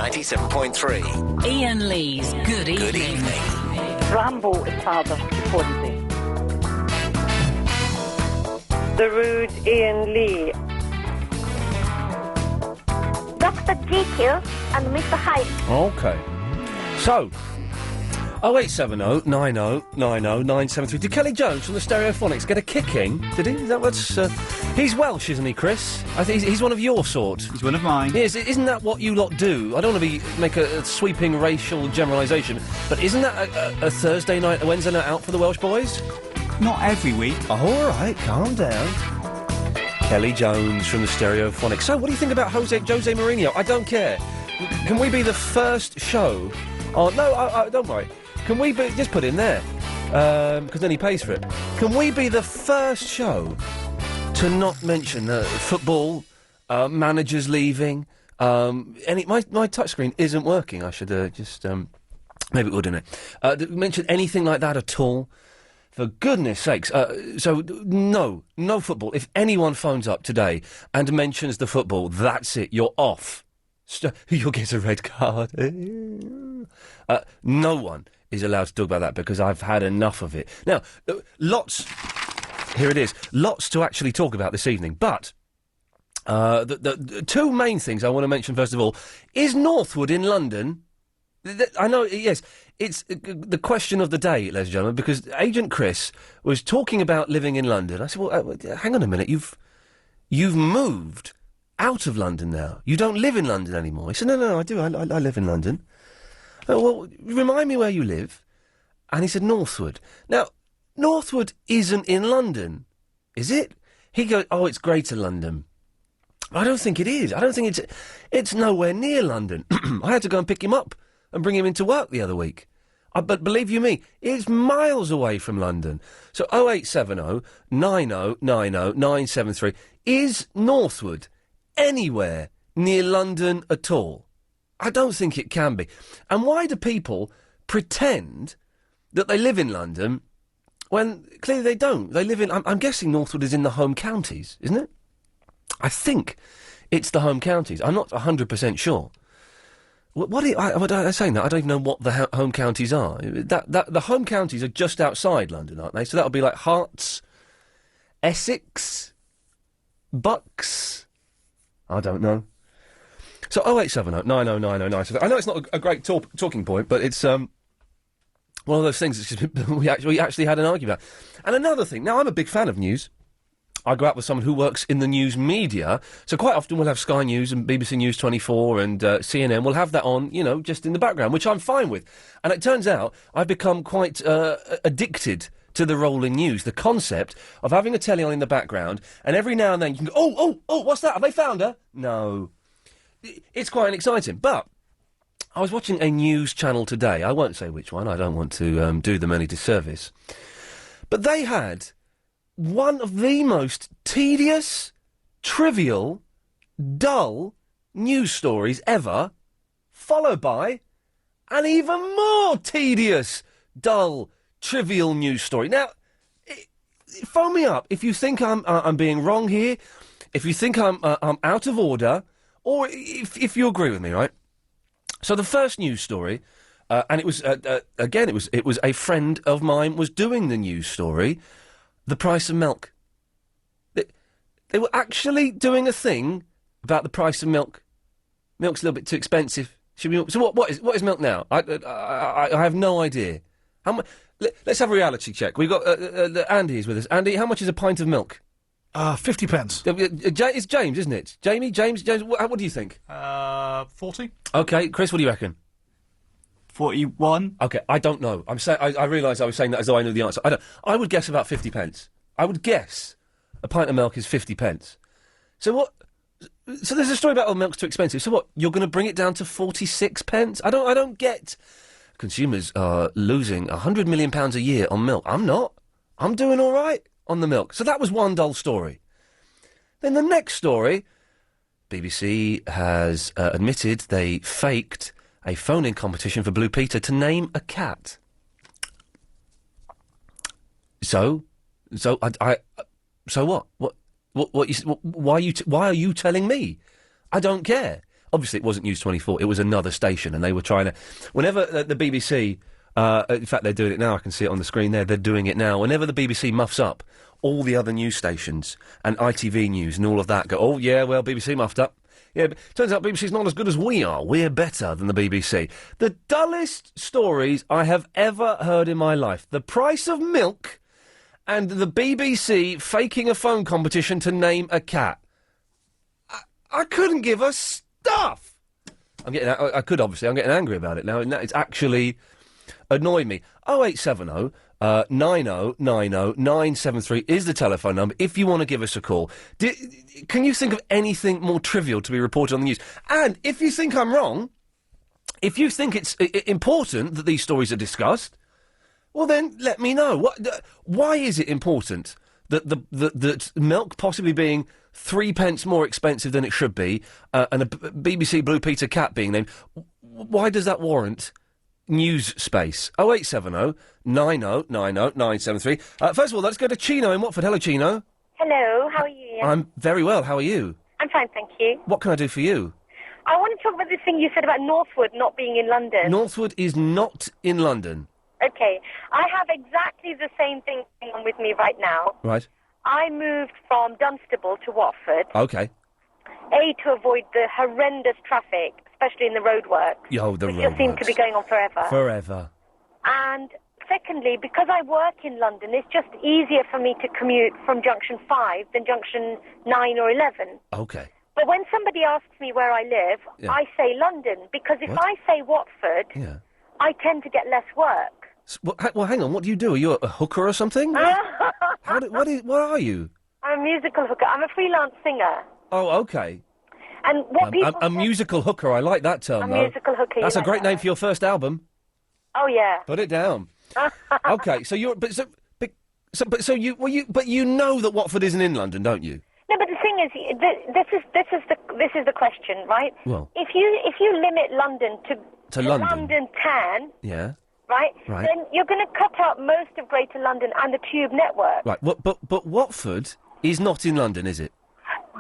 97.3. Iain Lee's Good Evening. Good evening. Rambo is father, supposedly. The rude Iain Lee. Dr. GQ and Mr. Hyde. Okay. So, 0870 90 90 973. Did Kelly Jones from the Stereophonics get a kicking? Did he? Is that what's... he's Welsh, isn't he, Chris? I think he's one of your sort. He's one of mine. Isn't that what you lot do? I don't want to make a sweeping racial generalisation, but isn't that a Thursday night, a Wednesday night out for the Welsh boys? Not every week. Oh, all right, calm down. Kelly Jones from the Stereophonics. So, what do you think about Jose Mourinho? I don't care. Can we be the first show? Oh, no, don't worry. Can we be... Just put him there. Because then he pays for it. Can we be the first show to not mention football, managers leaving, my touchscreen isn't working. I should just... maybe it would, innit? Mention anything like that at all. For goodness sakes. So, no football. If anyone phones up today and mentions the football, that's it. You're off. You'll get a red card. No one is allowed to talk about that because I've had enough of it. Now, lots... Here it is. Lots to actually talk about this evening. But the two main things I want to mention, first of all, is Northwood in London... I know, yes, it's the question of the day, ladies and gentlemen, because Agent Chris was talking about living in London. I said, well, hang on a minute, you've moved out of London now. You don't live in London anymore. He said, no, I do, I live in London. Well, remind me where you live. And he said, Northwood. Now, Northwood isn't in London, is it? He goes, oh, it's Greater London. I don't think it is. I don't think it's nowhere near London. I had to go and pick him up and bring him into work the other week. But believe you me, it's miles away from London. So 0870 90 90 973. Is Northwood anywhere near London at all? I don't think it can be. And why do people pretend that they live in London when clearly they don't? They live in... I'm guessing Northwood is in the home counties, isn't it? I think it's the home counties. I'm not 100% sure. What are I saying that? I don't even know what the home counties are. The home counties are just outside London, aren't they? So that would be like Herts, Essex, Bucks. I don't know. So 0870 90 90 973. I know it's not a great talking point, but it's one of those things that's just, we actually had an argument about. And another thing. Now, I'm a big fan of news. I go out with someone who works in the news media, so quite often we'll have Sky News and BBC News 24 and CNN. We'll have that on, just in the background, which I'm fine with. And it turns out I've become quite addicted to the rolling news, the concept of having a telly on in the background, and every now and then you can go, oh, what's that? Have they found her? No. It's quite exciting. But I was watching a news channel today. I won't say which one. I don't want to do them any disservice. But they had... one of the most tedious, trivial, dull news stories ever, followed by an even more tedious, dull, trivial news story. Now, phone me up if you think I'm being wrong here, if you think I'm out of order, or if you agree with me, right? So the first news story, and it was again, it was a friend of mine was doing the news story. The price of milk. They were actually doing a thing about the price of milk. Milk's a little bit too expensive. So what is milk now? I have no idea. How much? Let's have a reality check. We've got Andy is with us. Andy, how much is a pint of milk? 50 pence. It's James, isn't it? James. What do you think? 40. Okay, Chris, what do you reckon? 41. Okay, I don't know. I realised I was saying that as though I knew the answer. I would guess about 50 pence. I would guess a pint of milk is 50 pence. So what? So there's a story about milk's too expensive. So what? You're going to bring it down to 46 pence? I don't get. Consumers are losing £100 million a year on milk. I'm not. I'm doing all right on the milk. So that was one dull story. Then the next story, BBC has admitted they faked a phone-in competition for Blue Peter to name a cat. So what? Why are you telling me? I don't care. Obviously, it wasn't News 24. It was another station, and they were trying to... Whenever the BBC... in fact, they're doing it now. I can see it on the screen there. They're doing it now. Whenever the BBC muffs up, all the other news stations and ITV News and all of that go, oh, yeah, well, BBC muffed up. Yeah, but turns out BBC's not as good as we are. We're better than the BBC. The dullest stories I have ever heard in my life. The price of milk and the BBC faking a phone competition to name a cat. I couldn't give a stuff. I'm getting angry about it now. It's actually annoyed me. 0870 90 90 973 is the telephone number if you want to give us a call. Can you think of anything more trivial to be reported on the news? And if you think I'm wrong, if you think it's important that these stories are discussed, well then let me know. Why is it important that that milk possibly being 3 pence more expensive than it should be, and a BBC Blue Peter cat being named, why does that warrant news space? 0870 90 90 973. First of all, let's go to Chino in Watford. Hello, Chino. Hello, how are you, Ian? I'm very well. How are you? I'm fine, thank you. What can I do for you? I want to talk about this thing you said about Northwood not being in London. Northwood is not in London. Okay. I have exactly the same thing going on with me right now. Right. I moved from Dunstable to Watford. Okay. To avoid the horrendous traffic, especially in the roadworks. Which just seem to be going on forever. Forever. And secondly, because I work in London, it's just easier for me to commute from Junction 5 than Junction 9 or 11. Okay. But when somebody asks me where I live, I say London, because if I say Watford, I tend to get less work. Well, hang on, what do you do? Are you a hooker or something? What are you? I'm a musical hooker. I'm a freelance singer. Oh, okay. And what people... A musical hooker, I like that term, though. A musical hooker, That's a great name for your first album. Oh, yeah. Put it down. Okay, so you're... But you know that Watford isn't in London, don't you? No, but the thing is, this is the question, right? Well, if you limit London to London town, right, then you're going to cut out most of Greater London and the Tube network. Right. But Watford is not in London, is it?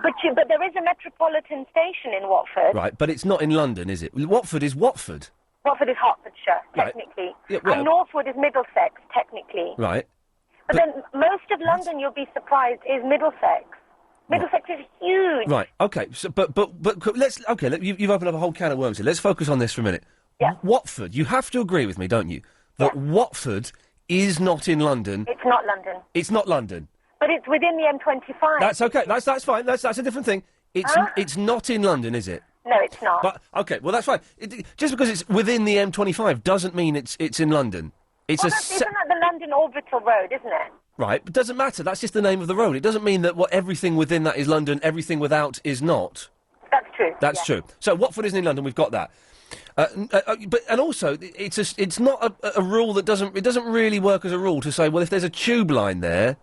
But there is a metropolitan station in Watford. Right, but it's not in London, is it? Watford is Watford. Watford is Hertfordshire, technically. Right. Yeah, well, and Northwood is Middlesex, technically. Right. But then most of London, you'll be surprised, is Middlesex. Middlesex is huge. Right. Okay. So, but let's. Okay. You've opened up a whole can of worms here. Let's focus on this for a minute. Yeah. Watford. You have to agree with me, don't you? That Watford is not in London. It's not London. It's not London. But it's within the M25. That's okay. That's fine. That's a different thing. It's not in London, is it? No, it's not. But okay. Well, that's fine. Just because it's within the M25 doesn't mean it's in London. Isn't that the London Orbital Road, isn't it? Right, but doesn't matter. That's just the name of the road. It doesn't mean that everything within that is London, everything without is not. That's true. That's true. So Watford isn't in London. We've got that. But also, it's not a rule that doesn't really work as a rule to say, well, if there's a tube line there,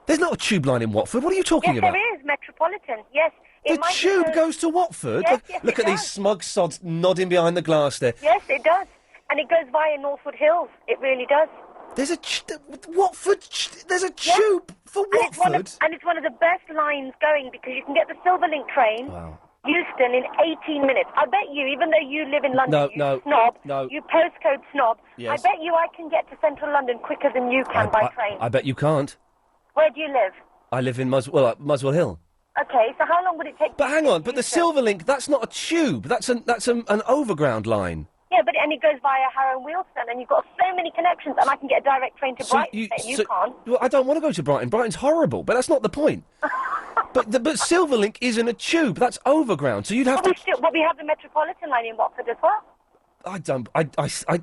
there's not a tube line in Watford. What are you talking about? There is Metropolitan. Yes. The tube goes to Watford. Yes, look at these smug sods nodding behind the glass there. Yes, it does, and it goes via Northwood Hills. It really does. There's a Watford. There's a tube for Watford, and it's one of the best lines going because you can get the Silverlink train, Euston, in 18 minutes. I bet you, even though you live in London, you postcode snob. Yes. I bet you I can get to central London quicker than you can by train. I bet you can't. Where do you live? I live in Muswell Hill. Okay, so how long would it take? But hang on, the Silverlink, that's not a tube. That's an overground line. Yeah, and it goes via Harrow and Wealdstone, and you've got so many connections, and I can get a direct train to Brighton. You can't. Well, I don't want to go to Brighton. Brighton's horrible, but that's not the point. but Silverlink isn't a tube. That's overground, so you'd have to... we have the Metropolitan line in Watford as well.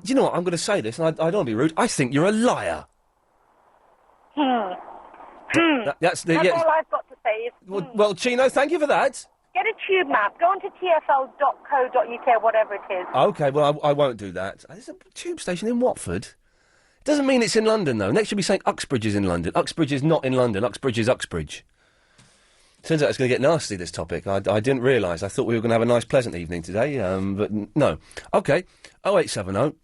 You know what, I'm going to say this, and I don't want to be rude. I think you're a liar. That's all I've got to say. Is, Well, Chino, thank you for that. Get a tube map. Go onto tfl.co.uk or whatever it is. OK, well, I won't do that. There's a tube station in Watford. Doesn't mean it's in London, though. Next you'll be saying Uxbridge is in London. Uxbridge is not in London. Uxbridge is Uxbridge. Turns out it's going to get nasty, this topic. I didn't realise. I thought we were going to have a nice, pleasant evening today, but no. OK, 0870...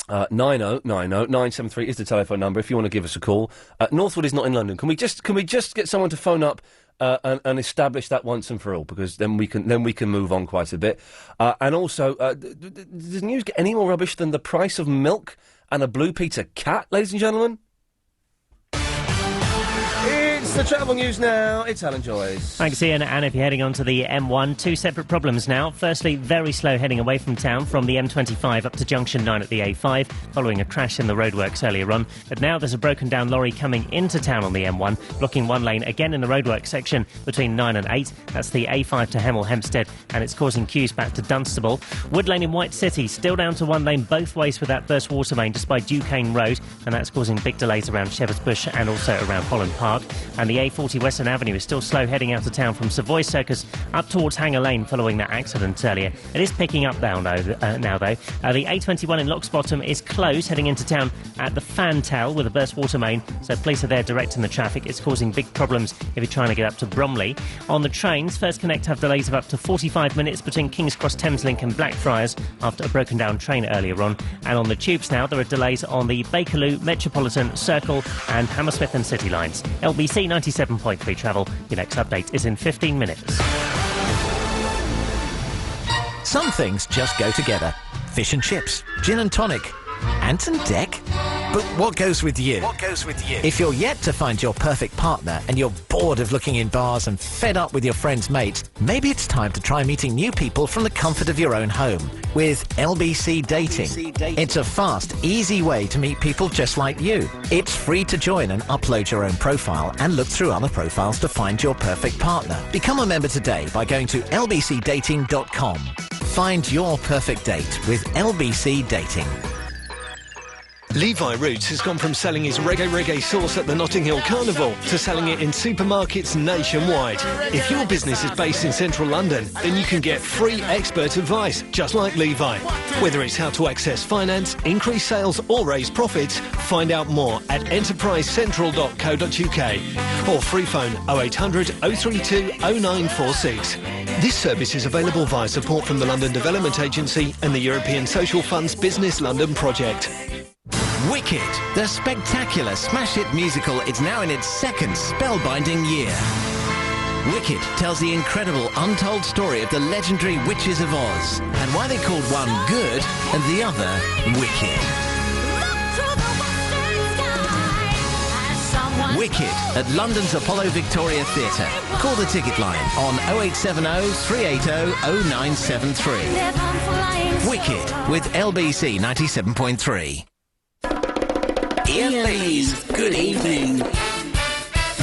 90 90 973 is the telephone number if you want to give us a call. Northwood is not in London. Can we just get someone to phone up and establish that once and for all, because then we can move on quite a bit. And also, does news get any more rubbish than the price of milk and a Blue Peter cat, ladies and gentlemen? It's the travel news now. It's Alan Joyce. Thanks, Ian. And if you're heading onto the M1, two separate problems now. Firstly, very slow heading away from town from the M25 up to Junction 9 at the A5, following a crash in the roadworks earlier on. But now there's a broken down lorry coming into town on the M1, blocking one lane again in the roadworks section between 9 and 8. That's the A5 to Hemel Hempstead, and it's causing queues back to Dunstable. Wood Lane in White City, still down to one lane both ways with that burst water main just by Duquesne Road, and that's causing big delays around Shepherd's Bush and also around Holland Park. And the A40 Western Avenue is still slow heading out of town from Savoy Circus up towards Hanger Lane following that accident earlier. It is picking up now, though. The A21 in Locksbottom is closed heading into town at the Fantail with a burst water main, so police are there directing the traffic. It's causing big problems if you're trying to get up to Bromley. On the trains, First Connect have delays of up to 45 minutes between King's Cross Thameslink and Blackfriars after a broken down train earlier on. And on the tubes now, there are delays on the Bakerloo, Metropolitan, Circle and Hammersmith and City lines. LBC 97.3 travel. Your next update is in 15 minutes. Some things just go together. Fish and chips, gin and tonic, Ant and Deck. But what goes with you? What goes with you? If you're yet to find your perfect partner and you're bored of looking in bars and fed up with your friends' mates, maybe it's time to try meeting new people from the comfort of your own home with LBC Dating. It's a fast, easy way to meet people just like you. It's free to join and upload your own profile and look through other profiles to find your perfect partner. Become a member today by going to lbcdating.com. Find your perfect date with LBC Dating. Levi Roots has gone from selling his reggae sauce at the Notting Hill Carnival to selling it in supermarkets nationwide. If your business is based in central London, then you can get free expert advice, just like Levi. Whether it's how to access finance, increase sales or raise profits, find out more at enterprisecentral.co.uk or free phone 0800 032 0946. This service is available via support from the London Development Agency and the European Social Fund's Business London project. Wicked, the spectacular smash hit musical, is now in its second spellbinding year. Wicked tells the incredible untold story of the legendary Witches of Oz and why they called one good and the other wicked. Wicked at London's Apollo Victoria Theatre. Call the ticket line on 0870 380 0973. Wicked with LBC 97.3. Iain Lee's Good Evening.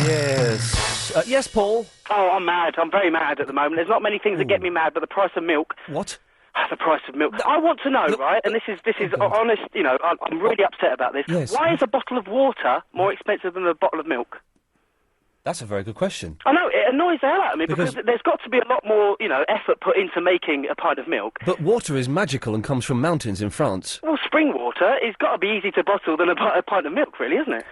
Yes. Yes, Paul? Oh, I'm mad. I'm very mad at the moment. There's not many things that get me mad, but the price of milk... What? The price of milk. I want to know, right, and this is honest, you know, I'm really upset about this. Yes. Why is a bottle of water more expensive than a bottle of milk? That's a very good question. I know, it annoys the hell out of me because there's got to be a lot more, you know, effort put into making a pint of milk. But water is magical and comes from mountains in France. Well, spring water is got to be easy to bottle than a pint of milk, really, isn't it?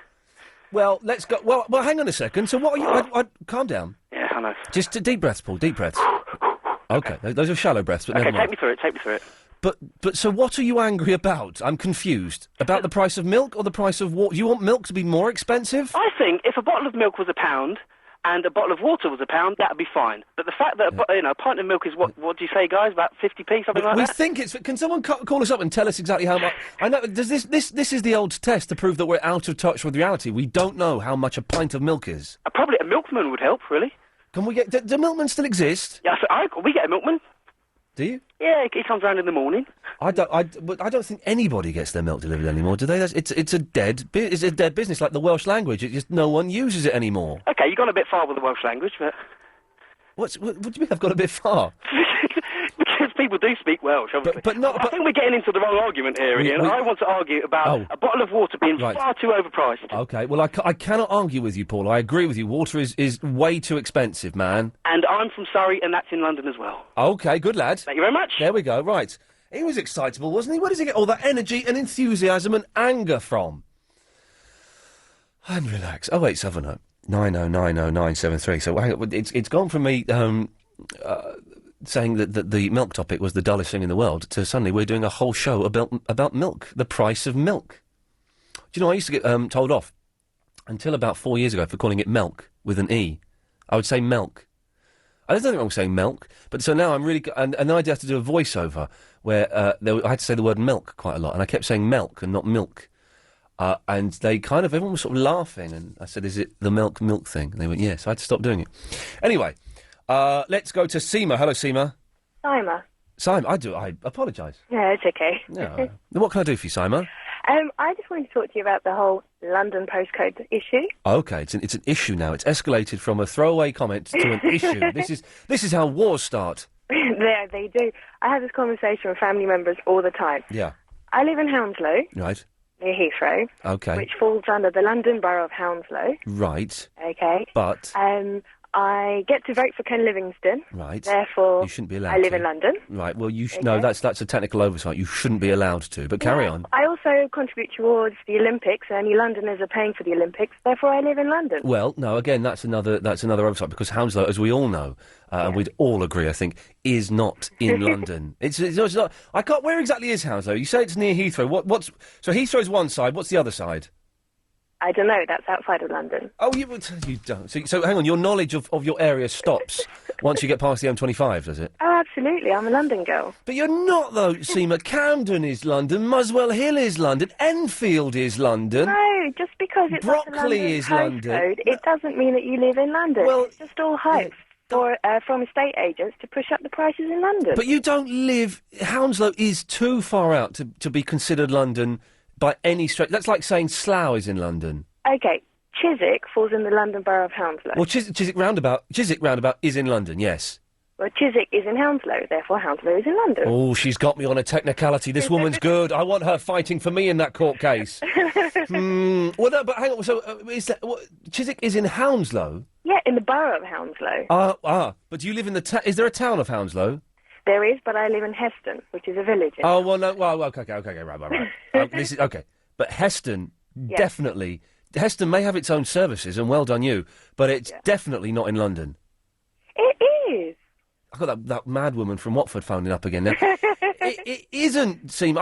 Well, let's go... Well, hang on a second. So what are you... calm down. Yeah, I know. Just deep breaths, Paul, deep breaths. OK, those are shallow breaths, but never mind. Take me through it. But so what are you angry about? I'm confused. About the price of milk or the price of water? Do you want milk to be more expensive? I think if a bottle of milk was £1 and a bottle of water was £1, that'd be fine. But the fact that a pint of milk is what do you say, guys? About 50p, something like that. We think it's. Can someone call us up and tell us exactly how much? I know. Does this is the old test to prove that we're out of touch with reality. We don't know how much a pint of milk is. Probably a milkman would help, really. Can we get? Do milkmen still exist? Yeah, we get a milkman. Do you? Yeah, he comes round in the morning. I don't think anybody gets their milk delivered anymore, do they? It's a dead business, like the Welsh language. It just no one uses it anymore. Okay, you've gone a bit far with the Welsh language, but what do you mean I've gone a bit far? Because people do speak Welsh, obviously. I think we're getting into the wrong argument here, Ian. I want to argue about a bottle of water being far too overpriced. Okay, well, I cannot argue with you, Paul. I agree with you. Water is way too expensive, man. And I'm from Surrey, and that's in London as well. Okay, good lad. Thank you very much. There we go, right. He was excitable, wasn't he? Where does he get all that energy and enthusiasm and anger from? And relax. 0870 9090973. So it's gone from me saying that the milk topic was the dullest thing in the world to suddenly we're doing a whole show about milk, the price of milk. Do you know, I used to get told off until about 4 years ago for calling it milk with an E. I would say milk. There's nothing wrong with saying milk, but so now I'm really... And I had to do a voiceover where I had to say the word milk quite a lot, and I kept saying milk and not milk. And they everyone was sort of laughing, and I said, is it the milk thing? And they went, yes, I had to stop doing it. Anyway, let's go to Seema. Hello, Seema. Sima. I apologise. No, it's okay. Yeah. What can I do for you, Seema? I just wanted to talk to you about the whole London postcode issue. Okay, it's an issue now. It's escalated from a throwaway comment to an issue. This is how wars start. They do. I have this conversation with family members all the time. Yeah. I live in Hounslow. Right. Near Heathrow. Okay. Which falls under the London Borough of Hounslow. Right. Okay. But... I get to vote for Ken Livingstone. Right. Therefore, you shouldn't be allowed I live to. in London. Right. Well, no, that's a technical oversight. You shouldn't be allowed to. But carry on. I also contribute towards the Olympics, and any Londoners are paying for the Olympics. Therefore, I live in London. Well, no. Again, that's another oversight because Hounslow, as we all know, and we'd all agree, I think, is not in London. It's not. I can't. Where exactly is Hounslow? You say it's near Heathrow. So Heathrow's one side. What's the other side? I don't know. That's outside of London. Oh, you don't. So hang on. Your knowledge of your area stops once you get past the M25, does it? Oh, absolutely. I'm a London girl. But you're not, though, Seema. Camden is London. Muswell Hill is London. Enfield is London. No, just because it's Brockley not a London is postcode, London. it doesn't mean that you live in London. Well, it's just all hype from estate agents to push up the prices in London. But you don't live... Hounslow is too far out to be considered London by any stretch. That's like saying Slough is in London. OK, Chiswick falls in the London Borough of Hounslow. Well, Chiswick Roundabout is in London, yes. Well, Chiswick is in Hounslow, therefore Hounslow is in London. Oh, she's got me on a technicality. This woman's good. I want her fighting for me in that court case. But hang on. So, Chiswick is in Hounslow? Yeah, in the borough of Hounslow. But do you live in the... Is there a town of Hounslow? There is, but I live in Heston, which is a village. Oh, well, no. Well, okay, right. This is... OK. But Heston, definitely... Heston may have its own services, and well done you, but it's definitely not in London. It is. I've got that mad woman from Watford phoning up again now. it isn't, Seema.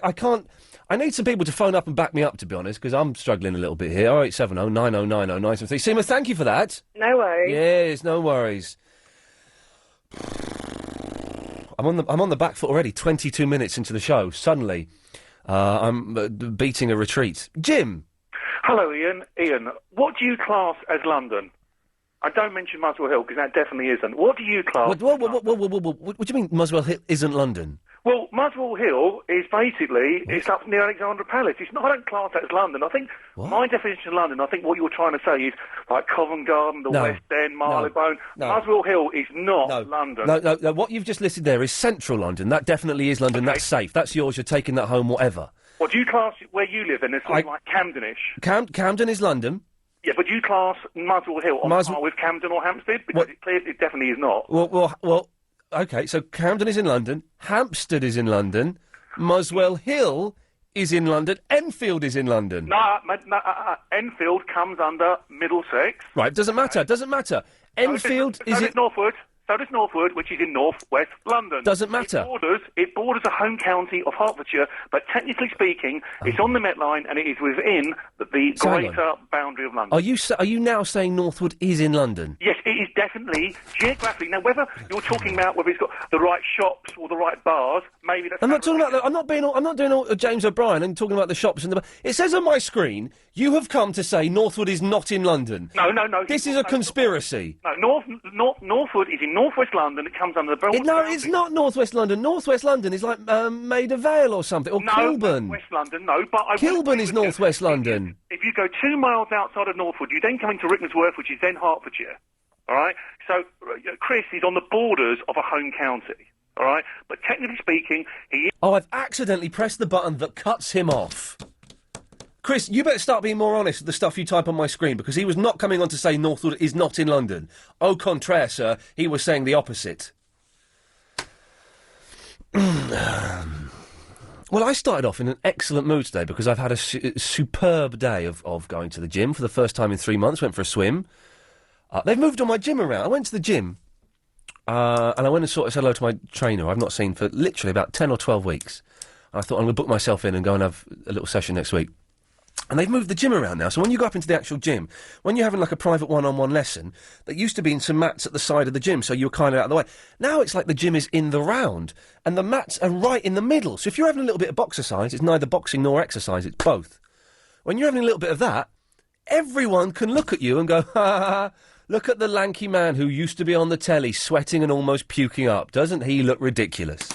I can't... I need some people to phone up and back me up, to be honest, because I'm struggling a little bit here. 0870 9090 973. Seema, thank you for that. No worries. Yes, no worries. I'm on the back foot already, 22 minutes into the show. Suddenly... I'm beating a retreat. Jim! Hello, Ian. Ian, what do you class as London? I don't mention Muswell Hill, because that definitely isn't. What do you class... What do you mean Muswell Hill isn't London? Well, Muswell Hill is basically... It's up near Alexandra Palace. It's not, I don't class that as London. I think my definition of London, I think what you're trying to say is like Covent Garden, the West End, Marylebone. Muswell Hill is not London. No, what you've just listed there is central London. That definitely is London. Okay. That's safe. That's yours. You're taking that home, whatever. What do you class where you live in? It's sort of like Camdenish. Camden is London. Yeah, but do you class Muswell Hill on par with Camden or Hampstead? Because it definitely is not. Well, OK, so Camden is in London, Hampstead is in London, Muswell Hill is in London, Enfield is in London. No, Enfield comes under Middlesex. Right, doesn't matter. Enfield is in... Northwood. So does Northwood, which is in north-west London. Doesn't matter. It borders a home county of Hertfordshire, but technically speaking, it's on the Met Line and it is within the greater boundary of London. Are you now saying Northwood is in London? Yes, it is definitely geographically. Now, whether you're talking about whether it's got the right shops or the right bars, maybe that's... I'm not talking about. I'm not doing all James O'Brien and talking about the shops and the. It says on my screen, you have come to say Northwood is not in London. No. This is a conspiracy. No, Northwood is in northwest London. It comes under the... No, it's not northwest London. Northwest London is like Maida Vale or something, or Kilburn. West London, no, but... Kilburn is northwest London. If you go 2 miles outside of Northwood, you then come into Rickmansworth, which is then Hertfordshire. All right? So, Chris is on the borders of a home county. All right? But technically speaking, he is... Oh, I've accidentally pressed the button that cuts him off. Chris, you better start being more honest with the stuff you type on my screen, because he was not coming on to say Northwood is not in London. Au contraire, sir, he was saying the opposite. Well, I started off in an excellent mood today because I've had a superb day of going to the gym for the first time in 3 months, went for a swim. They've moved all my gym around. I went to the gym and I went and said hello to my trainer I've not seen for literally about 10 or 12 weeks. I thought I'm going to book myself in and go and have a little session next week. And they've moved the gym around now, so when you go up into the actual gym, when you're having like a private one-on-one lesson, there used to be some mats at the side of the gym, so you're kind of out of the way. Now it's like the gym is in the round, and the mats are right in the middle. So if you're having a little bit of boxercise, it's neither boxing nor exercise, it's both. When you're having a little bit of that, everyone can look at you and go, ha ha ha, look at the lanky man who used to be on the telly, sweating and almost puking up. Doesn't he look ridiculous?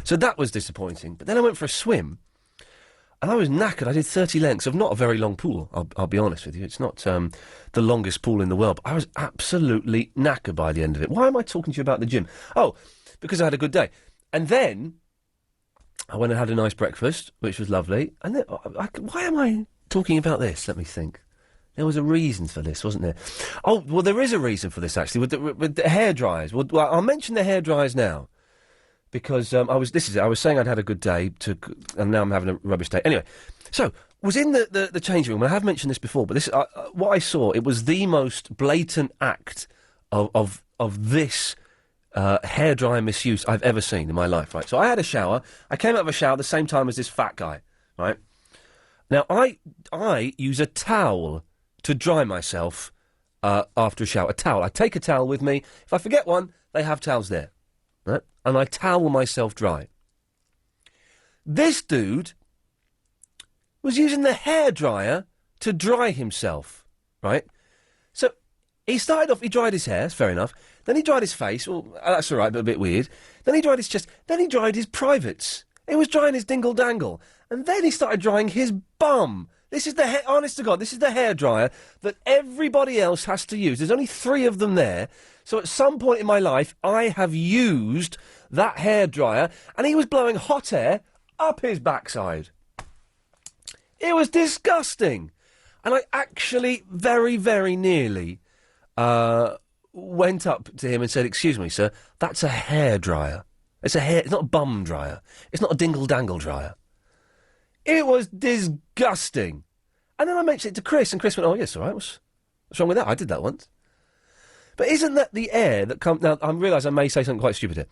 So that was disappointing. But then I went for a swim. And I was knackered. I did 30 lengths of not a very long pool, I'll be honest with you. It's not the longest pool in the world, but I was absolutely knackered by the end of it. Why am I talking to you about the gym? Oh, because I had a good day. And then I went and had a nice breakfast, which was lovely. And then, why am I talking about this? Let me think. There was a reason for this, wasn't there? Oh, well, there is a reason for this, actually, with the hairdryers. Well, I'll mention the hairdryers now. Because I was saying I'd had a good day, and now I'm having a rubbish day. Anyway, so was in the changing room. I have mentioned this before, but this what I saw. It was the most blatant act of this hairdryer misuse I've ever seen in my life. Right. So I had a shower. I came out of a shower the same time as this fat guy. Right. Now I use a towel to dry myself after a shower. A towel. I take a towel with me. If I forget one, they have towels there. Right? And I towel myself dry. This dude was using the hairdryer to dry himself, right? So he started off, he dried his hair, that's fair enough. Then he dried his face, well, that's all right, but a bit weird. Then he dried his chest. Then he dried his privates. He was drying his dingle-dangle. And then he started drying his bum. This is honest to God, this is the hairdryer that everybody else has to use. There's only 3 of them there. So at some point in my life, I have used that hairdryer, and he was blowing hot air up his backside. It was disgusting. And I actually very, very nearly went up to him and said, "Excuse me, sir, that's a hairdryer. It's not a bum dryer. It's not a dingle-dangle dryer." It was disgusting. And then I mentioned it to Chris, and Chris went, "Oh, yes, all right. What's wrong with that? I did that once." But isn't that the air that comes... Now, I realise I may say something quite stupid here.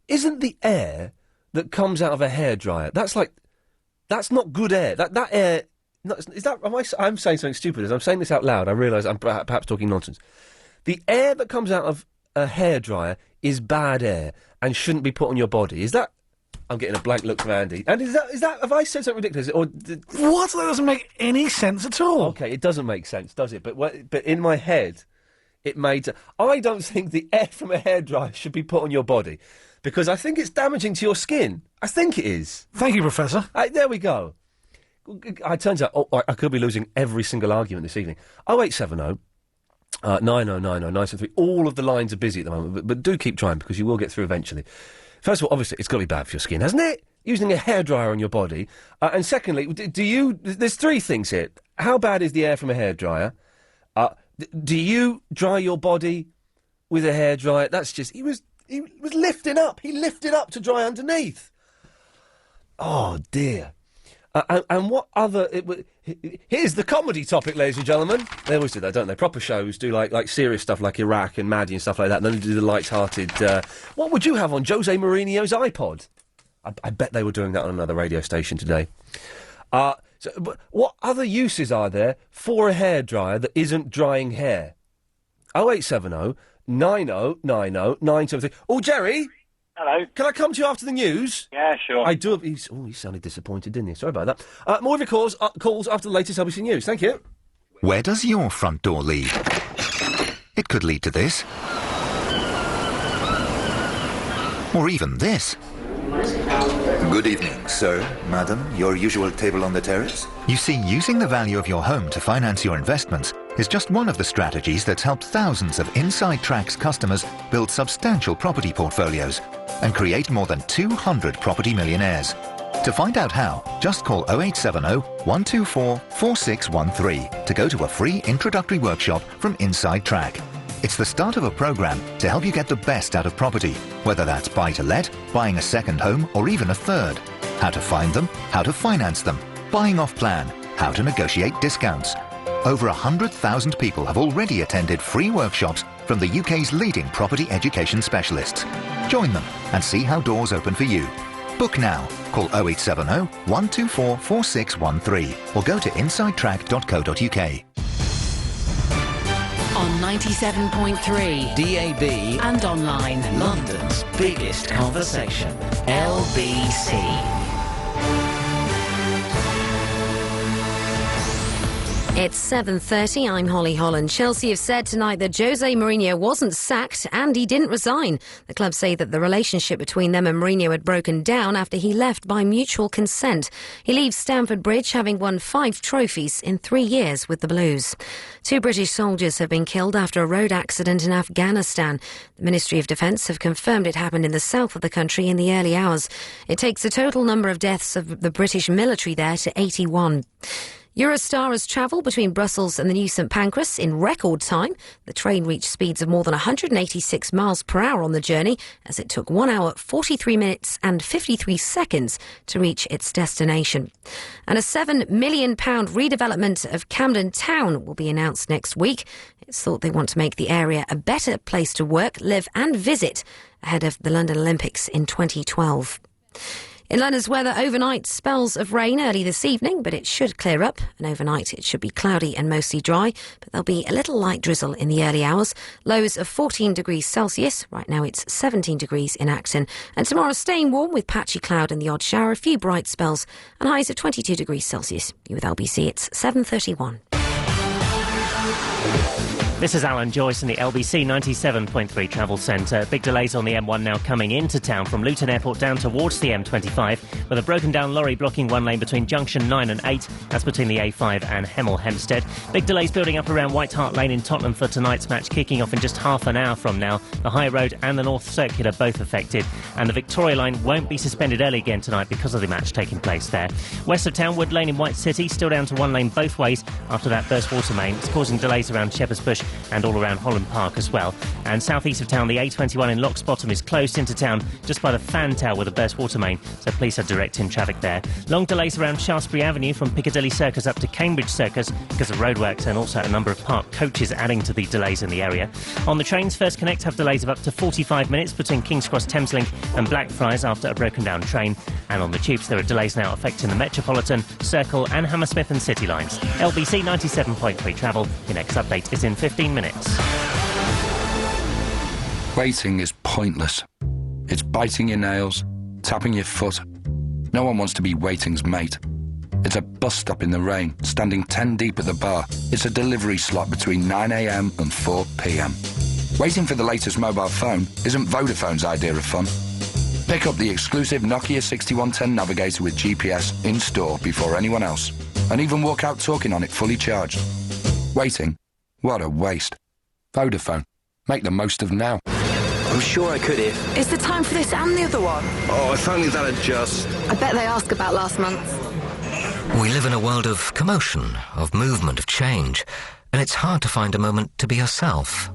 Isn't the air that comes out of a hairdryer, that's not good air. That air... I'm saying something stupid as I'm saying this out loud. I realise I'm perhaps talking nonsense. The air that comes out of a hairdryer is bad air and shouldn't be put on your body. Is that... I'm getting a blank look from Andy. And is that... Have I said something ridiculous? Or What? That doesn't make any sense at all. OK, it doesn't make sense, does it? But in my head... It made... I don't think the air from a hairdryer should be put on your body, because I think it's damaging to your skin. I think it is. Thank you, Professor. There we go. It turns out I could be losing every single argument this evening. 0870 9090973. All of the lines are busy at the moment, but do keep trying, because you will get through eventually. First of all, obviously, it's got to be bad for your skin, hasn't it? Using a hairdryer on your body. And secondly, do you... There's 3 things here. How bad is the air from a hairdryer? Do you dry your body with a hairdryer? That's just... He was lifting up. He lifted up to dry underneath. Oh, dear. And what other... Here's the comedy topic, ladies and gentlemen. They always do that, don't they? Proper shows do like serious stuff like Iraq and Maddie and stuff like that, and then they do the light-hearted... what would you have on Jose Mourinho's iPod? I bet they were doing that on another radio station today. But what other uses are there for a hairdryer that isn't drying hair? 0870 9090 973. Oh, Jerry? Hello. Can I come to you after the news? Yeah, sure. I do. He sounded disappointed, didn't he? Sorry about that. More of your calls after the latest LBC News. Thank you. Where does your front door lead? It could lead to this. Or even this. Good evening, sir, madam. Your usual table on the terrace? You see, using the value of your home to finance your investments is just one of the strategies that's helped thousands of Inside Track's customers build substantial property portfolios and create more than 200 property millionaires. To find out how, just call 0870 124 4613 to go to a free introductory workshop from Inside Track. It's the start of a program to help you get the best out of property, whether that's buy-to-let, buying a second home, or even a third. How to find them, how to finance them, buying off plan, how to negotiate discounts. Over 100,000 people have already attended free workshops from the UK's leading property education specialists. Join them and see how doors open for you. Book now. Call 0870 124 4613 or go to insidetrack.co.uk. On 97.3 DAB and online. London's biggest conversation. LBC. It's 7:30. I'm Holly Holland. Chelsea have said tonight that Jose Mourinho wasn't sacked and he didn't resign. The club say that the relationship between them and Mourinho had broken down after he left by mutual consent. He leaves Stamford Bridge having won 5 trophies in 3 years with the Blues. 2 British soldiers have been killed after a road accident in Afghanistan. The Ministry of Defence have confirmed it happened in the south of the country in the early hours. It takes the total number of deaths of the British military there to 81. Eurostar has travelled between Brussels and the new St Pancras in record time. The train reached speeds of more than 186 miles per hour on the journey, as it took 1 hour, 43 minutes and 53 seconds to reach its destination. And a £7 million redevelopment of Camden Town will be announced next week. It's thought they want to make the area a better place to work, live and visit ahead of the London Olympics in 2012. In London's weather, overnight spells of rain early this evening, but it should clear up. And overnight it should be cloudy and mostly dry, but there'll be a little light drizzle in the early hours. Lows of 14 degrees Celsius. Right now it's 17 degrees in Acton. And tomorrow staying warm with patchy cloud and the odd shower, a few bright spells, and highs of 22 degrees Celsius. With LBC, it's 7:31. This is Alan Joyce in the LBC 97.3 Travel Centre. Big delays on the M1 now coming into town from Luton Airport down towards the M25, with a broken down lorry blocking one lane between junction 9 and 8. That's between the A5 and Hemel Hempstead. Big delays building up around White Hart Lane in Tottenham for tonight's match, kicking off in just half an hour from now. The High Road and the North Circular both affected, and the Victoria Line won't be suspended early again tonight because of the match taking place there. West of town, Wood Lane in White City still down to one lane both ways after that burst water main. It's causing delays around Shepherd's Bush and all around Holland Park as well. And southeast of town, the A21 in Locks Bottom is closed into town just by the fan tower with a burst water main, so police are directing traffic there. Long delays around Shaftesbury Avenue from Piccadilly Circus up to Cambridge Circus because of roadworks, and also a number of parked coaches adding to the delays in the area. On the trains, First Connect have delays of up to 45 minutes between King's Cross Thameslink and Blackfriars after a broken down train. And on the tubes, there are delays now affecting the Metropolitan, Circle and Hammersmith and City lines. LBC 97.3 Travel. Your next update is in 15 minutes. Waiting is pointless. It's biting your nails, tapping your foot. No one wants to be waiting's mate. It's a bus stop in the rain, standing 10 deep at the bar. It's a delivery slot between 9 a.m. and 4 p.m. Waiting for the latest mobile phone isn't Vodafone's idea of fun. Pick up the exclusive Nokia 6110 Navigator with GPS in store before anyone else, and even walk out talking on it fully charged. Waiting? What a waste. Vodafone. Make the most of now. I'm sure I could if... Is the time for this and the other one? Oh, if only that'd just... I bet they ask about last month. We live in a world of commotion, of movement, of change, and it's hard to find a moment to be yourself.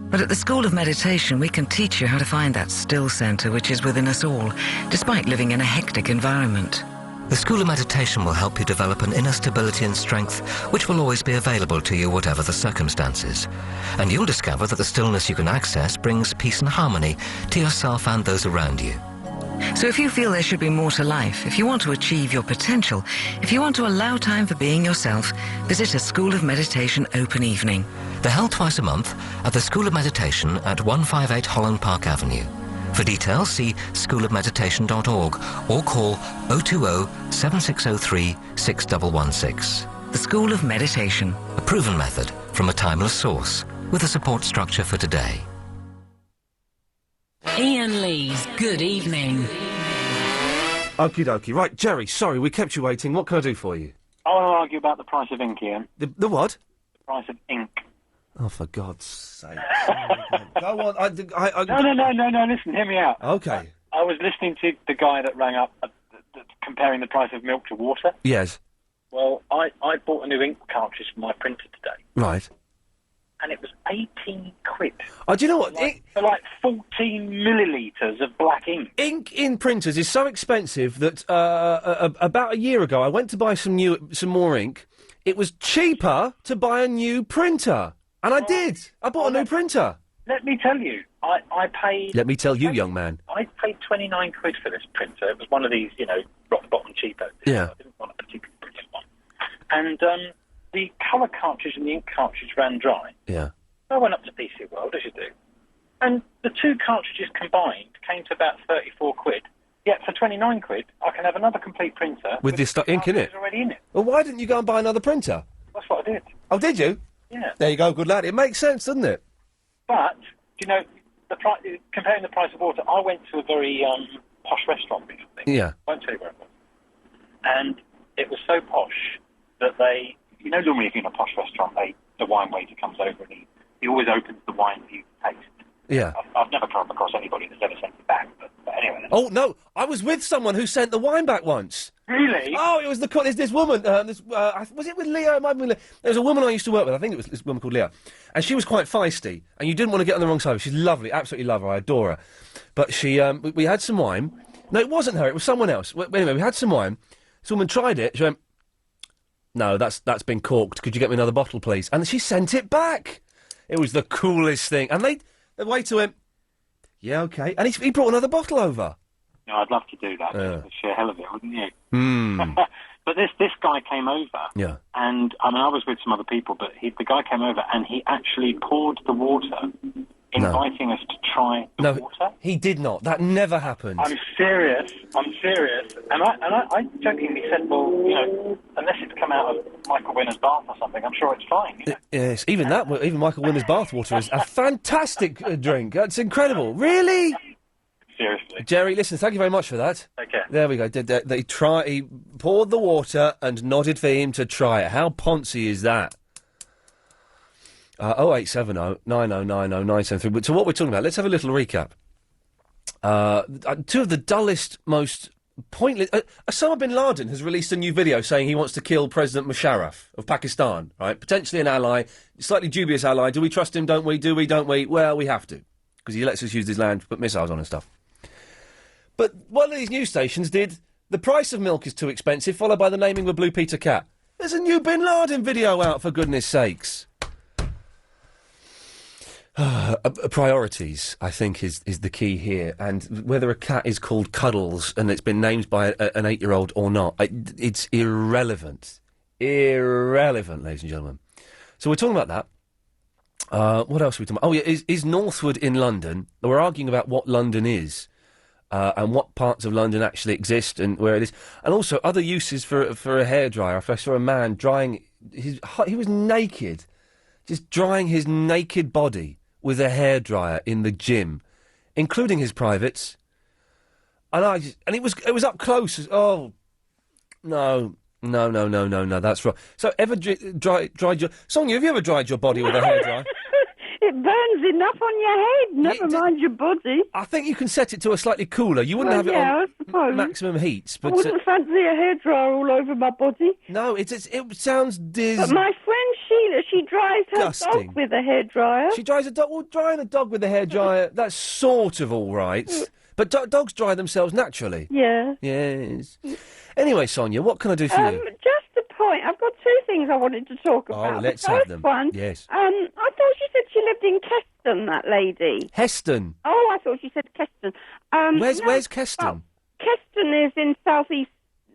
But at the School of Meditation, we can teach you how to find that still centre which is within us all, despite living in a hectic environment. The School of Meditation will help you develop an inner stability and strength which will always be available to you whatever the circumstances. And you'll discover that the stillness you can access brings peace and harmony to yourself and those around you. So if you feel there should be more to life, if you want to achieve your potential, if you want to allow time for being yourself, visit a School of Meditation open evening. They're held twice a month at the School of Meditation at 158 Holland Park Avenue. For details, see schoolofmeditation.org or call 020 7603 6116. The School of Meditation. A proven method from a timeless source with a support structure for today. Iain Lee's Good Evening. Okie dokie. Right, Jerry, sorry, we kept you waiting. What can I do for you? I want to argue about the price of ink, Iain. The what? The price of ink. Oh, for God's sake. Go on. No, listen, hear me out. Okay. I was listening to the guy that rang up comparing the price of milk to water. Yes. Well, I bought a new ink cartridge for my printer today. Right. And it was 18 quid. Oh, do you know what? For like 14 millilitres of black ink. Ink in printers is so expensive that about a year ago I went to buy some more ink. It was cheaper to buy a new printer. And I did. I bought a new printer. Let me tell you, I paid... Let me tell you, young man. I paid 29 quid for this printer. It was one of these, rock-bottom cheapo. Yeah. I didn't want a particularly brilliant one. And the colour cartridge and the ink cartridge ran dry. Yeah. I went up to PC World, as you do. And the two cartridges combined came to about 34 quid. Yet for 29 quid, I can have another complete printer... With this ink in it? Already in it. Well, why didn't you go and buy another printer? That's what I did. Oh, did you? Yeah. There you go, good lad. It makes sense, doesn't it? But, comparing the price of water, I went to a very posh restaurant recently. Yeah. I won't tell you where it was. And it was so posh that they... normally if you're in a posh restaurant, the wine waiter comes over and he always opens the wine for you to taste. Yeah. I've never come across anybody that's ever sent it back, but anyway. Oh, no, I was with someone who sent the wine back once. Really? Oh, it was there's this woman, was it with Leo? It might have been Leo. There was a woman I used to work with, I think it was this woman called Leo, and she was quite feisty, and you didn't want to get on the wrong side. She's lovely, absolutely love her, I adore her. But she, we had some wine. No, it wasn't her, it was someone else. Anyway, we had some wine. This woman tried it, she went, no, that's been corked, could you get me another bottle, please? And she sent it back. It was the coolest thing. And the waiter went, yeah, OK. And he brought another bottle over. No, I'd love to do that. The sheer hell of it, wouldn't you? Hmm. But this guy came over. Yeah. And, I was with some other people, but the guy came over and he actually poured the water, inviting us to try the water. He did not. That never happened. I'm serious. And I jokingly said, well, unless it's come out of Michael Winner's bath or something, I'm sure it's fine. Yes, even Michael Winner's bathwater is a fantastic drink. That's incredible. Really? Seriously. Jerry, listen, thank you very much for that. Okay. There we go. He poured the water and nodded for him to try it. How poncy is that? 0870 9090 973. So what we're talking about, let's have a little recap. Two of the dullest, most pointless... Osama bin Laden has released a new video saying he wants to kill President Musharraf of Pakistan, right? Potentially an ally, slightly dubious ally. Do we trust him, don't we? Do we, don't we? Well, we have to, because he lets us use his land to put missiles on and stuff. But one of these news stations did, the price of milk is too expensive, followed by the naming of a Blue Peter cat. There's a new bin Laden video out, for goodness sakes. Priorities, I think, is the key here. And whether a cat is called Cuddles and it's been named by an 8-year-old or not, it's irrelevant. Irrelevant, ladies and gentlemen. So we're talking about that. What else are we talking about? Oh, yeah, is Northwood in London? We're arguing about what London is. And what parts of London actually exist and where it is. And also other uses for a hairdryer. I saw a man drying he was naked, just drying his naked body with a hairdryer in the gym, including his privates. And it was up close. Oh, no, that's wrong. So ever dried your... Sonia, have you ever dried your body with a hairdryer? It burns enough on your head, never mind your body. I think you can set it to a slightly cooler. You wouldn't have it on maximum heats. But I wouldn't fancy a hairdryer all over my body. No, it sounds But my friend Sheila, she dries her dog with a hairdryer. She dries a dog... Well, drying a dog with a hairdryer, that's sort of all right. But dogs dry themselves naturally. Yeah. Yes. Anyway, Sonia, what can I do for you? Just a point. I've got two things I wanted to talk about. Oh, let's the have first them. One, yes. I thought she said she lived in Keston, that lady. Heston. Oh, I thought she said Keston. Where's Keston? Well, Keston is in southeast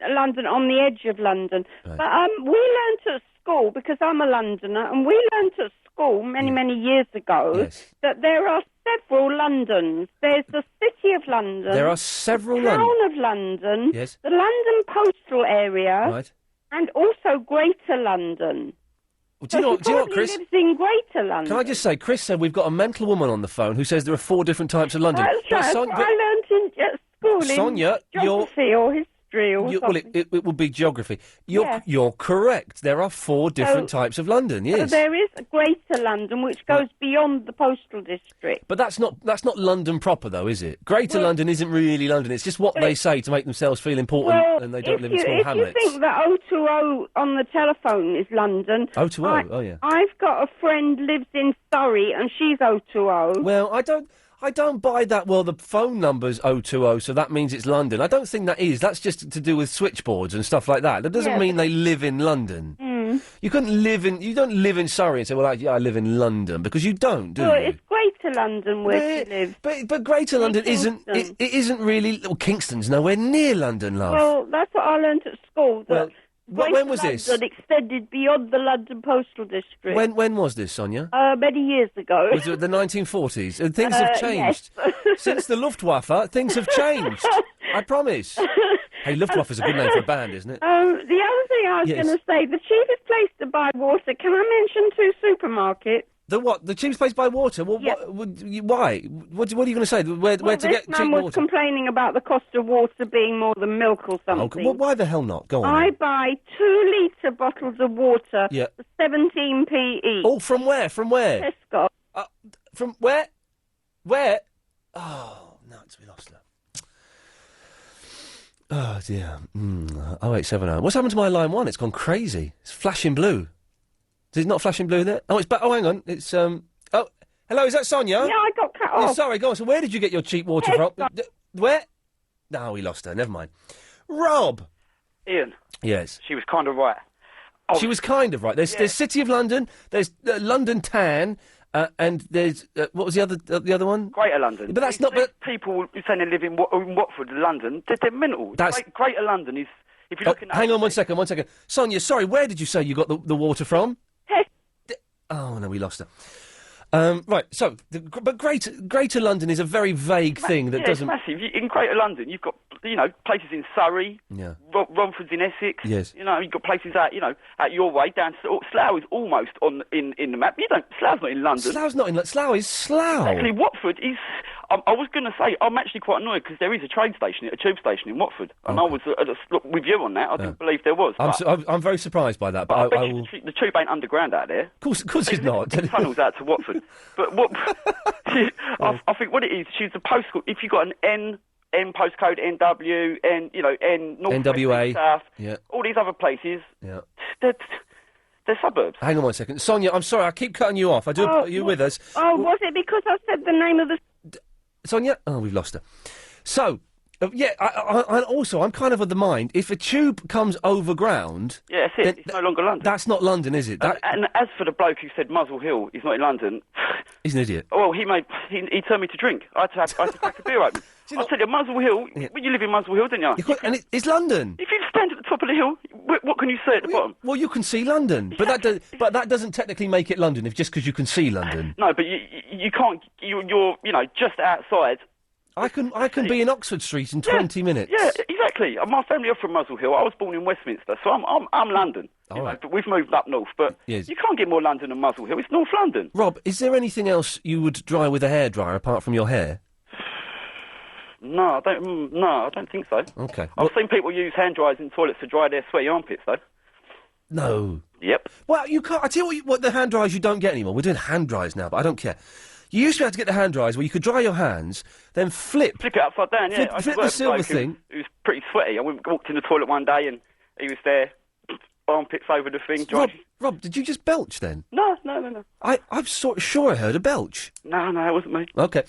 London, on the edge of London. Right. But we learnt at school, because I'm a Londoner, and we learnt at school many years ago that there are several Londons. There's the City of London. There are several the Town of London. Yes. The London Postal Area. Right. And also Greater London. Well, do you know what, Chris? She lives in Greater London. Can I just say, Chris said we've got a mental woman on the phone who says there are 4 different types of London. That's right. I learnt at school Sonia, in geography or history or something. Well, it would be geography. You're correct. There are 4 different types of London, yes. So there is Greater London, which goes beyond the postal district. But that's not London proper, though, is it? Greater London isn't really London. It's just what they say to make themselves feel important, and they don't live in small hamlets. If you think that 020 on the telephone is London... 020, oh yeah. I've got a friend lives in Surrey, and she's 020. Well, I don't buy that. Well, the phone number's 020, so that means it's London. I don't think that is. That's just to do with switchboards and stuff like that. That doesn't mean they live in London. You couldn't live in. You don't live in Surrey and say, "Well, I live in London," because you don't, do Well, you? it's Greater London where she lives. But Greater London isn't. Kingston. It isn't really. Well, Kingston's nowhere near London, love. Well, that's what I learnt at school. That when was this? London extended beyond the London Postal District. When was this, Sonia? Many years ago. Was it the 1940s? And things have changed. Yes. Since the Luftwaffe, things have changed. I promise. Hey, Luftwaffe's a good name for a band, isn't it? The other thing I was Yes. going to say, the cheapest place to buy water, can I mention 2 supermarkets? The what? The cheapest place by water? Well, why? What are you going to say? Where to get cheap man was water? complaining about the cost of water being more than milk or something. Well, why the hell not? Go on. I buy 2-litre bottles of water Yeah. for 17p each. Oh, from where? From where? Tesco. From where? Where? Oh, nuts, we lost her. Oh, dear. 0870. What's happened to my line 1? It's gone crazy. It's flashing blue. Is it not flashing blue there? Oh, it's back. Oh, hang on. It's, Oh, hello, is that Sonia? Yeah, I got cut Yeah, off. sorry, go on. So where did you get your cheap water from? Where? No, we lost her. Never mind. Rob! Ian. Yes. She was kind of right. She was kind of right. There's City of London, there's London Tan, and there's... what was the other one? Greater London. But that's not... But people who say they live in Watford, London, they're mental. Greater London is... If you're looking at hang on one second. Sonia, sorry, where did you say you got the water from? Oh, no, we lost her. Right, so, but Greater London is a very vague thing that doesn't... it's massive. In Greater London, you've got, places in Surrey, Romford's in Essex, yes. You've got places out your way, down to... Slough is almost in the map. Slough's not in London. Slough's not in London. Slough is Slough. Actually, Watford is... I was going to say, I'm actually quite annoyed because there is a train station, a tube station in Watford. And I was with you on that. I didn't believe there was. I'm very surprised by that. But I bet you the tube ain't underground out there. Of course it's not. Tunnels out to Watford. But what... I think what it is, she's a postcode. If you've got an N postcode, NW, N North, NWA, South, yeah. all these other places, yeah. they're suburbs. Hang on one second. Sonia, I'm sorry, I keep cutting you off. Are you with us? Oh, was it because I said the name of the... Sonia? Oh, we've lost her. So, I'm kind of the mind, if a tube comes overground... Yeah, that's it. It's no longer London. That's not London, is it? And as for the bloke who said Muswell Hill is not in London... He's an idiot. Well, he turned me to drink. I had to crack a beer open. I said, Muswell Hill, you live in Muswell Hill, didn't you? And it's London. If you stand at the top of the hill, what can you see at the bottom? Well, you can see London. Exactly. But that doesn't technically make it London, just because you can see London. No, but you can't... You're just outside... I can be in Oxford Street in 20 minutes. Yeah, exactly. My family are from Muswell Hill. I was born in Westminster, so I'm London. All right. But we've moved up north, but yes. You can't get more London than Muswell Hill. It's North London. Rob, is there anything else you would dry with a hairdryer apart from your hair? No, I don't think so. Okay. I've seen people use hand dryers in toilets to dry their sweaty armpits, though. No. Yep. Well, you can't. I tell you what the hand dryers you don't get anymore. We're doing hand dryers now, but I don't care. You used to be able to get the hand dryers where you could dry your hands, then flip it upside down. Yeah, flip the silver thing. It was pretty sweaty. I walked in the toilet one day and he was there, armpits over the thing. Rob, did you just belch then? No. I'm sure I heard a belch. No, it wasn't me. Okay.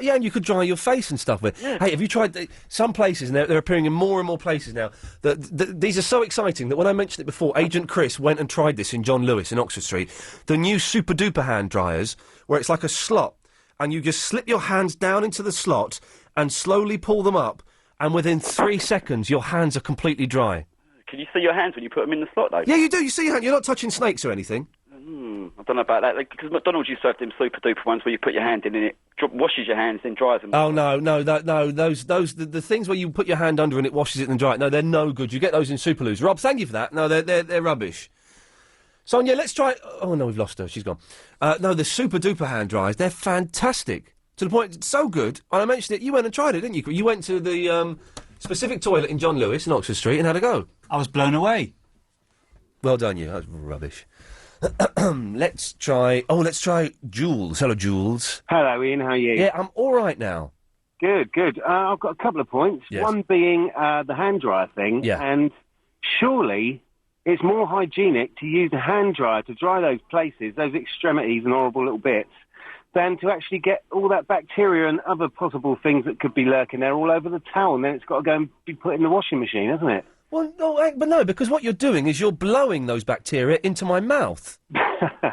Yeah, and you could dry your face and stuff with. Yeah. Hey, have you tried some places, and they're appearing in more and more places now, these are so exciting that when I mentioned it before, Agent Chris went and tried this in John Lewis in Oxford Street. The new super duper hand dryers, where it's like a slot, and you just slip your hands down into the slot and slowly pull them up, and within 3 seconds your hands are completely dry. Can you see your hands when you put them in the slot, though? Yeah, you do. You see your hand. You're not touching snakes or anything. I don't know about that, because McDonald's used to have them super duper ones where you put your hand in and it washes your hands, then dries them. Oh no, the things where you put your hand under and it washes it and dries it. No, they're no good. You get those in Superloos. Rob, thank you for that. No, they're rubbish. Sonia, let's try. Oh no, we've lost her. She's gone. No, the super duper hand dryers. They're fantastic to the point. It's so good. And I mentioned it. You went and tried it, didn't you? You went to the specific toilet in John Lewis in Oxford Street and had a go. I was blown away. Well done, you. That was rubbish. Let's try Jules. Hello, Jules. Hello, Ian. How are you? Yeah, I'm all right now. Good. I've got a couple of points. Yes. One being the hand dryer thing. Yeah. And surely it's more hygienic to use a hand dryer to dry those places, those extremities and horrible little bits, than to actually get all that bacteria and other possible things that could be lurking there all over the towel, and then it's got to go and be put in the washing machine, hasn't it? Well, no, because what you're doing is you're blowing those bacteria into my mouth.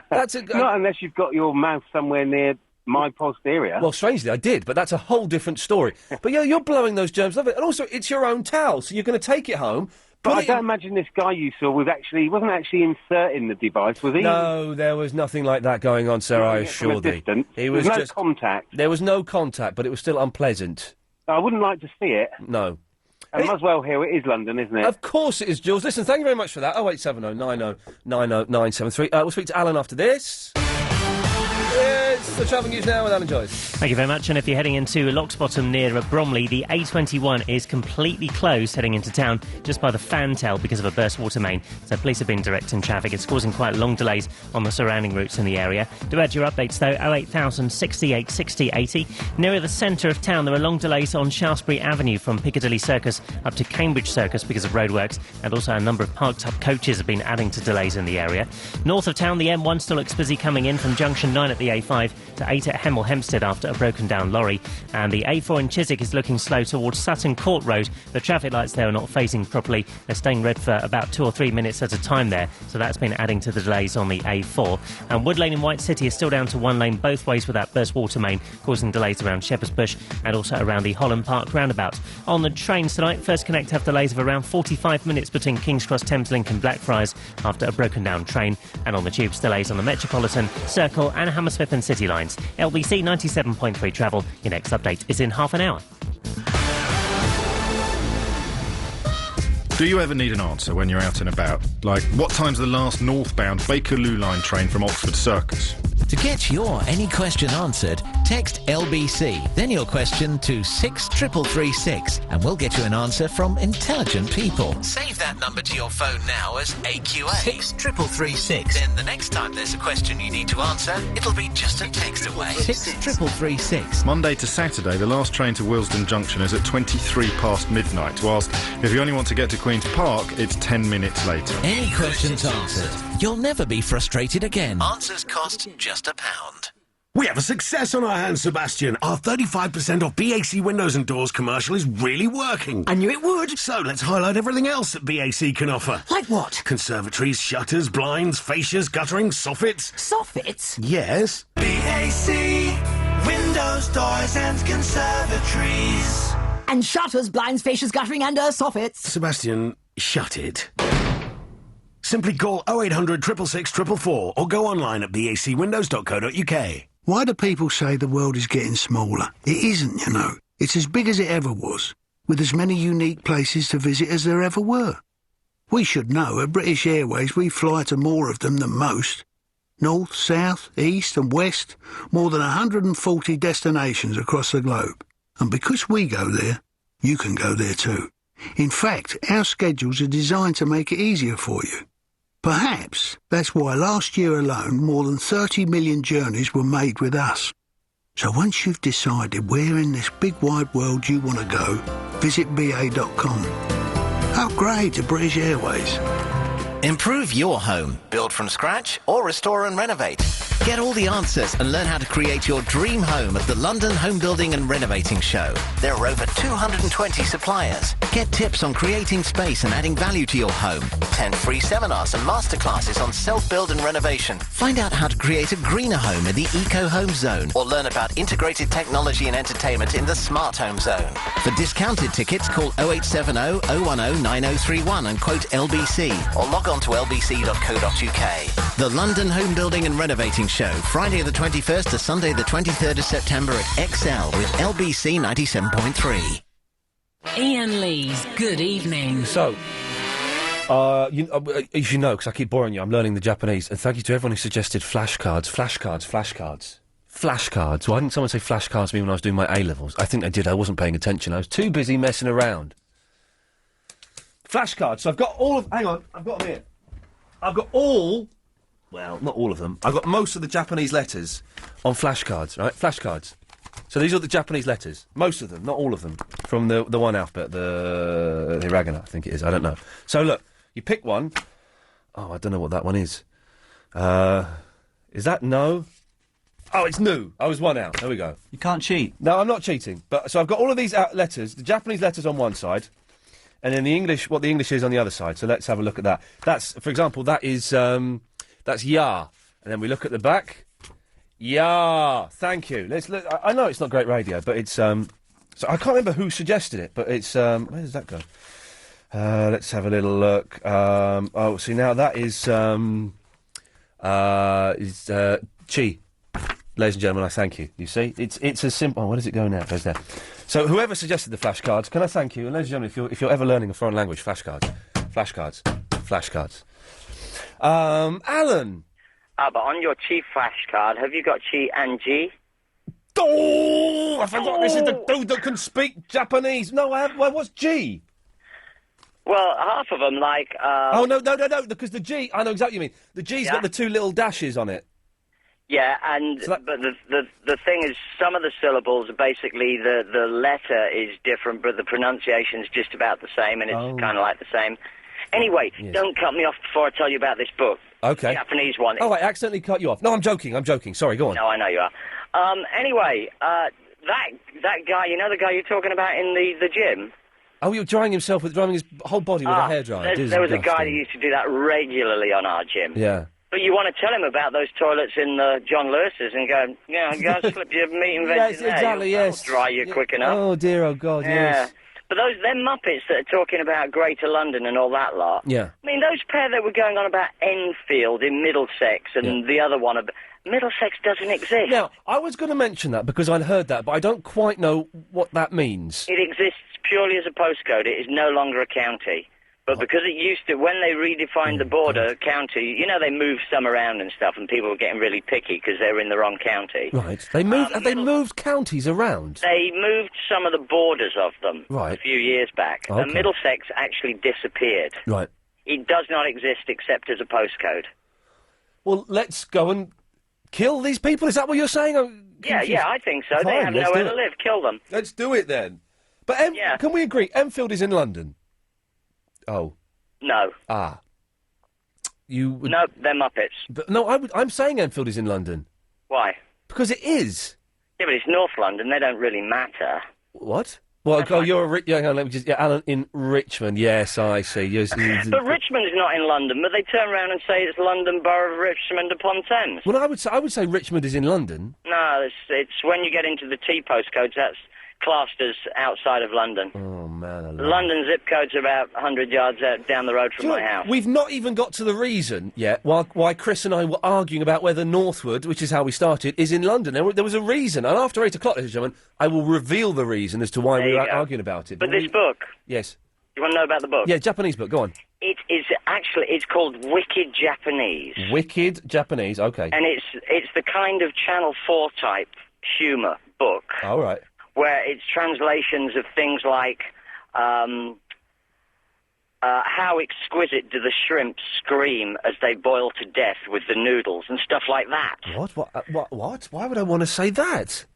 That's Not unless you've got your mouth somewhere near my posterior. Well, strangely, I did, but that's a whole different story. But yeah, you're blowing those germs off it, and also it's your own towel, so you're going to take it home. But I don't imagine this guy you saw wasn't actually inserting the device, was he? No, there was nothing like that going on, sir. I assure thee. He was no just contact. There was no contact, but it was still unpleasant. I wouldn't like to see it. No. And Muswell Hill, it is London, isn't it? Of course it is, Jules. Listen, thank you very much for that. 0870 90 90 973. We'll speak to Alan after this. It's the travel news now with Alan Joyce. Thank you very much. And if you're heading into Loxbottom near Bromley, the A21 is completely closed heading into town just by the Fantail because of a burst water main. So police have been directing traffic. It's causing quite long delays on the surrounding routes in the area. Do add your updates though, 08000 68 60 80. Nearer the centre of town, there are long delays on Shaftesbury Avenue from Piccadilly Circus up to Cambridge Circus because of roadworks, and also a number of parked up coaches have been adding to delays in the area. North of town, the M1 still looks busy coming in from junction 9 at the A5 to 8 at Hemel Hempstead after a broken down lorry, and the A4 in Chiswick is looking slow towards Sutton Court Road. The traffic lights there are not phasing properly. They're staying red for about 2 or 3 minutes at a time there, so that's been adding to the delays on the A4. And Wood Lane in White City is still down to one lane both ways with that burst water main, causing delays around Shepherd's Bush and also around the Holland Park roundabout. On the trains tonight, First Connect have delays of around 45 minutes between King's Cross, Thameslink and Blackfriars after a broken down train, and on the tubes, delays on the Metropolitan, Circle and Hammersmith and City lines. LBC 97.3 travel. Your next update is in half an hour. Do you ever need an answer when you're out and about? Like, what time's the last northbound Bakerloo line train from Oxford Circus? To get your any question answered, text LBC, then your question to 63336, and we'll get you an answer from intelligent people. Save that number to your phone now as AQA 63336. Then the next time there's a question you need to answer, it'll be just a text away. 63336. Monday to Saturday, the last train to Willesden Junction is at 23 past midnight, whilst if you only want to get to Queen's Park, it's 10 minutes later. Any questions answered. You'll never be frustrated again. Answers cost just £1. We have a success on our hands, Sebastian. Our 35% off BAC windows and doors commercial is really working. I knew it would. So let's highlight everything else that BAC can offer. Like what? Conservatories, shutters, blinds, fascias, guttering, soffits. Soffits? Yes. BAC windows, doors and conservatories. And shutters, blinds, fascias, guttering and soffits. Sebastian, shut it. Simply call 0800 666 444 or go online at bacwindows.co.uk. Why do people say the world is getting smaller? It isn't, you know. It's as big as it ever was, with as many unique places to visit as there ever were. We should know at British Airways we fly to more of them than most. North, south, east and west, more than 140 destinations across the globe. And because we go there, you can go there too. In fact, our schedules are designed to make it easier for you. Perhaps that's why last year alone more than 30 million journeys were made with us. So once you've decided where in this big wide world you want to go, visit BA.com. Upgrade to British Airways. Improve your home, build from scratch or restore and renovate. Get all the answers and learn how to create your dream home at the London Home Building and Renovating Show. There are over 220 suppliers. Get tips on creating space and adding value to your home. 10 free seminars and masterclasses on self-build and renovation. Find out how to create a greener home in the Eco Home Zone or learn about integrated technology and entertainment in the Smart Home Zone. For discounted tickets, call 0870 010 9031 and quote LBC or log on to lbc.co.uk. The London Home Building and Renovating Show, Friday the 21st to Sunday the 23rd of September at XL with LBC 97.3. Iain Lee's Good Evening. So, as you know, because I keep boring you, I'm learning the Japanese. And thank you to everyone who suggested flashcards. Flashcards. Why didn't someone say flashcards to me when I was doing my A-levels? I think they did. I wasn't paying attention. I was too busy messing around. Flashcards. So I've got all of... Hang on. I've got them here. I've got all... Well, not all of them. I've got most of the Japanese letters on flashcards, right? Flashcards. So these are the Japanese letters. Most of them, not all of them. From the one alphabet, the hiragana, I think it is. I don't know. So look, you pick one. Oh, I don't know what that one is. Is that no? Oh, it's nu. I was one out. There we go. You can't cheat. No, I'm not cheating. But so I've got all of these letters, the Japanese letters on one side, and then what the English is on the other side. So let's have a look at that. That's, for example, that's ya. And then we look at the back. Ya. Thank you. Let's look. I know it's not great radio, but it's so I can't remember who suggested it, but it's where does that go? Let's have a little look. See now that is chi. Ladies and gentlemen, I thank you. You see, it's as simple. Oh, where does it go now? It goes there. So whoever suggested the flashcards, can I thank you? And ladies and gentlemen, if you're ever learning a foreign language, flashcards. Alan. But on your Chi flashcard, have you got Chi and G? Oh, I forgot this is the dude that can speak Japanese. No, I have. Well, what's G? Well, half of them, like... Oh, no, because the G... I know exactly what you mean. The G's got the two little dashes on it. Yeah, and but the thing is, some of the syllables are basically the letter is different, but the pronunciation's just about the same, and it's kind of like the same. Anyway, don't cut me off before I tell you about this book. Okay. Japanese one. Oh, I accidentally cut you off. No, I'm joking. Sorry, go on. No, I know you are. Anyway, that guy, you know the guy you're talking about in the gym? Oh, you're drying his whole body with a hairdryer. There was a guy that used to do that regularly on our gym. Yeah. But you want to tell him about those toilets in John Lewis's and go, go slip your meat and veg yes, in there. Exactly, yes. That'll dry you quick enough. Oh, dear, oh, God, yes. But them Muppets that are talking about Greater London and all that lot. Yeah. I mean, those pair that were going on about Enfield in Middlesex and the other one, Middlesex doesn't exist. Now, I was going to mention that because I'd heard that, but I don't quite know what that means. It exists purely as a postcode. It is no longer a county. But because it used to, when they redefined the border county, they moved some around and stuff, and people were getting really picky because they were in the wrong county. Right. They moved. Have they moved counties around? They moved some of the borders of them a few years back. Okay. And Middlesex actually disappeared. Right. It does not exist except as a postcode. Well, let's go and kill these people. Is that what you're saying? Yeah, I think so. Fine, they have nowhere to live. Kill them. Let's do it then. But can we agree? Enfield is in London. Oh. No. Ah. No, they're Muppets. But no, I'm saying Enfield is in London. Why? Because it is. Yeah, but it's North London. They don't really matter. What? Well, you're let me just... Yeah, Alan, in Richmond. Yes, I see. But Richmond's not in London, but they turn around and say it's London Borough of Richmond upon Thames. Well, I would say Richmond is in London. No, it's when you get into the T postcodes, that's classed as outside of London. Oh, man. London zip code's about 100 yards down the road from my house. We've not even got to the reason yet why Chris and I were arguing about whether Northwood, which is how we started, is in London. There was a reason, and after 8 o'clock, ladies and gentlemen, I will reveal the reason as to why we were arguing about it. But this book... Yes. You want to know about the book? Yeah, Japanese book, go on. It's called Wicked Japanese. Wicked Japanese, OK. And it's the kind of Channel 4 type humour book. All right. Where it's translations of things like how exquisite do the shrimp scream as they boil to death with the noodles and stuff like that. What? Why would I want to say that?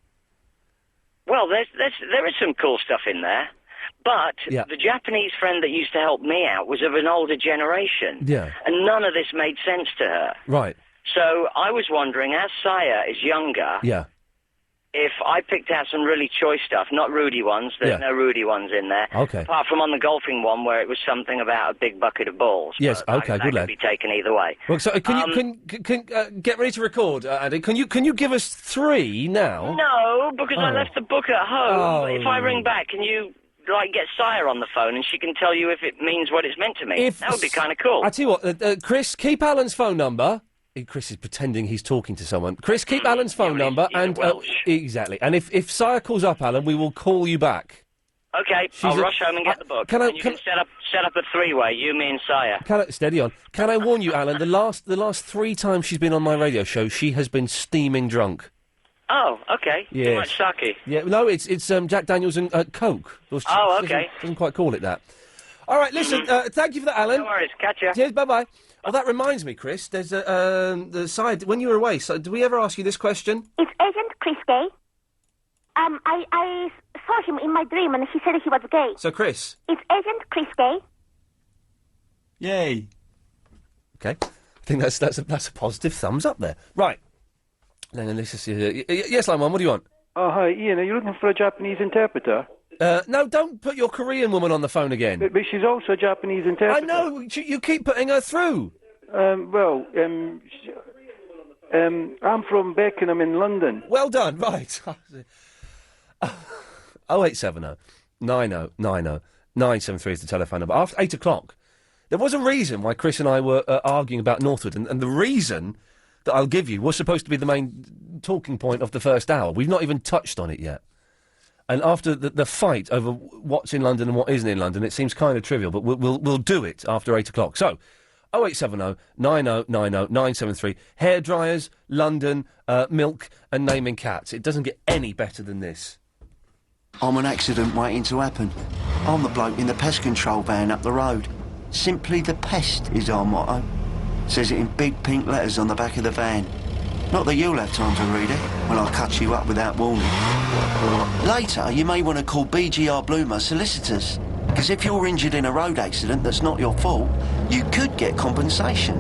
Well, there is some cool stuff in there. But the Japanese friend that used to help me out was of an older generation. Yeah. And none of this made sense to her. Right. So I was wondering, as Saya is younger... Yeah. If I picked out some really choice stuff, not Rudy ones, there's no Rudy ones in there. Okay. Apart from on the golfing one where it was something about a big bucket of balls. Yes, okay, good lad. That could be taken either way. Well, so can get ready to record, Andy. Can you give us 3 now? No, because I left the book at home. If I ring back, can you get Sire on the phone and she can tell you if it means what it's meant to mean? That would be kind of cool. I tell you what, Chris, keep Alan's phone number. Chris is pretending he's talking to someone. Chris, keep Alan's phone number and exactly. And if Sire calls up, Alan, we will call you back. Okay, I'll rush home and get the book. You can set up a 3-way, you, me, and Sire. Steady on. Can I warn you, Alan? The last 3 times she's been on my radio show, she has been steaming drunk. Oh, okay. Yes. Too much sake. Yeah, no, it's Jack Daniels and Coke. Oh, okay. Doesn't quite call it that. All right, listen. Thank you for that, Alan. No worries. Catch ya. Cheers. Bye bye. Oh, that reminds me, Chris. There's the side when you were away. So, did we ever ask you this question? Is Agent Chris gay? I saw him in my dream, and he said he was gay. So, Chris, is Agent Chris gay? Yay. Okay, I think that's a positive thumbs up there. Right. Then let's just see. Yes, Line One. What do you want? Oh, hi, Ian. Are you looking for a Japanese interpreter? No, don't put your Korean woman on the phone again. But she's also a Japanese interpreter. I know. You keep putting her through. I'm from Beckenham in London. Well done. Right. 0870 90 90 973 is the telephone number. After 8 o'clock, there was a reason why Chris and I were arguing about Northwood, and the reason that I'll give you was supposed to be the main talking point of the first hour. We've not even touched on it yet. And after the fight over what's in London and what isn't in London, it seems kind of trivial, but we'll do it after 8 o'clock. So, 0870 90 90 973. Hairdryers, London, milk, and naming cats. It doesn't get any better than this. I'm an accident waiting to happen. I'm the bloke in the pest control van up the road. Simply the pest is our motto. Says it in big pink letters on the back of the van. Not that you'll have time to read it when I cut you up without warning. Later, you may want to call BGR Bloomer solicitors, because if you're injured in a road accident that's not your fault, you could get compensation.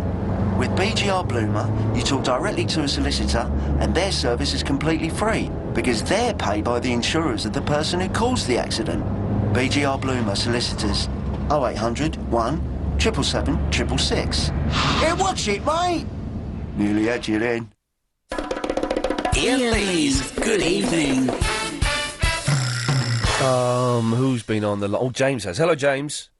With BGR Bloomer, you talk directly to a solicitor, and their service is completely free, because they're paid by the insurers of the person who caused the accident. BGR Bloomer solicitors, 0800 1 777 666. Hey, watch it, mate! Nearly had you then. Iain Lee's Good Evening. Who's been on the... Oh, James has. Hello, James.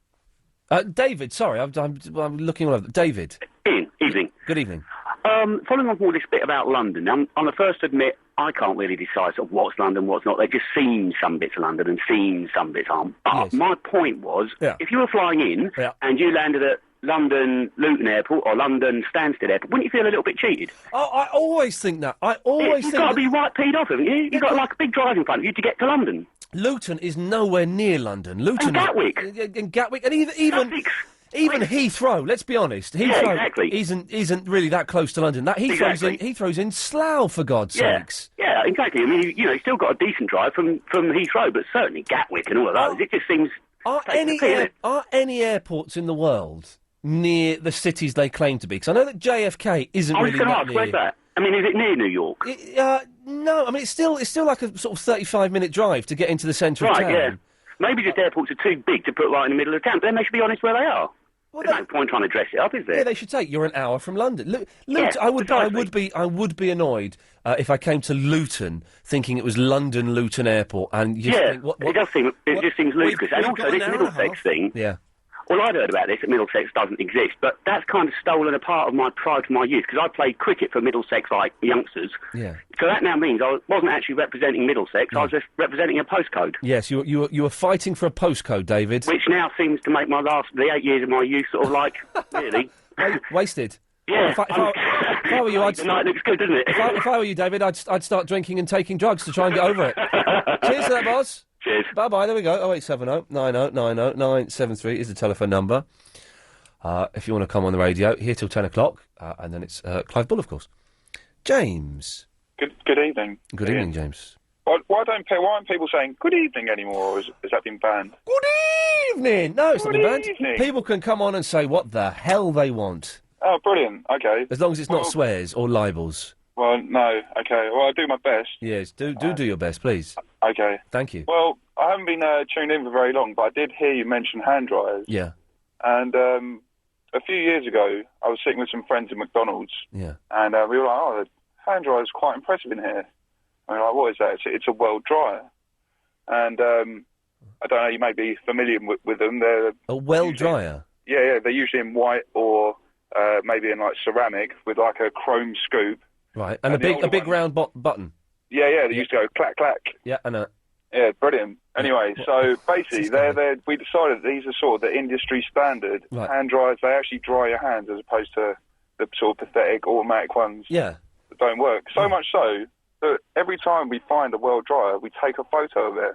David, sorry, I'm looking all over... David. Iain, evening. Good evening. Following on from all this bit about London, I'm the first to admit I can't really decide sort of what's London, what's not. They just seem some bits of London and seem some bits aren't. But my point was, if you were flying in and you landed at London Luton Airport or London Stansted Airport, wouldn't you feel a little bit cheated? Oh, I always think that. You've got to be right peed off, haven't you? You've got like a big drive in front of you to get to London. Luton is nowhere near London. Luton and Gatwick. And Gatwick, and even Heathrow. Let's be honest. Heathrow isn't really that close to London. That Heathrow's in Slough, for God's sakes. Yeah, exactly. I mean, you've still got a decent drive from Heathrow, but certainly Gatwick and all of those. It just seems. Are any airports in the world near the cities they claim to be? Because I know that JFK isn't really that near. I was going to ask, where's that? I mean, is it near New York? No, I mean, it's still like a sort of 35-minute drive to get into the centre of town. Right, yeah. Maybe just airports are too big to put right in the middle of town, but then they should be honest where they are. Well, there's no point trying to dress it up, is there? Yeah, they should say you're an hour from London. I would be annoyed if I came to Luton thinking it was London Luton Airport, and you think, it does seem it just seems ludicrous. And also this Middlesex thing. Yeah. Well, I'd heard about this, that Middlesex doesn't exist, but that's kind of stolen a part of my pride from my youth, because I played cricket for Middlesex, like, youngsters. Yeah. So that now means I wasn't actually representing Middlesex, I was just representing a postcode. Yes, you were fighting for a postcode, David. Which now seems to make the 8 years of my youth sort of like, really... Wasted. Yeah. If I were you, the night looks good, doesn't it? If I were you, David, I'd start drinking and taking drugs to try and get over it. Cheers for that, boss. Cheers. Bye-bye, there we go. 0870 90 90 973 is the telephone number. If you want to come on the radio, here till 10 o'clock, and then it's Clive Bull, of course. James. Good evening. Good evening, James. Why aren't people saying good evening anymore, or has that been banned? Good evening! No, it's not been banned. People can come on and say what the hell they want. Oh, brilliant. Okay. As long as it's not swears or libels. Well, no. Okay. Well, I'll do my best. Yes, do your best, please. Okay. Thank you. Well, I haven't been tuned in for very long, but I did hear you mention hand dryers. Yeah. And a few years ago, I was sitting with some friends at McDonald's. Yeah. And we were like, oh, the hand dryer is quite impressive in here. And we were like, what is that? It's a world dryer. And I don't know, you may be familiar with them. They're a well dryer? Yeah, they're usually in white or maybe in like ceramic with like a chrome scoop. Right, and a big round button. Yeah, they used to go clack clack. Yeah, I know. Yeah, brilliant. Anyway, so basically, we decided these are sort of the industry standard hand dryers. They actually dry your hands as opposed to the sort of pathetic automatic ones that don't work. So much so that every time we find a well dryer, we take a photo of it.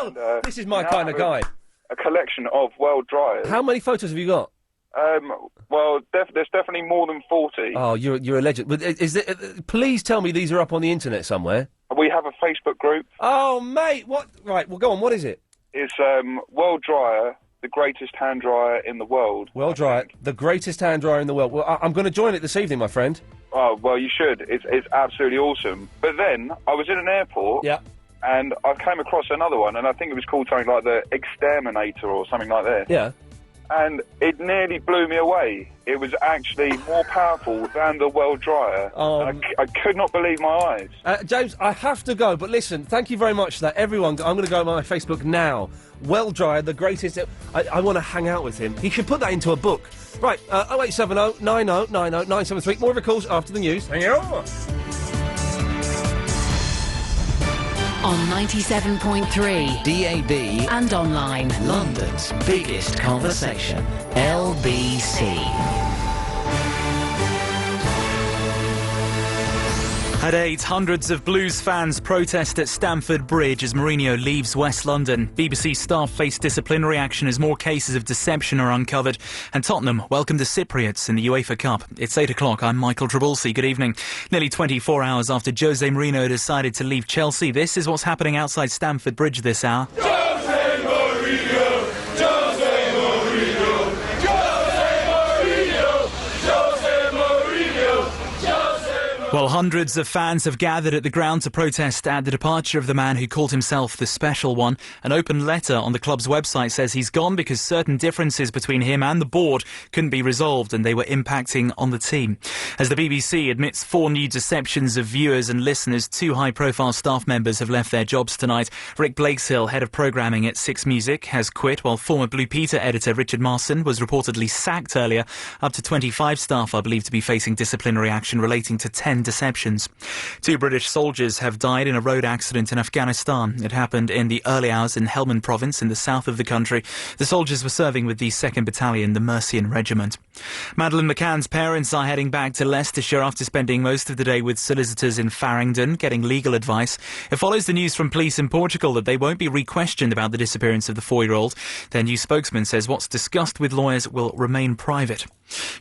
And, this is my kind of guy. A collection of well dryers. How many photos have you got? Well, there's definitely more than 40. Oh, you're a legend. But please tell me these are up on the internet somewhere. We have a Facebook group. Oh, mate, what? Right, well, go on. What is it? It's Well Dryer, the greatest hand dryer in the world. Well Dryer, the greatest hand dryer in the world. Well, I'm going to join it this evening, my friend. Oh, well, you should. It's absolutely awesome. But then I was in an airport. Yeah. and I came across another one, and I think it was called something like the Exterminator or something like that. Yeah. And it nearly blew me away. It was actually more powerful than the Well Dryer. I could not believe my eyes. James, I have to go, but listen, thank you very much for that. Everyone, I'm going to go on my Facebook now. Well Dryer, the greatest... I want to hang out with him. He should put that into a book. Right, 0870 90 90 973. More of your calls after the news. Thank you. On 97.3 DAB and online. London's biggest conversation. LBC. At 8, hundreds of Blues fans protest at Stamford Bridge as Mourinho leaves West London. BBC staff face disciplinary action as more cases of deception are uncovered. And Tottenham welcome the Cypriots in the UEFA Cup. It's 8 o'clock. I'm Michael Trabulsi. Good evening. Nearly 24 hours after Jose Mourinho decided to leave Chelsea, this is what's happening outside Stamford Bridge this hour. Well, hundreds of fans have gathered at the ground to protest at the departure of the man who called himself the Special One. An open letter on the club's website says he's gone because certain differences between him and the board couldn't be resolved and they were impacting on the team. As the BBC admits 4 new deceptions of viewers and listeners, 2 high-profile staff members have left their jobs tonight. Rick Blakeshill, head of programming at Six Music, has quit, while former Blue Peter editor Richard Marson was reportedly sacked earlier. Up to 25 staff are believed to be facing disciplinary action relating to 10 deceptions. 2 British soldiers have died in a road accident in Afghanistan. It happened in the early hours in Helmand province in the south of the country. The soldiers were serving with the 2nd Battalion, the Mercian Regiment. Madeleine McCann's parents are heading back to Leicestershire after spending most of the day with solicitors in Farringdon, getting legal advice. It follows the news from police in Portugal that they won't be re-questioned about the disappearance of the 4-year-old. Their new spokesman says what's discussed with lawyers will remain private.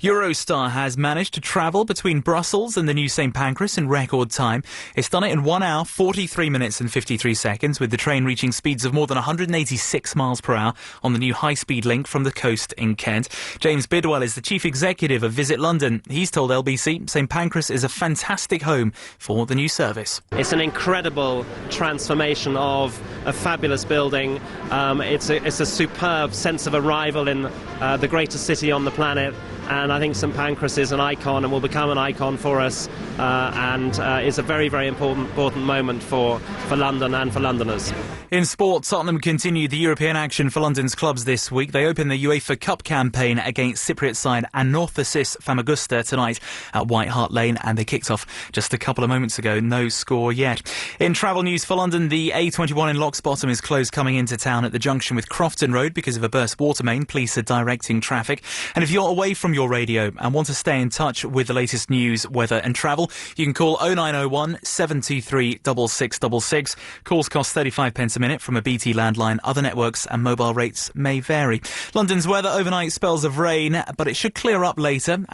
Eurostar has managed to travel between Brussels and the new St Pancras in record time. It's done it in 1 hour, 43 minutes and 53 seconds, with the train reaching speeds of more than 186 miles per hour on the new high-speed link from the coast in Kent. James Bidwell is the chief executive of Visit London. He's told LBC St Pancras is a fantastic home for the new service. It's an incredible transformation of a fabulous building. It's a superb sense of arrival in the greatest city on the planet. And I think St Pancras is an icon and will become an icon for us and is a very, very important moment for London and for Londoners. In sport, Tottenham continued the European action for London's clubs this week. They opened the UEFA Cup campaign against Cypriot side Anorthosis Famagusta tonight at White Hart Lane, and they kicked off just a couple of moments ago. No score yet. In travel news for London, the A21 in Loxbottom is closed coming into town at the junction with Crofton Road because of a burst water main. Police are directing traffic. And if you're away from your radio and want to stay in touch with the latest news, weather and travel, you can call 0901 723 6666. Calls cost 35 pence a minute from a BT landline. Other networks and mobile rates may vary. London's weather overnight, spells of rain, but it should clear up later,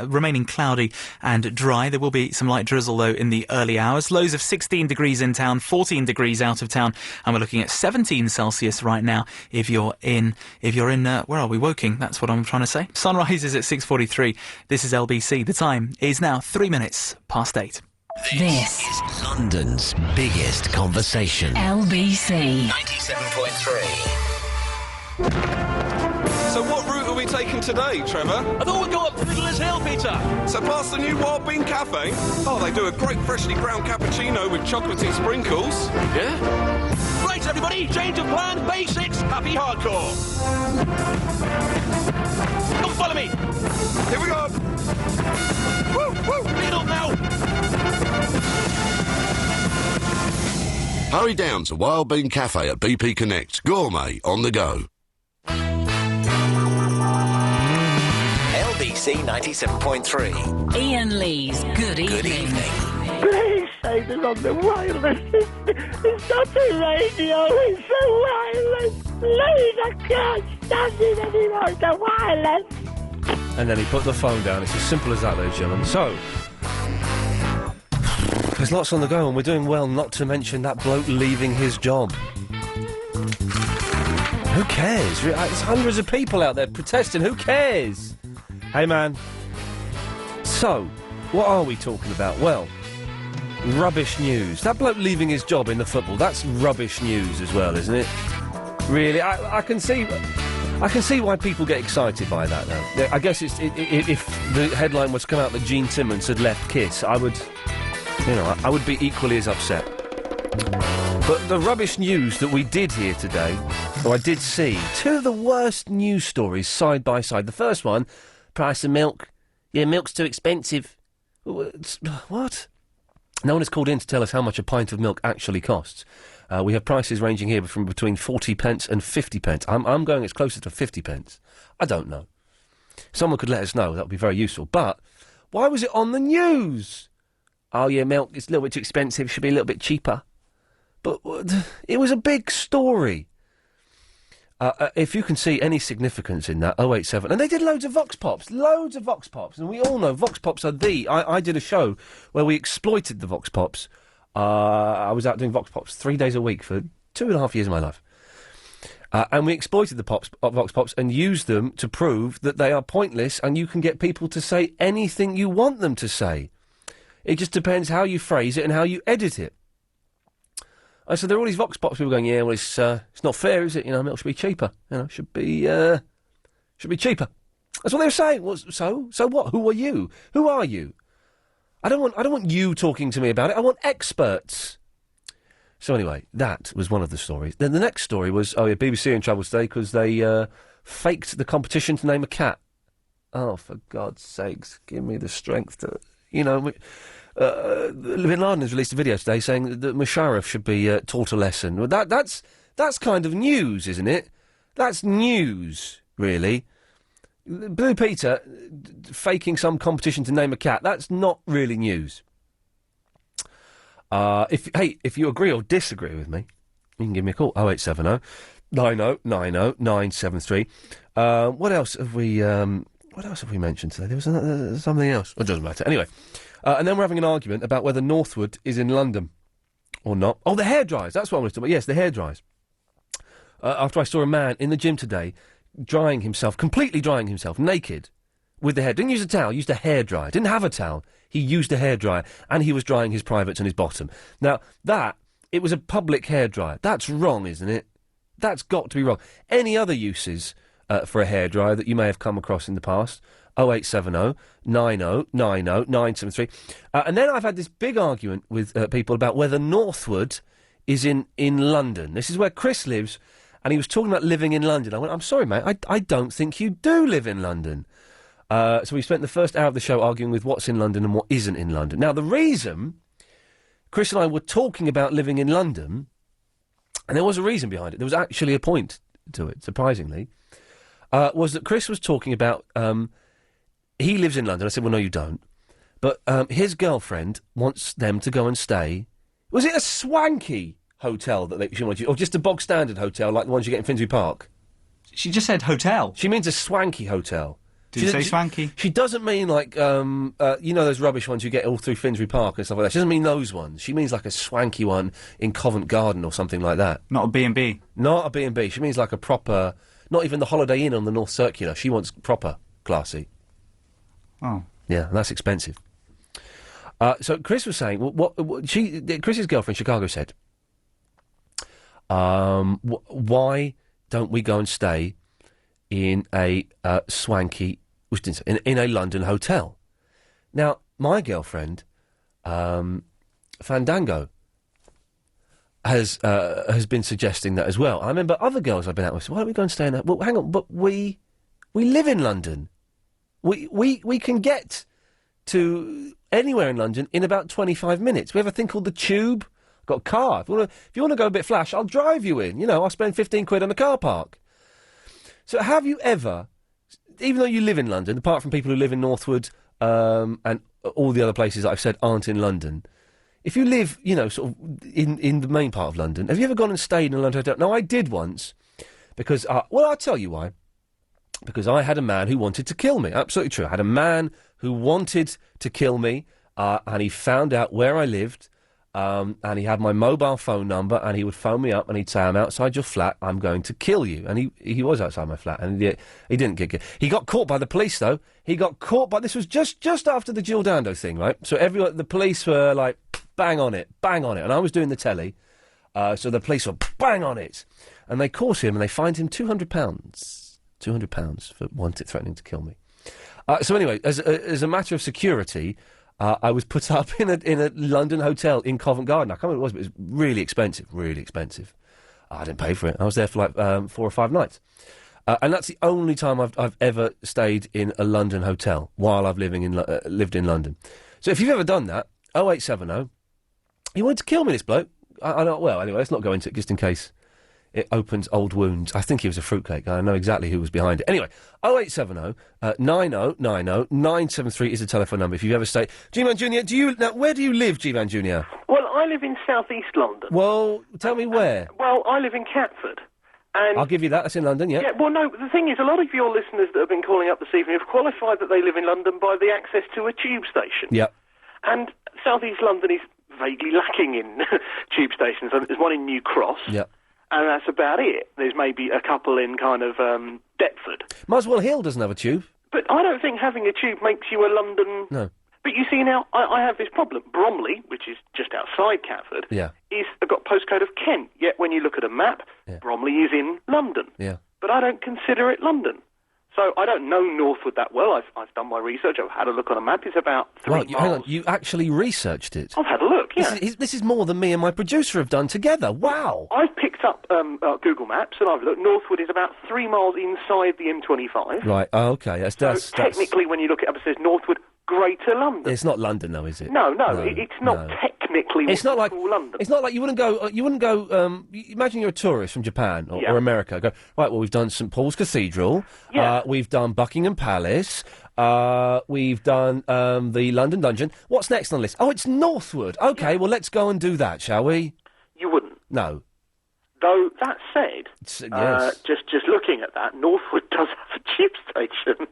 remaining cloudy and dry. There will be some light drizzle though in the early hours. Lows of 16 degrees in town, 14 degrees out of town, and we're looking at 17 Celsius right now if you're in where are we, Woking? That's what I'm trying to say. Sunrise is at 6:43. This is LBC. The time is now 3 minutes past 8. This is London's biggest conversation. LBC 97.3. So what route are we taking today, Trevor? I thought we'd go up Fiddler's Hill, Peter. So past the new Wild Bean Cafe? Oh, they do a great freshly ground cappuccino with chocolatey sprinkles. Yeah? Right, everybody, change of plan, basics, happy hardcore. Don't follow me. Here we go. Woo, woo, get up now. Hurry down to Wild Bean Cafe at BP Connect. Gourmet on the go. LBC 97.3. Iain Lee's Good Evening. Please say this on the wireless. It's not a radio, it's a wireless. Please, I can't stand it anymore, it's a wireless. And then he put the phone down. It's as simple as that, ladies and gentlemen. So, there's lots on the go, and we're doing well not to mention that bloke leaving his job. Who cares? There's hundreds of people out there protesting. Who cares? Hey, man. So, what are we talking about? Well, Rubbish news. That bloke leaving his job in the football, that's rubbish news as well, isn't it? Really, I can see why people get excited by that, though. I guess if the headline was to come out that Gene Simmons had left Kiss, I would be equally as upset. But the rubbish news that we did hear today, or I did see, two of the worst news stories side by side. The first one, price of milk. Yeah, milk's too expensive. What? No one has called in to tell us how much a pint of milk actually costs. We have prices ranging here from between 40 pence and 50 pence. I'm going as closer to 50 pence. I don't know. Someone could let us know. That would be very useful. But why was it on the news? Oh, yeah, milk is a little bit too expensive. Should be a little bit cheaper. But it was a big story. If you can see any significance in that, 087... And they did loads of Vox Pops. And we all know Vox Pops are I did a show where we exploited the Vox Pops. I was out doing Vox Pops 3 days a week for 2.5 years of my life. And we exploited the Vox Pops and used them to prove that they are pointless and you can get people to say anything you want them to say. It just depends how you phrase it and how you edit it. So there are all these Vox Pops people going, yeah, well, it's not fair, is it? You know, milk should be cheaper. You know, should be cheaper. That's what they were saying. Well, so what? Who are you? Who are you? I don't want you talking to me about it. I want experts. So anyway, that was one of the stories. Then the next story was, BBC are in trouble today because they faked the competition to name a cat. Oh, for God's sakes, give me the strength to, you know. Bin Laden has released a video today saying that Musharraf should be taught a lesson. Well, that's kind of news, isn't it? That's news, really. Blue Peter faking some competition to name a cat, that's not really news. If you agree or disagree with me, you can give me a call, 0870 90 90 973. What else have we mentioned today? There was something else. It doesn't matter. Anyway. And then we're having an argument about whether Northwood is in London or not. Oh, the hairdryers. That's what I want to talk about. Yes, the hairdryers. After I saw a man in the gym today completely drying himself, naked, with the hair. Didn't use a towel, used a hairdryer. Didn't have a towel. He used a hairdryer, and he was drying his privates and his bottom. Now, it was a public hairdryer. That's wrong, isn't it? That's got to be wrong. Any other uses for a hairdryer that you may have come across in the past? 0870 90 90 973. And then I've had this big argument with people about whether Northwood is in London. This is where Chris lives, and he was talking about living in London. I went, I'm sorry, mate, I don't think you do live in London. So we spent the first hour of the show arguing with what's in London and what isn't in London. Now, the reason Chris and I were talking about living in London, and there was a reason behind it, there was actually a point to it, surprisingly, was that Chris was talking about... he lives in London. I said, well, no, you don't. But his girlfriend wants them to go and stay... Was it a swanky hotel that she wanted you... Or just a bog-standard hotel like the ones you get in Finsbury Park? She just said hotel. She means a swanky hotel. Did you say swanky? She doesn't mean like, you know those rubbish ones you get all through Finsbury Park and stuff like that. She doesn't mean those ones. She means like a swanky one in Covent Garden or something like that. Not a B&B? Not a B&B. She means like a proper... Not even the Holiday Inn on the North Circular. She wants proper classy. Oh. Yeah, that's expensive. So Chris was saying, Chris's girlfriend, Chicago, said, why don't we go and stay in a swanky, in a London hotel? Now, my girlfriend, Fandango, has been suggesting that as well. I remember other girls I've been out with said, why don't we go and stay in that? Well, hang on, but we live in London. We can get to anywhere in London in about 25 minutes. We have a thing called the Tube. I've got a car. If you want to go a bit flash, I'll drive you in. You know, I'll spend 15 quid on the car park. So have you ever, even though you live in London, apart from people who live in Northwood and all the other places that I've said aren't in London, if you live, you know, sort of in the main part of London, have you ever gone and stayed in a London hotel? No, I did once because, I'll tell you why. Because I had a man who wanted to kill me. Absolutely true. I had a man who wanted to kill me, and he found out where I lived, and he had my mobile phone number, and he would phone me up, and he'd say, I'm outside your flat, I'm going to kill you. And he was outside my flat, and he didn't get killed. He got caught by the police, though. He got caught by... This was just after the Jill Dando thing, right? So the police were like, bang on it. And I was doing the telly, so the police were bang on it. And they caught him and they fined him £200. £200 for threatening to kill me. So anyway, as a matter of security, I was put up in a London hotel in Covent Garden. I can't remember what it was, but it was really expensive. I didn't pay for it. I was there for like 4 or 5 nights. And that's the only time I've ever stayed in a London hotel while I've lived in London. So if you've ever done that, 0870, he wanted to kill me, this bloke. I don't, well, anyway, let's not go into it, just in case it opens old wounds. I think he was a fruitcake. I know exactly who was behind it. Anyway, 0870 9090 973 is the telephone number if you've ever stayed. G-Man Jr., where do you live, G-Man Jr.? Well, I live in south-east London. Well, tell me where. Well, I live in Catford. And I'll give you that. That's in London, yeah. Yeah, well, no, the thing is, a lot of your listeners that have been calling up this evening have qualified that they live in London by the access to a tube station. Yeah. And south-east London is vaguely lacking in tube stations. There's one in New Cross. Yeah. And that's about it. There's maybe a couple in kind of Deptford. Muswell Hill doesn't have a tube. But I don't think having a tube makes you a London... No. But you see now, I have this problem. Bromley, which is just outside Catford, is got postcode of Kent. Yet when you look at a map, Bromley is in London. Yeah. But I don't consider it London. So I don't know Northwood that well. I've done my research. I've had a look on a map. It's about 3 miles. Hang on. You actually researched it? I've had a look, yeah. This is more than me and my producer have done together. Wow. I've picked up Google Maps and I've looked. Northwood is about 3 miles inside the M25. Right. Oh, okay. That's technically, when you look it up, it says Northwood, Greater London. It's not London, though, is it? No, it's not technically. It's not like London. It's not like you wouldn't go. Imagine you're a tourist from Japan or America. Go right. Well, we've done St Paul's Cathedral. Yeah. We've done Buckingham Palace. We've done the London Dungeon. What's next on the list? Oh, it's Northwood. Okay. Well, let's go and do that, shall we? You wouldn't. No. Though, that said, yes. just looking at that, Northwood does have a tube station.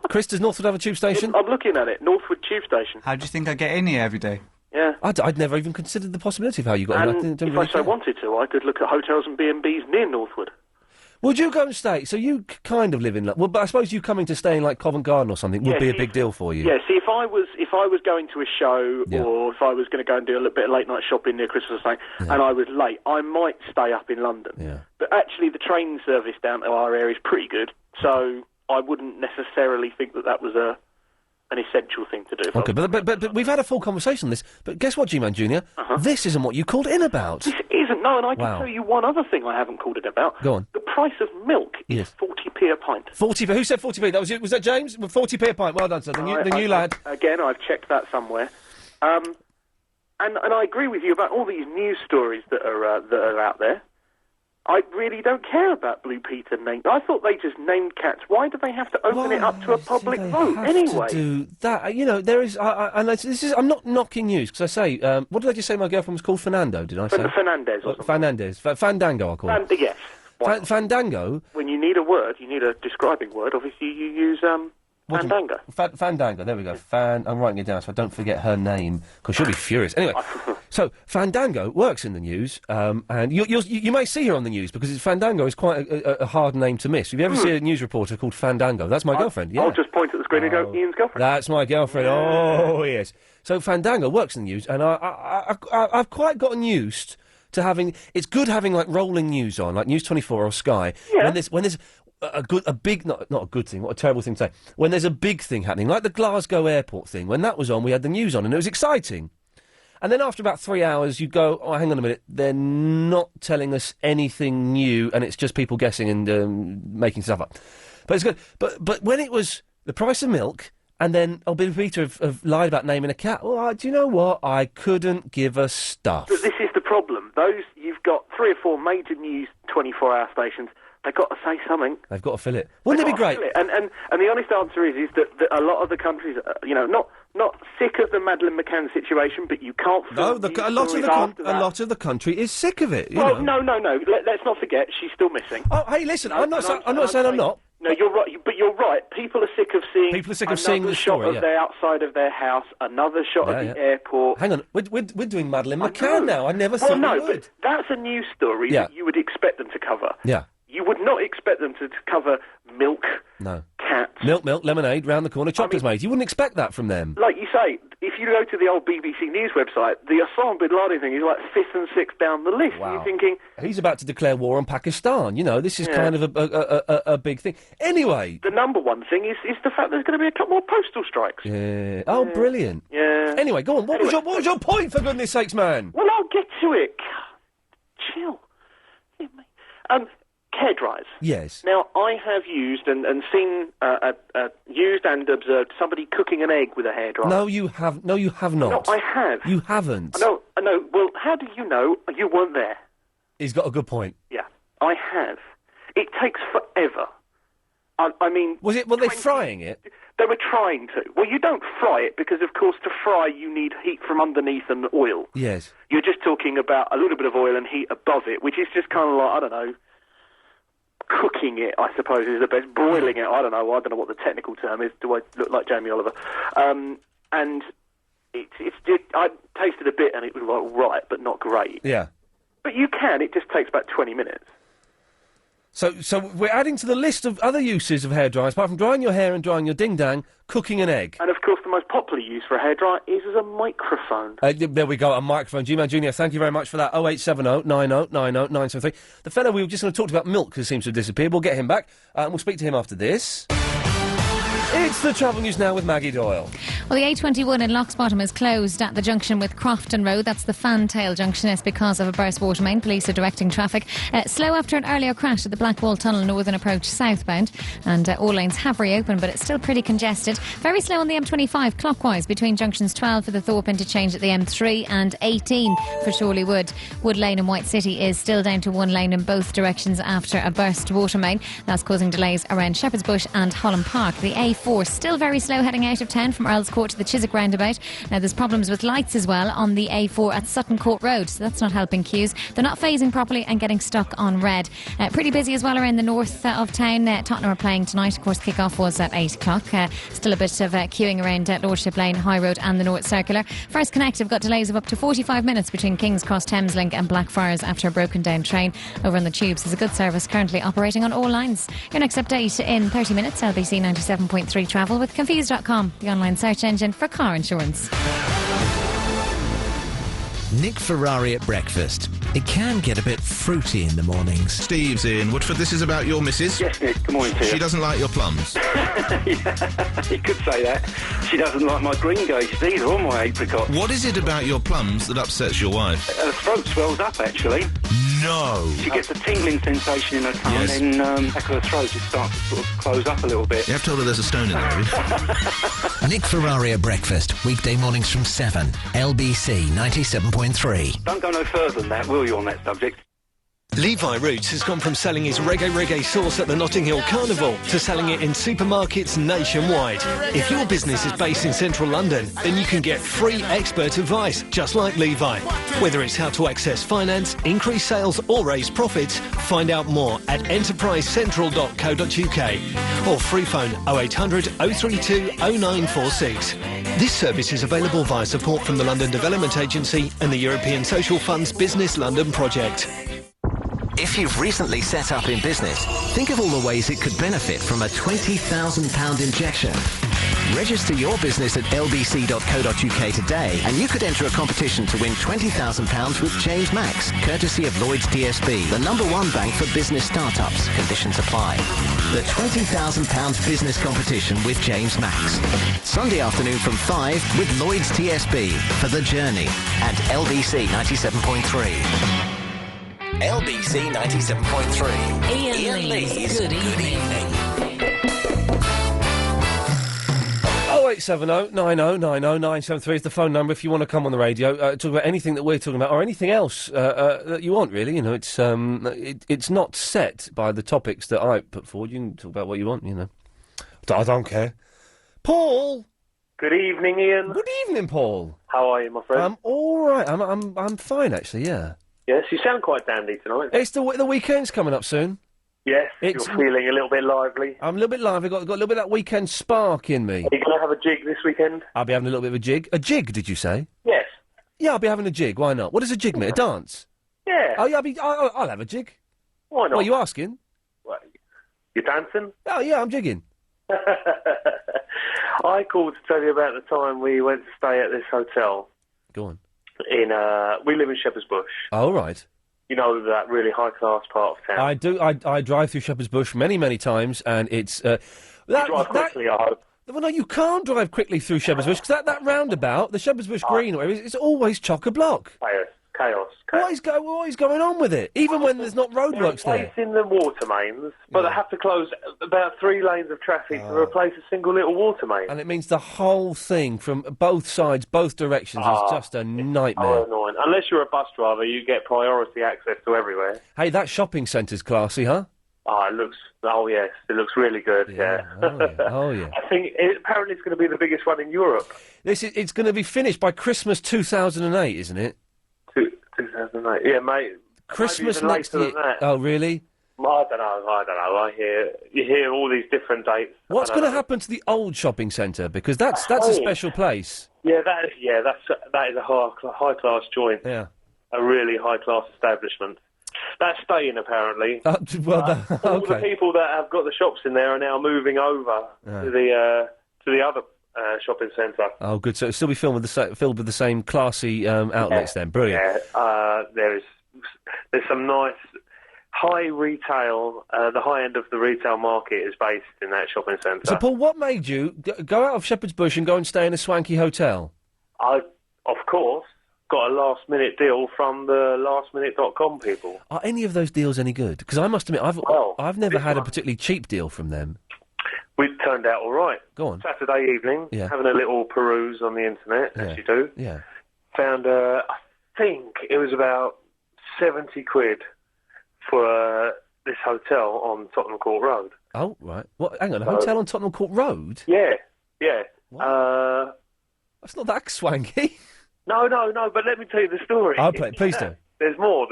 Chris, does Northwood have a tube station? I'm looking at it, Northwood tube station. How do you think I get in here every day? Yeah. I'd never even considered the possibility of how you got in. And if I so wanted to, I could look at hotels and B&Bs near Northwood. Would you go and stay? So you kind of live in... Well, but I suppose you coming to stay in, like, Covent Garden or something would be a big deal for you. Yeah, see, if I was going to a show or if I was going to go and do a little bit of late-night shopping near Christmas or something, and I was late, I might stay up in London. Yeah. But actually, the train service down to our area is pretty good, so I wouldn't necessarily think that was an essential thing to do. Okay, but we've had a full conversation on this. But guess what, G-Man Jr.? This isn't what you called in about. This isn't, no, and I can tell you one other thing I haven't called in about. Go on. The price of milk is 40p a pint. 40p? Who said 40p? That was you? Was that James? 40p a pint. Well done, sir. The new lad. Again, I've checked that somewhere. And I agree with you about all these news stories that are out there. I really don't care about Blue Peter name. I thought they just named cats. Why do they have to open it up to a public vote anyway? To do that, there is. This is. I'm not knocking news because I say. What did I just say? My girlfriend was called Fernando. Did I say Fernandez? Or Fernandez. Fandango. I'll call it. Yes. Fandango. When you need a word, you need a describing word. Obviously, you use Fandango. Fandango. There we go. I'm writing it down so I don't forget her name because she'll be furious. Anyway, so Fandango works in the news, and you may see her on the news because Fandango is quite a hard name to miss. If you ever see a news reporter called Fandango, that's my girlfriend. Yeah. I'll just point at the screen and go, Ian's girlfriend. That's my girlfriend. Yeah. Oh yes. So Fandango works in the news, and I've quite gotten used to having. It's good having like rolling news on, like News 24 or Sky. Yeah. When there's a big, not a good thing, what a terrible thing to say. When there's a big thing happening, like the Glasgow airport thing, when that was on, we had the news on, and it was exciting. And then after about 3 hours, you'd go, oh, hang on a minute, they're not telling us anything new, and it's just people guessing and making stuff up. But it's good. But when it was the price of milk, and then Bill Peter have lied about naming a cat, well, do you know what? I couldn't give a stuff. But this is the problem. You've got 3 or 4 major news 24-hour stations. They've got to say something. They've got to fill it. Wouldn't it be great? And the honest answer is that a lot of the countries, not sick of the Madeleine McCann situation, but you can't. No, a lot of the country is sick of it. No. Let's not forget she's still missing. Oh, hey, listen, I'm not saying I'm not. No, you're right. But you're right. People are sick of seeing. The shot story, of the outside of their house, another shot of the airport. Hang on, we're doing Madeleine McCann now. I never thought we would. But that's a news story that you would expect them to cover. Yeah. You would not expect them to cover milk, no, cats. Milk, lemonade, round the corner, chocolate's made. You wouldn't expect that from them. Like you say, if you go to the old BBC News website, the Osama bin Laden thing is like 5th and 6th down the list. Wow. You're thinking... He's about to declare war on Pakistan. You know, this is kind of a big thing. Anyway... The number one thing is the fact there's going to be a couple more postal strikes. Yeah. Oh, brilliant. Yeah. Anyway, go on. What was your point, for goodness sakes, man? Well, I'll get to it. Chill. Hair dryers. Yes. Now, I have used and seen, used and observed somebody cooking an egg with a hairdryer. No, you have not. No, I have. You haven't. I know. Well, how do you know? You weren't there. He's got a good point. Yeah, I have. It takes forever. I mean... Were they frying it? They were trying to. Well, you don't fry it because, of course, to fry you need heat from underneath and oil. Yes. You're just talking about a little bit of oil and heat above it, which is just kind of like, I don't know... Cooking it, I suppose, is the best. Broiling it, I don't know what the technical term is. Do I look like Jamie Oliver? And I tasted a bit and it was like right, but not great. Yeah. But you can. It just takes about 20 minutes. So we're adding to the list of other uses of hairdryers, apart from drying your hair and drying your ding-dang, cooking an egg. And, of course, the most popular use for a hairdryer is as a microphone. There we go, a microphone. G-Man Jr., thank you very much for that. 0870 90 90 973. The fellow we were just going to talk about, milk, who seems to have disappeared. We'll get him back. We'll speak to him after this. It's the travel news now with Maggie Doyle. Well, the A21 in Locksbottom is closed at the junction with Crofton Road. That's the Fantail junction. It's because of a burst water main. Police are directing traffic. Slow after an earlier crash at the Blackwall Tunnel Northern Approach southbound. And all lanes have reopened, but it's still pretty congested. Very slow on the M25 clockwise between junctions 12 for the Thorpe interchange at the M3 and 18 for Shorley Wood. Wood Lane in White City is still down to one lane in both directions after a burst water main. That's causing delays around Shepherd's Bush and Holland Park. The A4 still very slow heading out of town from Earls Court to the Chiswick roundabout. Now there's problems with lights as well on the A4 at Sutton Court Road, so that's not helping queues. They're not phasing properly and getting stuck on red. Pretty busy as well around the north of town. Tottenham are playing tonight. Of course, kick-off was at 8 o'clock. Still a bit of queuing around Lordship Lane, High Road and the North Circular. First Connect have got delays of up to 45 minutes between King's Cross Thameslink and Blackfriars after a broken down train over on the tubes. There's a good service currently operating on all lines. Your next update in 30 minutes, LBC 97.3 Travel with Confused.com, the online search engine for car insurance. Nick Ferrari at breakfast. It can get a bit fruity in the mornings. Steve's in Woodford. This is about your missus. Yes, Nick. Good morning to you. She doesn't like your plums. Yeah, you could say that. She doesn't like my green gauges either, or my apricot. What is it about your plums that upsets your wife? Her throat swells up, actually. No. She gets a tingling sensation in her tongue, and then back of her throat just starts to sort of close up a little bit. You have told her there's a stone in there, have you? Nick Ferrari at breakfast, weekday mornings from 7, LBC 97.3. Don't go no further than that, will you, on that subject? Levi Roots has gone from selling his reggae sauce at the Notting Hill Carnival to selling it in supermarkets nationwide. If your business is based in central London, then you can get free expert advice, just like Levi. Whether it's how to access finance, increase sales or raise profits, find out more at enterprisecentral.co.uk or free phone 0800 032 0946. This service is available via support from the London Development Agency and the European Social Fund's Business London project. If you've recently set up in business, think of all the ways it could benefit from a £20,000 injection. Register your business at lbc.co.uk today and you could enter a competition to win £20,000 with James Max, courtesy of Lloyds TSB, the #1 bank for business startups. Conditions apply. The £20,000 business competition with James Max. Sunday afternoon from 5 with Lloyds TSB for The Journey at LBC 97.3. LBC 97.3. Iain Lee's Good Evening. 0870 90 90 973 is the phone number if you want to come on the radio, talk about anything that we're talking about or anything else that you want, really. You know, it's not set by the topics that I put forward. You can talk about what you want, you know. I don't care. Paul! Good evening, Iain. Good evening, Paul. How are you, my friend? I'm all right. I'm fine, actually, yeah. Yes, you sound quite dandy tonight. It's the weekend's coming up soon. Yes, you're feeling a little bit lively. I'm a little bit lively. Got a little bit of that weekend spark in me. Are you going to have a jig this weekend? I'll be having a little bit of a jig. A jig, did you say? Yes. Yeah, I'll be having a jig. Why not? What does a jig mean? A dance? Yeah. Oh, yeah, I'll have a jig. Why not? What are you asking? You're dancing? Oh, yeah, I'm jigging. I called to tell you about the time we went to stay at this hotel. Go on. We live in Shepherd's Bush. Oh, right. You know, that really high-class part of town. I do. I drive through Shepherd's Bush many, many times, and it's... you drive quickly, I hope. Well, no, you can't drive quickly through Shepherd's Bush, because that roundabout, the Shepherd's Bush Green, it's always chock-a-block. Chaos. What is going on with it? Even when there's not roadworks there. They're replacing the water mains, but they have to close about 3 lanes of traffic to replace a single little water main. And it means the whole thing from both sides, both directions, is just a nightmare. So annoying. Unless you're a bus driver, you get priority access to everywhere. Hey, that shopping centre's classy, huh? It looks really good, yeah. Oh, yeah. I think apparently it's going to be the biggest one in Europe. It's going to be finished by Christmas 2008, isn't it? 2008, yeah, mate. Christmas maybe even next later year. than that. Oh, really? I don't know. You hear all these different dates. What's going to happen to the old shopping centre? Because that's a special place. Yeah, that is a high class joint. Yeah, a really high class establishment. That's staying apparently. All the people that have got the shops in there are now moving over to the other shopping centre. Oh, good. So it'll still be filled with the same classy outlets then. Brilliant. Yeah, there's some nice high retail. The high end of the retail market is based in that shopping centre. So, Paul, what made you go out of Shepherd's Bush and go and stay in a swanky hotel? I, of course, got a last-minute deal from the lastminute.com people. Are any of those deals any good? Because I must admit, I've never had a particularly cheap deal from them. We turned out all right. Go on. Saturday evening, having a little peruse on the internet, as you do. Yeah. Found, I think it was about 70 quid for this hotel on Tottenham Court Road. Oh, right. What? Hang on, a hotel on Tottenham Court Road? Yeah. That's not that swanky. No, but let me tell you the story. Please do. There's more.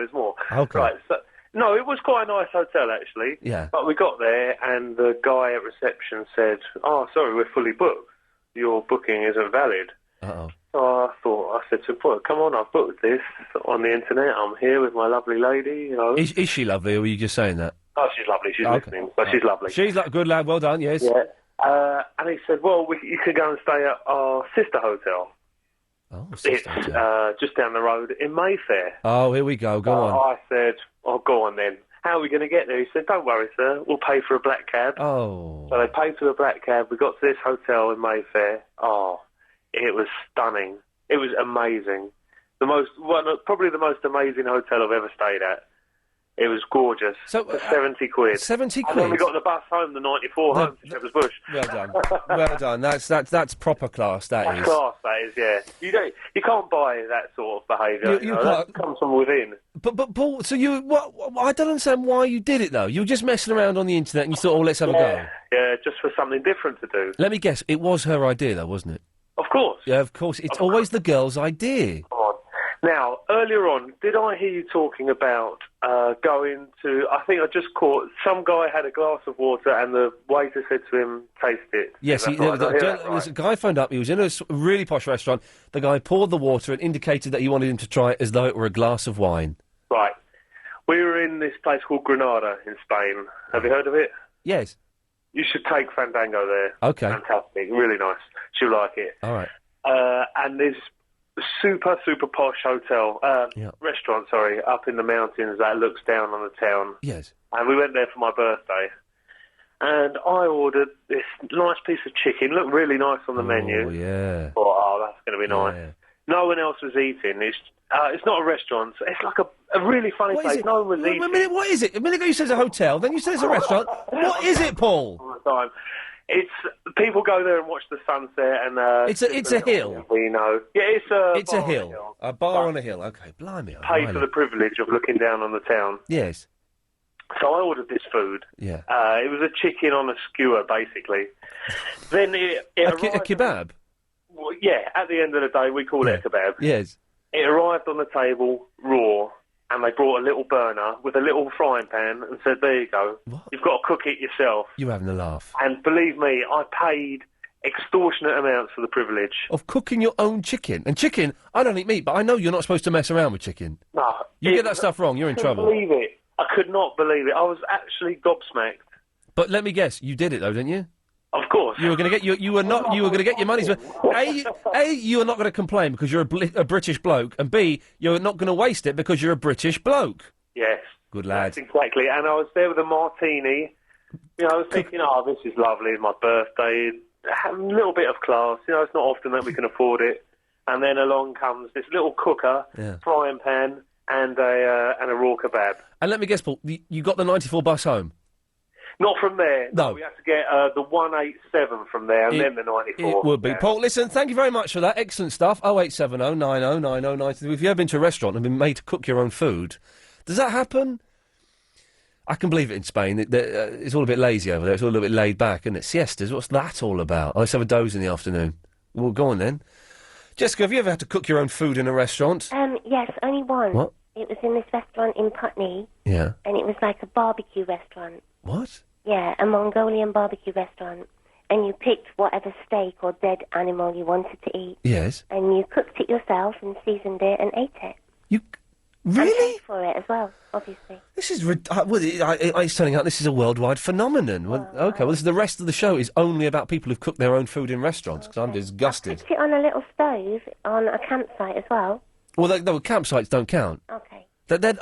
Okay. Right, so, no, it was quite a nice hotel, actually. Yeah. But we got there, and the guy at reception said, "Oh, sorry, we're fully booked. Your booking isn't valid." Uh-oh. So I said to him, "Come on, I've booked this on the internet. I'm here with my lovely lady, you know." Is she lovely, or were you just saying that? Oh, she's lovely. She's listening, but she's lovely. She's good lad. Well done. Yes. Yeah. And he said, "Well, you can go and stay at our sister hotel. It's just down the road in Mayfair." Oh, here we go. Go on. I said, "Oh, go on then. How are we going to get there?" He said, "Don't worry, sir. We'll pay for a black cab." Oh. So they paid for the black cab. We got to this hotel in Mayfair. Oh, it was stunning. It was amazing. Probably the most amazing hotel I've ever stayed at. It was gorgeous. So, for 70 quid. 70 quid? And then we got the bus home, the 94 home to Shepherd's Bush. Well done. Well done. That's proper class, that That's is. class, that is, yeah. You can't buy that sort of behaviour. You can't. That comes from within. But Paul, so I don't understand why you did it, though. You were just messing around on the internet and you thought, let's have a go. Yeah, just for something different to do. Let me guess, it was her idea, though, wasn't it? Of course. Yeah, of course. It's always the girl's idea. Come on. Now, earlier on, did I hear you talking about going to... I think I just caught... Some guy had a glass of water and the waiter said to him, "Taste it." Yes, a guy phoned up. He was in a really posh restaurant. The guy poured the water and indicated that he wanted him to try it as though it were a glass of wine. Right. We were in this place called Granada in Spain. Have you heard of it? Yes. You should take Fandango there. Okay. Fantastic. Really nice. She'll like it. All right. And this super posh hotel, restaurant, up in the mountains that looks down on the town. Yes. And we went there for my birthday. And I ordered this nice piece of chicken. Looked really nice on the menu. Oh, yeah. Thought, that's going to be nice. Yeah. No one else was eating. It's not a restaurant. It's like a really funny place. No one was eating. A minute, what is it? A minute ago you said it's a hotel, then you said it's a restaurant. What is it, Paul? All the time. It's people go there and watch the sunset, and it's a hill. We know. Yeah, it's a hill. A bar on a hill. Okay, blimey. Pay for the privilege of looking down on the town. Yes. So I ordered this food. Yeah. It was a chicken on a skewer, basically. Then it a arrived. kebab. Well, yeah. At the end of the day, we call it a kebab. Yes. It arrived on the table raw. And they brought a little burner with a little frying pan and said, "There you go. What? You've got to cook it yourself." You're having a laugh. And believe me, I paid extortionate amounts for the privilege. Of cooking your own chicken. And chicken, I don't eat meat, but I know you're not supposed to mess around with chicken. No. You get that stuff wrong, you're in trouble. I couldn't believe it. I could not believe it. I was actually gobsmacked. But let me guess, you did it though, didn't you? Of course. You were going to get you were going to get your money's worth. A, you are not going to complain because you're a British bloke, and B, you're not going to waste it because you're a British bloke. Yes. Good lad. Yes, exactly. And I was there with a martini. You know, I was thinking, this is lovely, it's my birthday. A little bit of class. You know, it's not often that we can afford it. And then along comes this little cooker, frying pan, and a raw kebab. And let me guess, Paul, you got the 94 bus home? Not from there. No. We had to get the 187 from there, and then the 94. It would be. Paul, listen, thank you very much for that. Excellent stuff. 0870 90 90 90. If you've ever been to a restaurant and been made to cook your own food, does that happen? I can believe it in Spain. It's all a bit lazy over there. It's all a little bit laid back, isn't it? Siestas, what's that all about? Let's have a doze in the afternoon. Well, go on then. Jessica, have you ever had to cook your own food in a restaurant? Yes, only once. What? It was in this restaurant in Putney. Yeah. And it was like a barbecue restaurant. What? Yeah, a Mongolian barbecue restaurant. And you picked whatever steak or dead animal you wanted to eat. Yes. And you cooked it yourself and seasoned it and ate it. Really? And paid for it as well, obviously. This is... it's turning out this is a worldwide phenomenon. Okay, well, the rest of the show is only about people who've cooked their own food in restaurants, because I'm disgusted. Put it on a little stove on a campsite as well. Well, campsites don't count. Okay.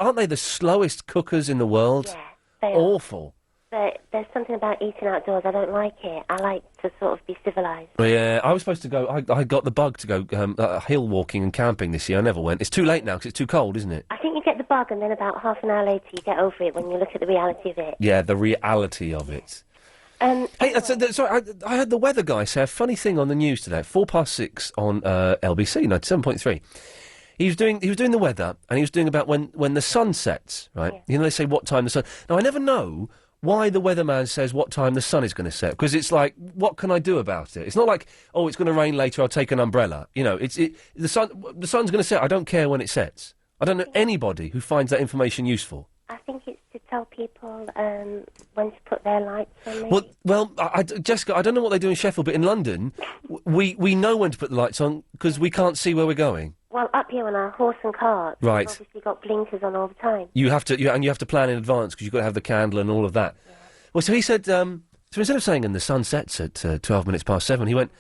Aren't they the slowest cookers in the world? Yeah, they are. Awful. But there's something about eating outdoors. I don't like it. I like to sort of be civilised. Yeah, I was supposed to go... I got the bug to go hill walking and camping this year. I never went. It's too late now because it's too cold, isn't it? I think you get the bug and then about half an hour later you get over it when you look at the reality of it. Yeah, the reality of it. Hey, sorry, I heard the weather guy say a funny thing on the news today. 6:04 on LBC 97.3. He was doing the weather, and he was doing about when the sun sets, right? Yeah. You know, they say what time the sun... Now, I never know why the weatherman says what time the sun is going to set, because it's like, what can I do about it? It's not like, oh, it's going to rain later, I'll take an umbrella. You know, the sun's going to set, I don't care when it sets. I don't know anybody who finds that information useful. I think it's to tell people when to put their lights on. Maybe. Well, Jessica, I don't know what they do in Sheffield, but in London, we know when to put the lights on because we can't see where we're going. Well, up here on our horse and cart, right. We've obviously got blinkers on all the time. You have to plan in advance because you've got to have the candle and all of that. Yeah. Well, so he said, so instead of saying, and the sun sets at 12 minutes past 7, he went,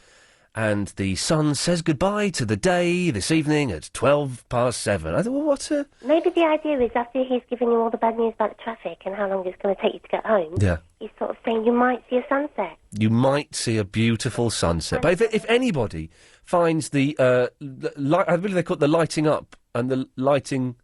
and the sun says goodbye to the day this evening at 12 past 7. I thought, well, what a... Maybe the idea is after he's given you all the bad news about the traffic and how long it's going to take you to get home, he's sort of saying you might see a sunset. You might see a beautiful sunset. But if anybody finds the, I believe they call it the lighting up and the lighting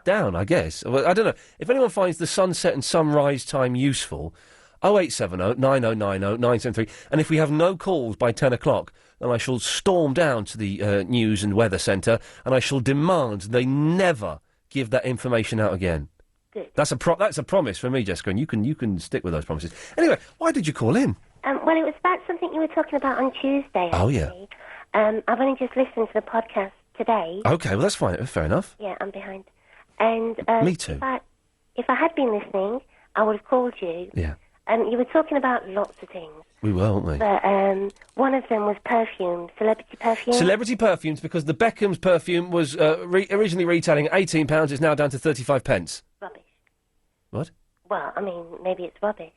down, I guess. Well, I don't know. If anyone finds the sunset and sunrise time useful, 0870 9090 973. And if we have no calls by 10 o'clock, then I shall storm down to the News and Weather Centre and I shall demand they never give that information out again. Good. That's a promise from me, Jessica, and you can stick with those promises. Anyway, why did you call in? Well, it was about something you were talking about on Tuesday, actually. Oh, yeah. I've only just listened to the podcast today. Okay, well, that's fine. Fair enough. Yeah, I'm behind. And me too. If I had been listening, I would have called you. Yeah. You were talking about lots of things. We were, weren't we? But one of them was perfume, celebrity perfume. Celebrity perfumes, because the Beckham's perfume was originally retailing at £18, it's now down to 35 pence. Rubbish. What? Well, I mean, maybe it's rubbish.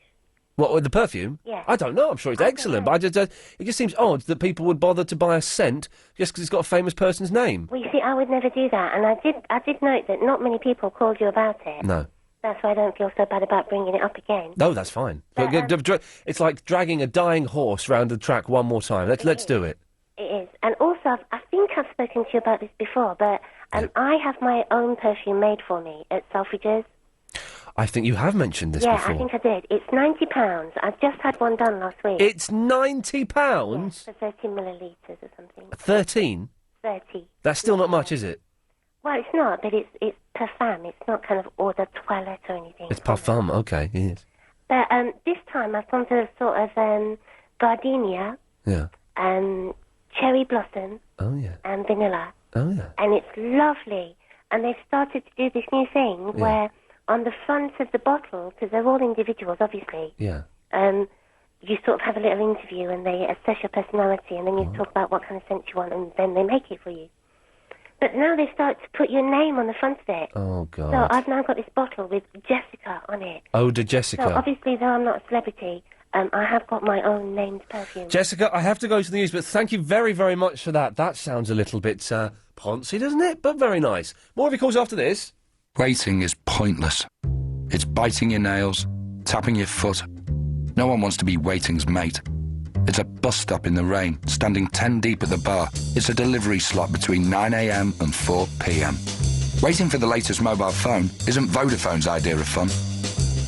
What, with the perfume? Yeah. I don't know, I'm sure it's excellent, but it just seems odd that people would bother to buy a scent just because it's got a famous person's name. Well, you see, I would never do that, and I did note that not many people called you about it. No. That's why I don't feel so bad about bringing it up again. No, that's fine. But, it's like dragging a dying horse round the track one more time. Let's do it. It is. And also, I think I've spoken to you about this before, but I have my own perfume made for me at Selfridges. I think you have mentioned this before. Yeah, I think I did. It's £90. I've just had one done last week. It's £90? Yeah, for 13 millilitres or something. 13? 30. That's still not much, is it? Well, it's not, but it's parfum. It's not kind of eau de toilette or anything. It's parfum, okay, yes. But this time I've gone for sort of gardenia, cherry blossom, and vanilla. Oh, yeah. And it's lovely. And they've started to do this new thing where on the front of the bottle, because they're all individuals, obviously, you sort of have a little interview and they assess your personality and then you talk about what kind of scent you want and then they make it for you. But now they start to put your name on the front of it. Oh, God. So I've now got this bottle with Jessica on it. Oh, de Jessica. So obviously, though I'm not a celebrity, I have got my own named perfume. Jessica, I have to go to the news, but thank you very, very much for that. That sounds a little bit poncy, doesn't it? But very nice. More of your calls after this. Waiting is pointless. It's biting your nails, tapping your foot. No one wants to be waiting's mate. It's a bus stop in the rain, standing 10 deep at the bar. It's a delivery slot between 9 a.m. and 4 p.m. Waiting for the latest mobile phone isn't Vodafone's idea of fun.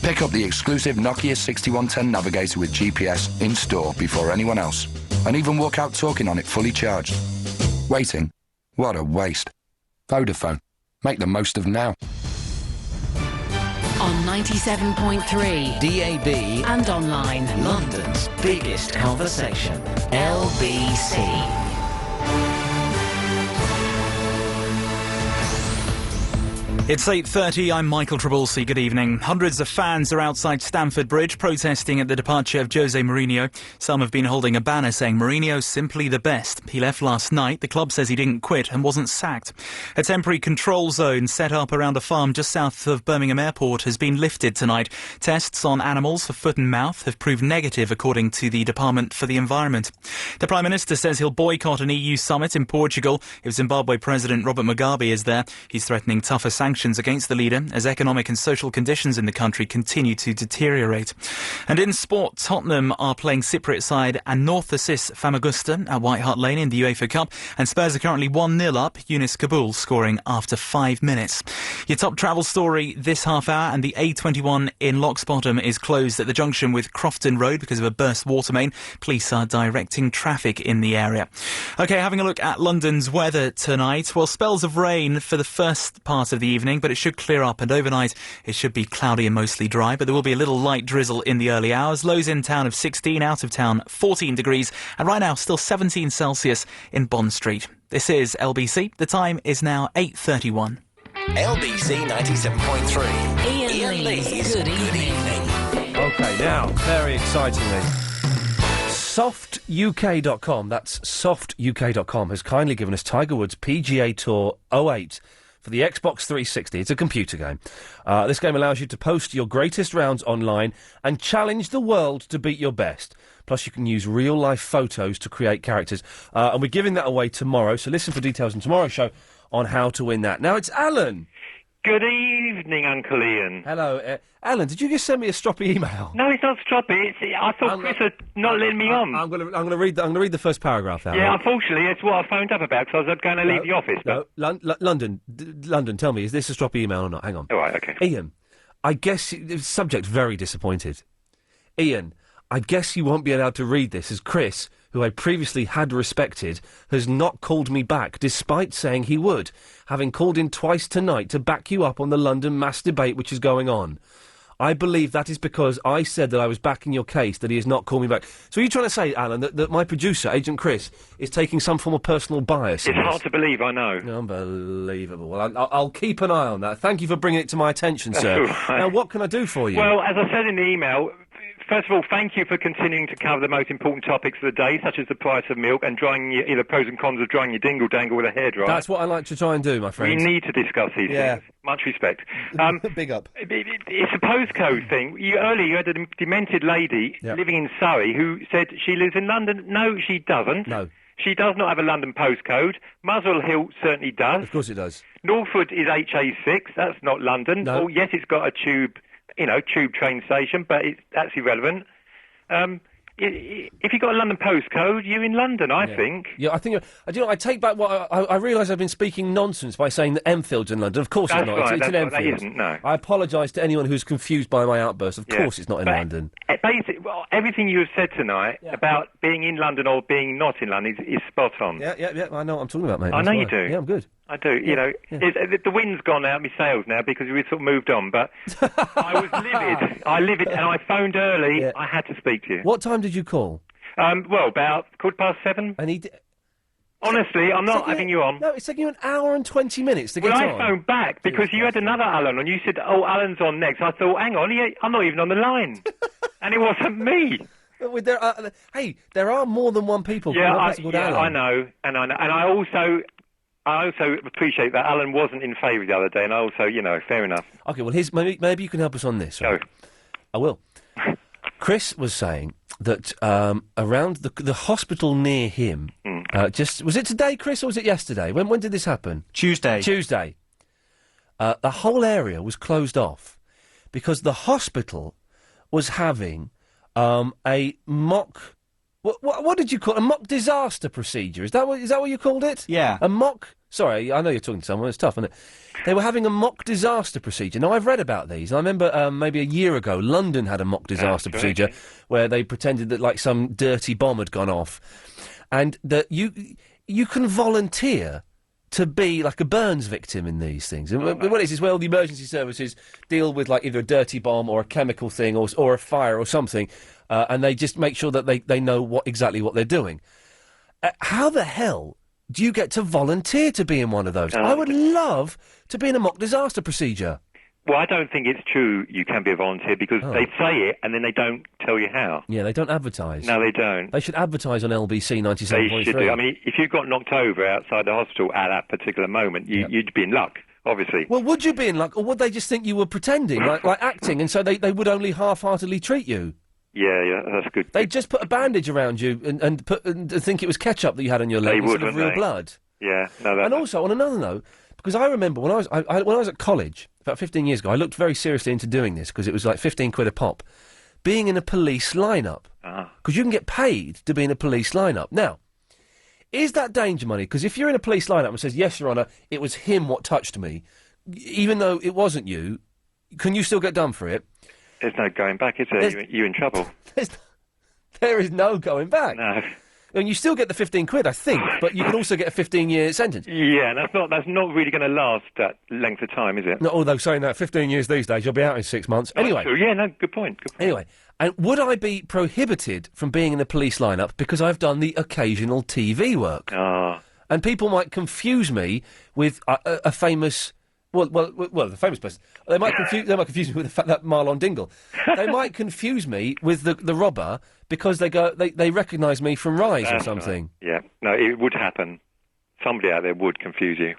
Pick up the exclusive Nokia 6110 Navigator with GPS in store before anyone else, and even walk out talking on it fully charged. Waiting? What a waste. Vodafone. Make the most of now. On 97.3 DAB and online. London's biggest conversation. LBC. It's 8:30, I'm Michael Trabulsi, good evening. Hundreds of fans are outside Stamford Bridge protesting at the departure of Jose Mourinho. Some have been holding a banner saying Mourinho's simply the best. He left last night. The club says he didn't quit and wasn't sacked. A temporary control zone set up around a farm just south of Birmingham Airport has been lifted tonight. Tests on animals for foot and mouth have proved negative, according to the Department for the Environment. The Prime Minister says he'll boycott an EU summit in Portugal if Zimbabwe President Robert Mugabe is there. He's threatening tougher sanctions against the leader as economic and social conditions in the country continue to deteriorate. And in sport, Tottenham are playing Cypriot side and North assist Famagusta at White Hart Lane in the UEFA Cup, and Spurs are currently 1-0 up, Yunus Kabul scoring after 5 minutes. Your top travel story this half hour, and the A21 in Locksbottom is closed at the junction with Crofton Road because of a burst water main. Police are directing traffic in the area. OK, having a look at London's weather tonight. Well, spells of rain for the first part of the evening, but it should clear up, and overnight it should be cloudy and mostly dry, but there will be a little light drizzle in the early hours. Lows in town of 16, out of town 14 degrees, and right now still 17 Celsius in Bond Street. This is LBC. The time is now 8:31. LBC 97.3. Iain Lee's Good Evening. OK, now, very excitingly, SoftUK.com, that's SoftUK.com, has kindly given us Tiger Woods PGA Tour 08 for the Xbox 360. It's a computer game. This game allows you to post your greatest rounds online and challenge the world to beat your best. Plus, you can use real-life photos to create characters. And we're giving that away tomorrow, so listen for details in tomorrow's show on how to win that. Now, it's Alan. Good evening, Uncle Ian. Hello. Alan, did you just send me a stroppy email? No, it's not stroppy. I thought Chris had not letting me on. I'm going to read the first paragraph out. Yeah, unfortunately, it's what I phoned up about because I was going to leave the office. But... No, London, tell me, is this a stroppy email or not? Hang on. All right, OK. Ian, I guess... Subject, very disappointed. Ian, I guess you won't be allowed to read this as Chris, who I previously had respected, has not called me back, despite saying he would, having called in twice tonight to back you up on the London mass debate which is going on. I believe that is because I said that I was backing your case, that he has not called me back. So are you trying to say, Alan, that my producer, Agent Chris, is taking some form of personal bias? It's hard to believe, I know. Unbelievable. Well, I'll keep an eye on that. Thank you for bringing it to my attention, sir. Right. Now, what can I do for you? Well, as I said in the email... First of all, thank you for continuing to cover the most important topics of the day, such as the price of milk and the pros and cons of drying your dingle-dangle with a hairdryer. That's what I like to try and do, my friend. We need to discuss these things. Much respect. Big up. It's a postcode thing. Earlier you had a demented lady living in Surrey who said she lives in London. No, she doesn't. No. She does not have a London postcode. Muswell Hill certainly does. Of course it does. Northwood is HA6. That's not London. No. Oh, yes, it's got a tube train station, but that's irrelevant. If you've got a London postcode, you're in London, I think. Yeah, I think... I take back what... I realise I've been speaking nonsense by saying that Enfield's in London. Of course it's not. Right, it's in Enfield. That isn't, no. I apologise to anyone who's confused by my outburst. Of course it's not in London. Basically, everything you have said tonight about being in London or being not in London is spot on. Yeah, I know what I'm talking about, mate. I know you do. Yeah, I'm good. I do. The wind's gone out of my sails now because we've sort of moved on, but I was livid. And I phoned early. I had to speak to you. What time did you call? Well, about 7:15. And honestly, I'm not having you on. No, it's taking you an hour and 20 minutes to get on. Well, I phoned back because you had another Alan on. You said, Alan's on next. I thought, hang on, I'm not even on the line. And it wasn't me. There are more than one people. Alan. I know. And I also appreciate that Alan wasn't in favour the other day, and I also, fair enough. OK, well, maybe you can help us on this. Right? Go. I will. Chris was saying that around the hospital near him, was it today, Chris, or was it yesterday? When did this happen? Tuesday. Tuesday. The whole area was closed off because the hospital was having a mock. What did you call it? A mock disaster procedure? Is that what you called it? Yeah. A mock. Sorry, I know you're talking to someone. It's tough, isn't it? They were having a mock disaster procedure. Now, I've read about these. I remember maybe a year ago, London had a mock disaster procedure where they pretended that like some dirty bomb had gone off, and that you can volunteer to be like a burns victim in these things. And what it is well, the emergency services deal with like either a dirty bomb or a chemical thing or a fire or something, and they just make sure that they know exactly what they're doing. How the hell do you get to volunteer to be in one of those? I would love to be in a mock disaster procedure. Well, I don't think it's true you can be a volunteer because they say it and then they don't tell you how. Yeah, they don't advertise. No, they don't. They should advertise on LBC 97.3. They should do. I mean, if you got knocked over outside the hospital at that particular moment, you'd be in luck, obviously. Well, would you be in luck, or would they just think you were pretending, like acting, and so they would only half-heartedly treat you? Yeah, that's good. They'd just put a bandage around you and think it was ketchup that you had on your leg instead of real blood. Yeah, no. And also, on another note, because I remember when I was at college about 15 years ago, I looked very seriously into doing this because it was like 15 quid a pop, being in a police lineup, because you can get paid to be in a police lineup. Now, is that danger money? Because if you're in a police lineup and says, "Yes, Your Honour, it was him what touched me," even though it wasn't you, can you still get done for it? There's no going back, is there? You're in trouble. There is no going back. No. And you still get the 15 quid, I think, but you can also get a 15-year sentence. Yeah, that's not really going to last that length of time, is it? No, although saying that, 15 years these days, you'll be out in 6 months. Anyway. True. Yeah, no, good point. Anyway, and would I be prohibited from being in a police lineup because I've done the occasional TV work? And people might confuse me with a famous... Well, the famous person. They might confuse me with the fact that Marlon Dingle. They might confuse me with the robber because they recognise me from Rise or something. Right. Yeah, no, it would happen. Somebody out there would confuse you.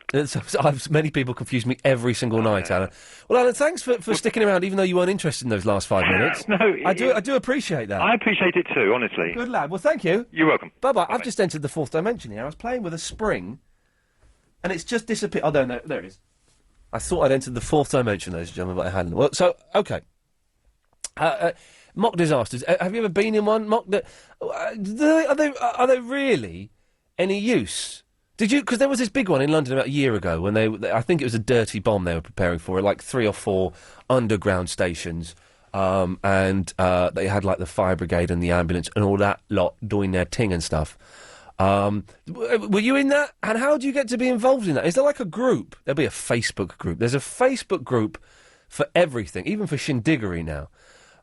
Many people confuse me every single night, Alan. Well, Alan, thanks for sticking around, even though you weren't interested in those last 5 minutes. No, I do appreciate that. I appreciate it too, honestly. Good lad. Well, thank you. You're welcome. Bye-bye. I've just entered the fourth dimension here. I was playing with a spring, and it's just disappeared. Oh, no, there it is. I thought I'd entered the fourth dimension, ladies and gentlemen, but I hadn't. Well, so, OK. Mock disasters. Have you ever been in one? Are they really any use? Did you? Because there was this big one in London about a year ago when I think it was a dirty bomb they were preparing for, like 3 or 4 underground stations, and they had like the fire brigade and the ambulance and all that lot doing their ting and stuff. Were you in that? And how do you get to be involved in that? Is there like a group? There'll be a Facebook group. There's a Facebook group for everything, even for shindiggery now.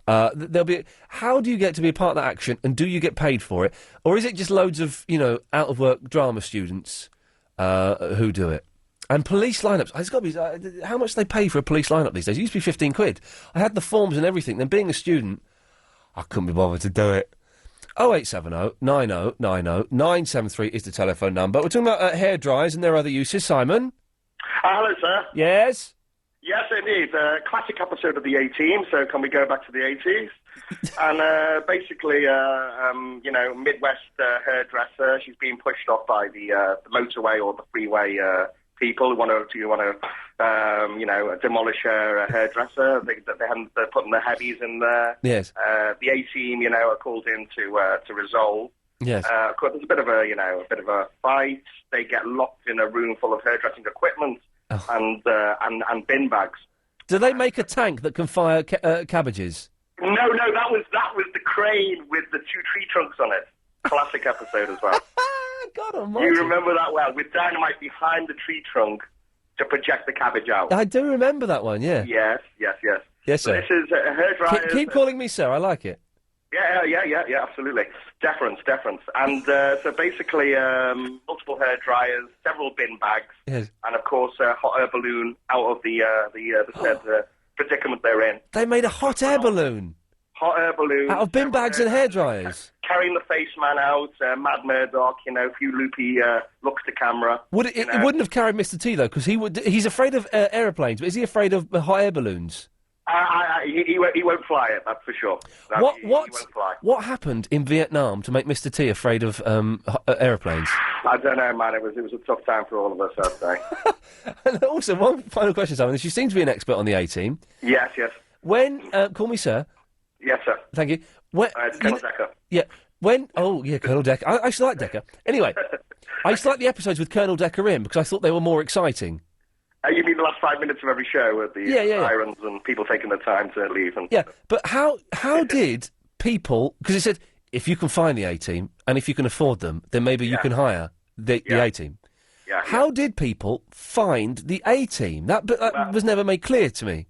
There'll be. How do you get to be a part of that action, and do you get paid for it, or is it just loads of out of work drama students who do it? And police lineups. It's got to be how much they pay for a police lineup these days. It used to be 15 quid. I had the forms and everything. Then being a student, I couldn't be bothered to do it. 0870 90 90 973 is the telephone number. We're talking about hair dryers and their other uses. Simon? Hello, sir. Yes? Yes, indeed. Classic episode of the A-Team, so can we go back to the 80s? And basically, Midwest hairdresser, she's being pushed off by the motorway or the freeway people who want to demolish her hairdresser. They're putting the heavies in there. Yes. The A-Team, are called in to resolve. Yes. Of course, there's a bit of a fight. They get locked in a room full of hairdressing equipment and bin bags. Do they make a tank that can fire cabbages? No, that was the crane with the 2 tree trunks on it. Classic episode as well. God almighty. You remember that well, with dynamite behind the tree trunk to project the cabbage out. I do remember that one, yeah. Yes. Yes, So sir. this is a hairdryer. Keep calling me sir, I like it. Yeah, absolutely. Deference. And so basically, multiple hair dryers, several bin bags, yes. And of course, a hot air balloon out of the said predicament they're in. They made a hot air balloon? Hot air balloon. Out of bin bags and hair dryers? Carrying the face man out, Mad Murdoch, a few loopy looks to camera. It wouldn't have carried Mr. T, though, because he's afraid of aeroplanes, but is he afraid of hot air balloons? He won't fly it, that's for sure. No, What he won't fly. what happened in Vietnam to make Mr. T afraid of aeroplanes? I don't know, man. It was a tough time for all of us, I'd say. And also, one final question, Simon. You seem to be an expert on the A-Team. Yes. When call me sir. Yes, sir. Thank you. When, It's Colonel Decker. Yeah. When? Oh, yeah, Colonel Decker. I used to like Decker. Anyway, I used to like the episodes with Colonel Decker in because I thought they were more exciting. You mean the last 5 minutes of every show with the sirens and people taking the time to leave? And Yeah, but how did people... Because it said, if you can find the A-Team and if you can afford them, then maybe you can hire the A-Team. Yeah. How did people find the A-Team? That was never made clear to me.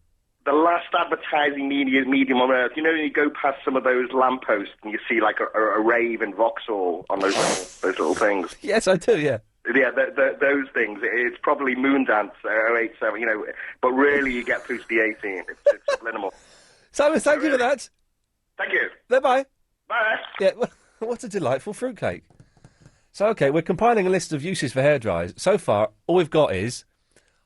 The last advertising medium on earth. You know, when you go past some of those lampposts and you see like a rave in Vauxhall on those little things. Yes, I do, yeah. Yeah, those things. It's probably Moondance 087, you know, but really you get through to the 18. It's subliminal. Simon, thank you for that. Thank you. Bye-bye. Bye. Yeah, what a delightful fruitcake. So, OK, we're compiling a list of uses for hairdryers. So far, all we've got is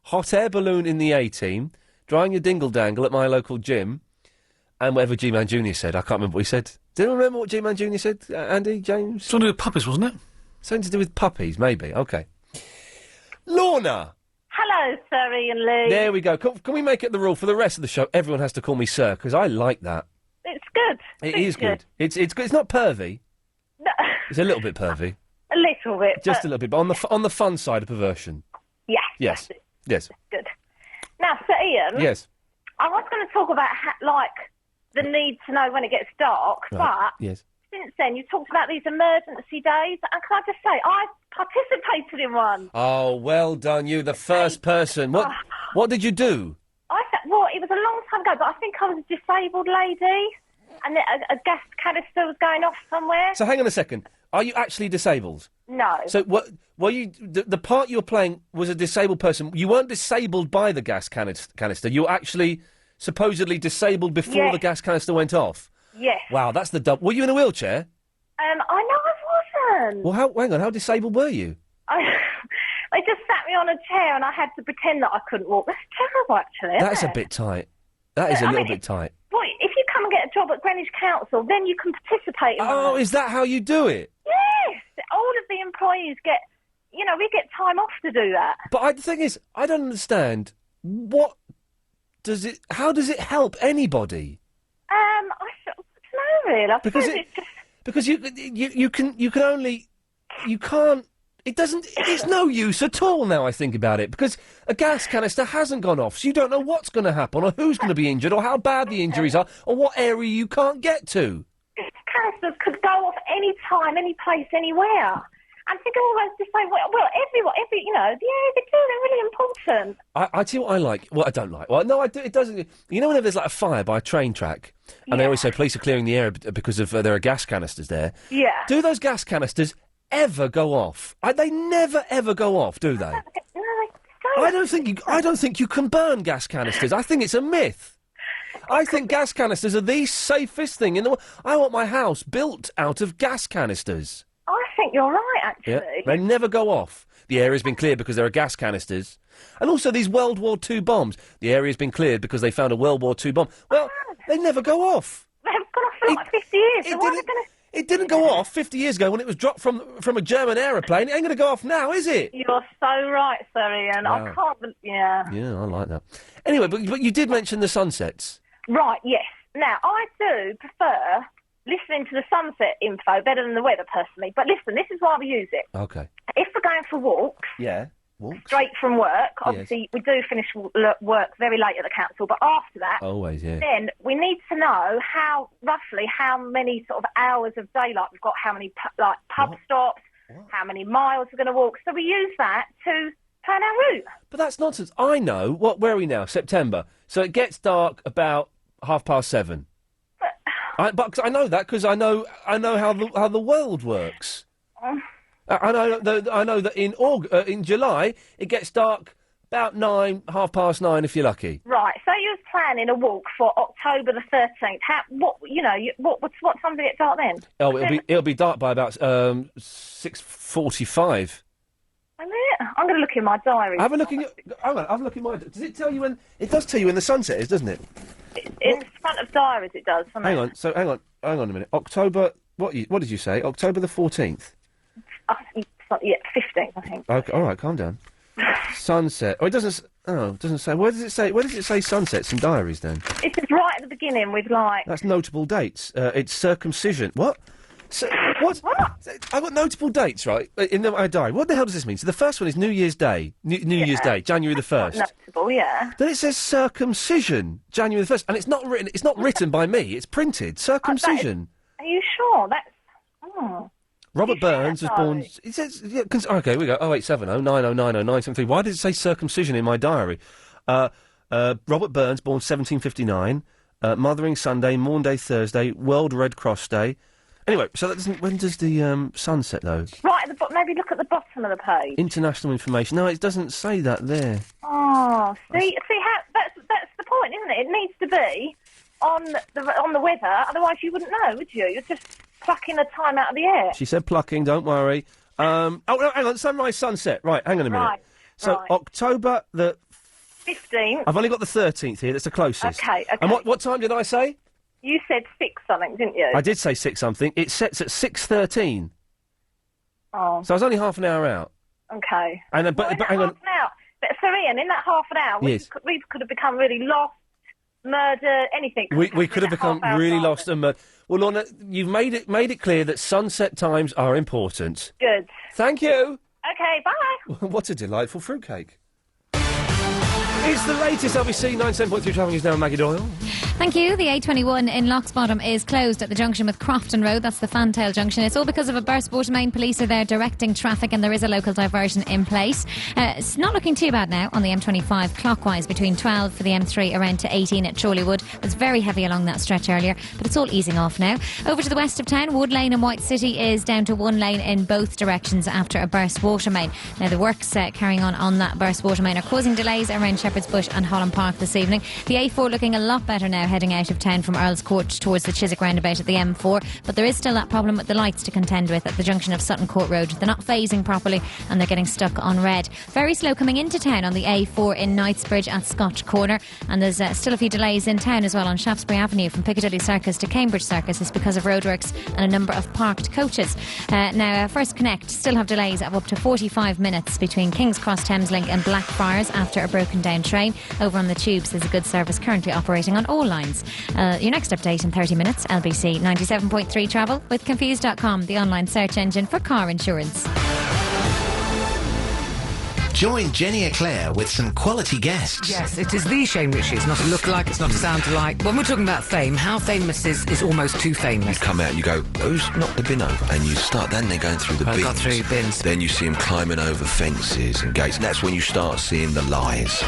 hot air balloon in the A-Team, drying your dingle-dangle at my local gym, and whatever G-Man Jr. said. I can't remember what he said. Do you remember what G-Man Jr. said, Andy, James? Something to do with puppies, wasn't it? Something to do with puppies, maybe. OK. Lorna! Hello, Sir Ian Lee. There we go. Can we make it the rule for the rest of the show? Everyone has to call me Sir, because I like that. It's good. It is good. It's good. It's not pervy. No. It's a little bit pervy. A little bit. Just a little bit, but on the fun side of perversion. Yes. Yes. Yes. Good. Now, Sir Ian. Yes. I was going to talk about, the need to know when it gets dark, Right. but Yes. since then you talked about these emergency days, and can I just say, I participated in one. Oh, well done, you, the first person. What did you do? Well, it was a long time ago, but I think I was a disabled lady, and a gas canister was going off somewhere. So hang on a second. Are you actually disabled? No. So what? Were you the part you were playing was a disabled person? You weren't disabled by the gas canister. You were actually supposedly disabled before the gas canister went off. Yes. Wow, that's the Were you in a wheelchair? I know I wasn't. Well, hang on. How disabled were you? They just sat me on a chair and I had to pretend that I couldn't walk. That's terrible, actually. That's a bit tight. That is a little bit tight. Boy, if you come and get a job at Greenwich Council, then you can participate in Oh, is that how you do it? Yes. All of the employees get, we get time off to do that. But the thing is, I don't understand. How does it help anybody? I don't know, really. I Because suppose it's just... Because you can't. It doesn't. It's no use at all now. I think about it because a gas canister hasn't gone off, so you don't know what's going to happen, or who's going to be injured, or how bad the injuries are, or what area you can't get to. Canisters could go off any time, any place, anywhere. And think always to say, well, everyone, they do. They're really important. I tell you what I like. What I don't like. Well, no, I do. It doesn't. You know, whenever there's like a fire by a train track, and they always say police are clearing the area because of there are gas canisters there. Yeah. Do those gas canisters ever go off? They never ever go off, do they? I don't think you can burn gas canisters. I think it's a myth. I think gas canisters are the safest thing in the world. I want my house built out of gas canisters. I think you're right, actually. Yeah, they never go off. The area's been cleared because there are gas canisters. And also these World War II bombs. The area's been cleared because they found a World War II bomb. Well, they never go off. They've gone off for like 50 years. It didn't go off 50 years ago when it was dropped from a German aeroplane. It ain't going to go off now, is it? You're so right, Sir Ian. Wow. I can't... Yeah. Yeah, I like that. Anyway, but you did mention the sunsets. Right, yes. Now, I do prefer listening to the sunset info better than the weather, personally. But listen, this is why we use it. Okay. If we're going for walks... Yeah, walks. Straight from work. Obviously, we do finish work very late at the council, but after that... Always, yeah. Then we need to know roughly how many sort of hours of daylight we've got, how many pub stops, how many miles we're going to walk. So we use that to plan our route. But that's nonsense. I know. Where are we now? September. So it gets dark about 7:30. But I know that because I know how the world works. I know that in July it gets dark about 9, 9:30 if you're lucky. Right. So you was planning a walk for October the 13th. What time do it get dark then? Oh, it'll be dark by about 6:45. I'm going to look in my diary. Have a look in your. Hang on, have a look in my. Does it tell you when? It does tell you when the sunset is, doesn't it? In front of diaries it does, doesn't Hang it? on. So hang on a minute. October. What did you say? October the 14th. It's not yet 15th, I think. Okay. All right. Calm down. Sunset. Oh, it doesn't. It doesn't say. Where does it say? Where does it say sunsets in diaries then? It's just right at the beginning with like. That's notable dates. It's circumcision. What? What? I've got notable dates, right, in my diary. What the hell does this mean? So the first one is New Year's Day. New Year's Day, January the 1st. Notable, yeah. Then it says circumcision, January the 1st. And it's not written. It's not written by me. It's printed. Circumcision. Are you sure? That's. Oh. Robert Burns was born. It says. Yeah, okay, we go. 0870 9090 973. Why does it say circumcision in my diary? Robert Burns, born 1759. Mothering Sunday, Maunday Thursday, World Red Cross Day. Anyway, so that doesn't. When does the sun set though? Right at the maybe look at the bottom of the page. International information. No, it doesn't say that there. Oh, see how that's the point, isn't it? It needs to be on the weather. Otherwise, you wouldn't know, would you? You're just plucking the time out of the air. She said plucking. Don't worry. Oh no, hang on. Sunrise, sunset. Right, hang on a minute. Right. So right. October the 15th. I've only got the 13th here. That's the closest. Okay. And what time did I say? You said 6 something, didn't you? I did say 6 something. It sets at 6:13. Oh. So I was only half an hour out. Okay. And but hang on. Half an hour. But so Ian, in that half an hour, Yes. we could have become really lost, murdered, anything. We could have become really lost and murdered. Well, Lorna, you've made it clear that sunset times are important. Good. Thank you. Okay, bye. What a delightful fruitcake. It's the latest LBC 97.3 travelling is now Maggie Doyle. Thank you. The A21 in Locksbottom is closed at the junction with Crofton Road. That's the Fantail junction. It's all because of a burst. Watermain police are there directing traffic and there is a local diversion in place. It's not looking too bad now on the M25 clockwise between 12 for the M3 around to 18 at Chorleywood. It was very heavy along that stretch earlier, but it's all easing off now. Over to the west of town, Wood Lane and White City is down to 1 lane in both directions after a burst water main. Now the works carrying on that burst water main are causing delays around Shepherd's Bush and Holland Park this evening. The A4 looking a lot better now heading out of town from Earl's Court towards the Chiswick roundabout at the M4, but there is still that problem with the lights to contend with at the junction of Sutton Court Road. They're not phasing properly and they're getting stuck on red. Very slow coming into town on the A4 in Knightsbridge at Scotch Corner, and there's still a few delays in town as well on Shaftesbury Avenue from Piccadilly Circus to Cambridge Circus. It's because of roadworks and a number of parked coaches. Now First Connect still have delays of up to 45 minutes between King's Cross Thameslink and Blackfriars after a broken down train. Over on the tubes there's a good service currently operating on all lines. Your next update in 30 minutes, LBC 97.3 travel with Confused.com, the online search engine for car insurance. Join Jenny Eclair with some quality guests. Yes, it is the Shane Ritchie. It's not a look-alike, it's not a sound-alike. When we're talking about fame, how famous is almost too famous. You come out and you go, who's knocked the bin over? And you start, then they're going through the bins. Got through bins. Then you see them climbing over fences and gates, and that's when you start seeing the lies.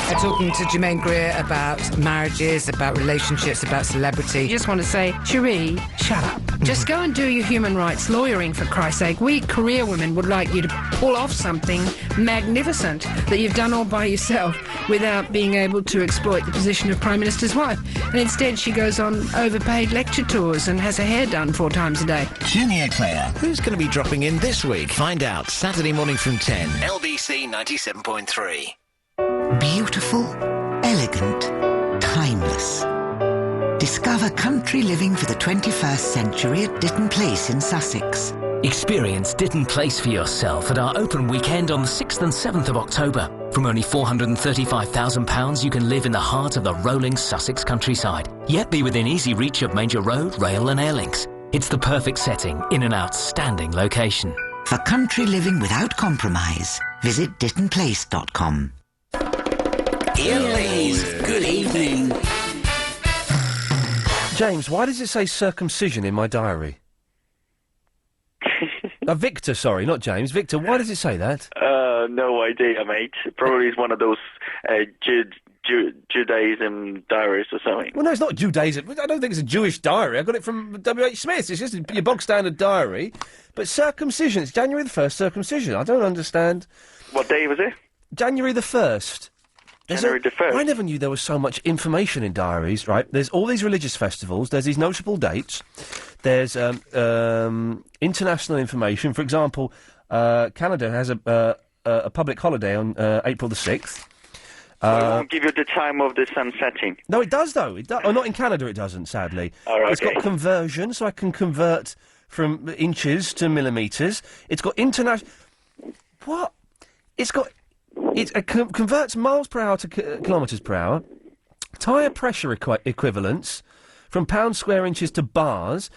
They're talking to Jermaine Greer about marriages, about relationships, about celebrity. You just want to say, Cherie, shut up. Just go and do your human rights lawyering, for Christ's sake. We career women would like you to pull off something magnificent that you've done all by yourself without being able to exploit the position of Prime Minister's wife. And instead she goes on overpaid lecture tours and has her hair done 4 times a day. Jenny Eclair. Who's going to be dropping in this week? Find out Saturday morning from 10. LBC 97.3. Beautiful, elegant, timeless. Discover country living for the 21st century at Ditton Place in Sussex. Experience Ditton Place for yourself at our open weekend on the 6th and 7th of October. From only £435,000, you can live in the heart of the rolling Sussex countryside, yet be within easy reach of major road, rail and air links. It's the perfect setting in an outstanding location. For country living without compromise, visit DittonPlace.com. Iain Lee's Good Evening. James, why does it say circumcision in my diary? Victor, sorry, not James. Victor, why does it say that? No idea, mate. Probably is one of those Judaism diaries or something. Well, no, it's not Judaism. I don't think it's a Jewish diary. I got it from W.H. Smith. It's just your bog standard diary. But circumcision, it's January the 1st, circumcision. I don't understand. What day was it? January the 1st. January the 1st. I never knew there was so much information in diaries, right? There's all these religious festivals, there's these notable dates, there's international information. For example, Canada has a public holiday on April the 6th. So it won't give you the time of the sun setting. No, it does, though. It oh, not in Canada, it doesn't, sadly. Oh, okay. It's got conversion, so I can convert from inches to millimetres. It's got international... What? It's got... It converts miles per hour to kilometres per hour. Tyre pressure equivalents from pounds square inches to bars.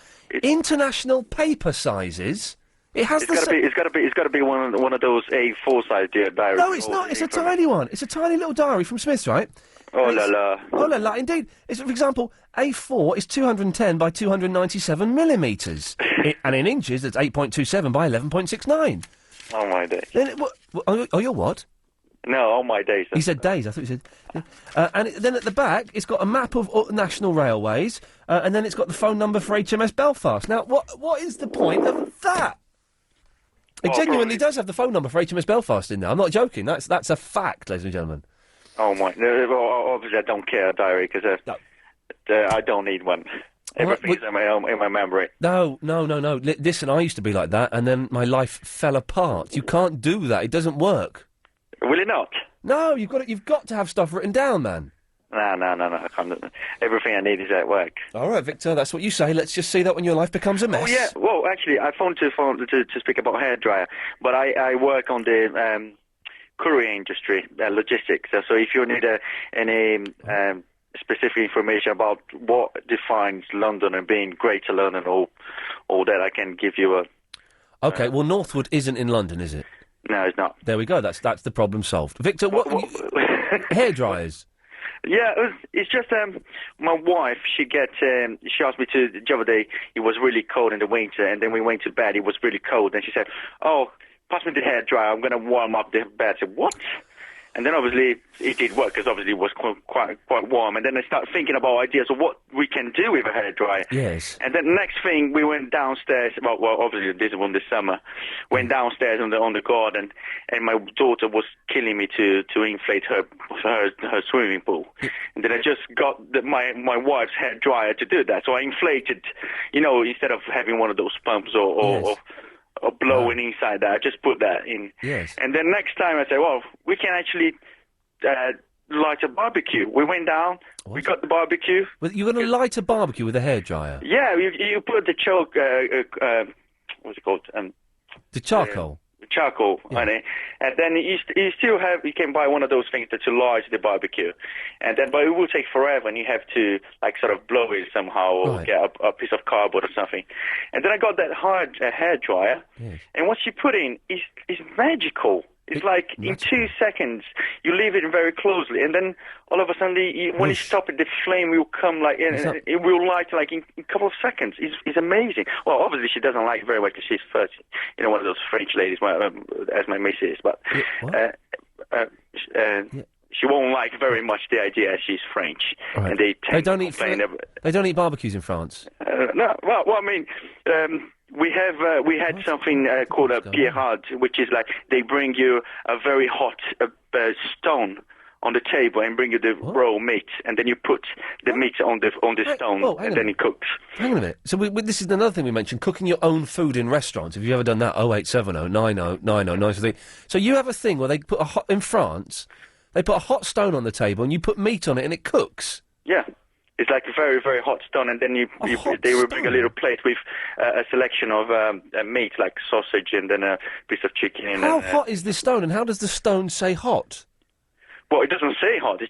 International paper sizes. It has It's got to be one of those A4 size diaries. No, it's not. It's a tiny one. It's a tiny little diary from Smith's, right? Oh la la. Oh la la, indeed. It's, for example, A4 is 210 by 297 millimetres. And in inches, it's 8.27 by 11.69. Oh my days. Then you're what? No, oh my days. He said days, I thought you said... then at the back, it's got a map of national railways, and then it's got the phone number for HMS Belfast. Now, what is the point of that? It genuinely does have the phone number for HMS Belfast in there. I'm not joking. That's a fact, ladies and gentlemen. Oh my! No, obviously, I don't care a diary because I don't need one. Everything's in my memory. No. Listen, I used to be like that, and then my life fell apart. You can't do that. It doesn't work. Will it not? No, you've got to have stuff written down, man. No. I can't. Everything I need is at work. All right, Victor, that's what you say. Let's just see that when your life becomes a mess. Oh, yeah. Well, actually, I phoned to speak about hairdryer, but I work on the courier industry, logistics. So if you need any specific information about what defines London and being Greater London or all that, I can give you a... OK, well, Northwood isn't in London, is it? No, it's not. There we go. That's the problem solved. Victor, what hairdryers? Yeah, it's just my wife. She asked me to the other day. It was really cold in the winter, and then we went to bed. It was really cold, and she said, "Oh, pass me the hairdryer. I'm going to warm up the bed." I said, "What?" And then obviously it did work because obviously it was quite warm. And then I started thinking about ideas of what we can do with a hairdryer. Yes. And then the next thing, we went downstairs. Well, obviously this was this summer. Went downstairs on the garden, and my daughter was killing me to inflate her swimming pool. And then I just got my wife's hairdryer to do that. So I inflated, instead of having one of those pumps or blowing inside that, I just put that in. Yes. And then next time I said, well, we can actually light a barbecue. We went down, we got the barbecue. Well, you're going to light a barbecue with a hairdryer? Yeah, you put the what's it called? The charcoal? Charcoal on it, and then you can buy one of those things that you light the barbecue, but it will take forever, and you have to sort of blow it somehow or get a piece of cardboard or something. And then I got that hair dryer, and what you put in is magical. It's like in 2 seconds, you leave it very closely, and then all of a sudden, when you stop it, the flame will come it will light in a couple of seconds. It's amazing. Well, obviously she doesn't like it very well because she's first, one of those French ladies, as my missus, but she won't like very much the idea she's French, and they don't eat barbecues in France. No, well, I mean. We had something called a pierrade, which is like they bring you a very hot stone on the table and bring you the raw meat, and then you put the meat on the stone, and then it cooks. Hang on a minute. So this is another thing we mentioned: cooking your own food in restaurants. Have you ever done that? 0870 90 90 903. So you have a thing where they put in France, they put a hot stone on the table, and you put meat on it, and it cooks. Yeah. It's like a very, very hot stone, and then they will bring a little plate with a selection of meat, like sausage and then a piece of chicken. How hot is this stone, and how does the stone say hot? Well, it doesn't say hot. It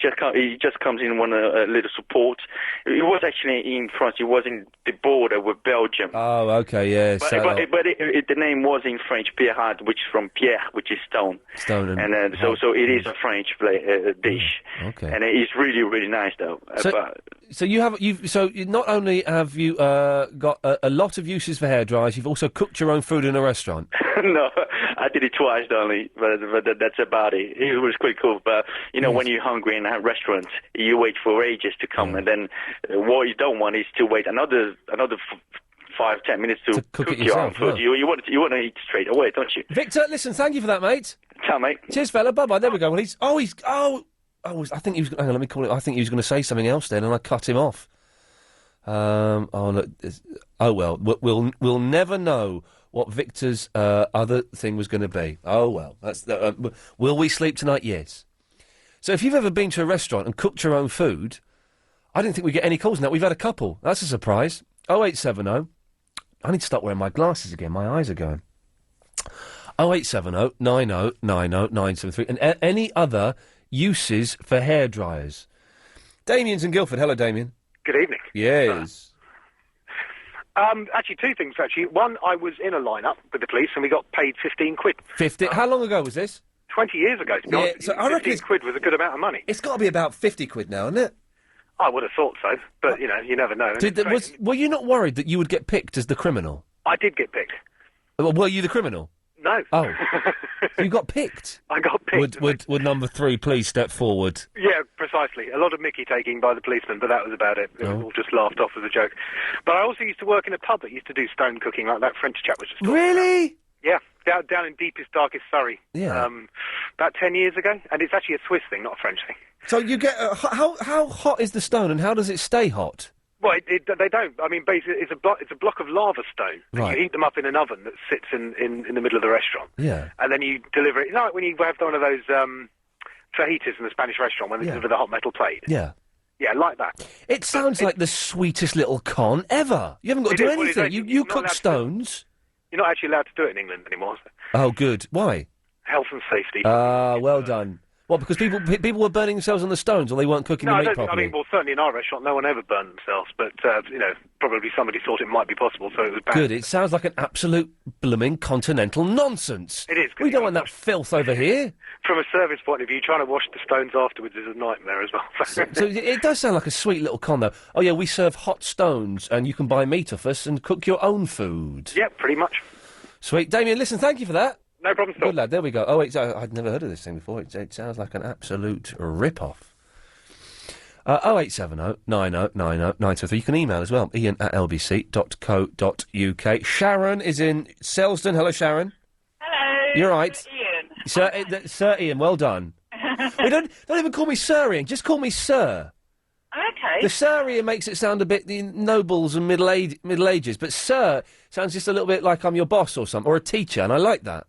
just comes in one little support. It was actually in France. It was in the border with Belgium. Oh, okay, yes. But the name was in French, pierrade, which is from pierre, which is stone. Stone. And so it is a French dish. Okay. And it's really, really nice, though. So not only have you got a lot of uses for hairdryers, you've also cooked your own food in a restaurant. No, I did it twice only, but that's about it. It was quite cool. But when you're hungry in a restaurant, you wait for ages to come, and then what you don't want is to wait another 5-10 minutes to cook your own food. Yeah. You want to eat straight away, don't you? Victor, listen, thank you for that, mate. Ciao, mate. Cheers, fella. Bye bye. There we go. Well, I think he was. Hang on, let me call it. I think he was going to say something else then, and I cut him off. Look. We'll never know what Victor's other thing was going to be. Oh well. That's. Will we sleep tonight? Yes. So if you've ever been to a restaurant and cooked your own food, I didn't think we'd get any calls on that. We've had a couple. That's a surprise. 0870. I need to start wearing my glasses again. My eyes are going. 0870 90 90 973. And any other uses for hairdryers. Damien's in Guildford. Hello, Damien. Good evening. Yes. Actually, two things, actually. One, I was in a line-up with the police and we got paid 15 quid. 50? How long ago was this? 20 years ago, to be honest with so you. I reckon 15 quid was a good amount of money. It's got to be about 50 quid now, isn't it? I would have thought so, but, you know, you never know. Were you not worried that you would get picked as the criminal? I did get picked. Well, were you the criminal? No. Oh. You got picked? I got picked. Would number 3 please step forward? Yeah, precisely. A lot of mickey taking by the policeman, but that was about it. It was all just laughed off as a joke. But I also used to work in a pub that used to do stone cooking, like that French chap was just talking Really? about. Yeah, down in deepest, darkest Surrey. Yeah. About 10 years ago, and it's actually a Swiss thing, not a French thing. So you get... how hot is the stone and how does it stay hot? Well, they don't. I mean, basically, it's a block of lava stone. And Right. you heat them up in an oven that sits in the middle of the restaurant. Yeah. And then you deliver it. You know, like when you have one of those fajitas in the Spanish restaurant when they deliver the hot metal plate? Yeah. Yeah, like that. It sounds like the sweetest little con ever. You haven't got to do anything. You cook stones. You're not actually allowed to do it in England anymore. So. Oh, good. Why? Health and safety. Well done. What, because people were burning themselves on the stones, or they weren't cooking No, the I meat don't. properly? I mean, well, certainly in our restaurant, no one ever burned themselves. But you know, probably somebody thought it might be possible, so it was banned. Good. It sounds like an absolute blooming continental nonsense. It is. We don't want that filth over here. From a service point of view, trying to wash the stones afterwards is a nightmare as well. So it does sound like a sweet little con, though. Oh yeah, we serve hot stones, and you can buy meat off us and cook your own food. Yeah, pretty much. Sweet, Damien. Listen, thank you for that. No problem at all. Good lad. There we go. Oh wait, I'd never heard of this thing before. It sounds like an absolute rip-off. 0870 90 90 923. You can email as well. Ian@lbc.co.uk. Sharon is in Selsdon. Hello, Sharon. Hello. You're right. Ian. Sir Ian, well done. don't even call me Sir Ian. Just call me Sir. Okay. The Sir Ian makes it sound a bit the nobles and Middle Ages, but Sir sounds just a little bit like I'm your boss or something, or a teacher, and I like that.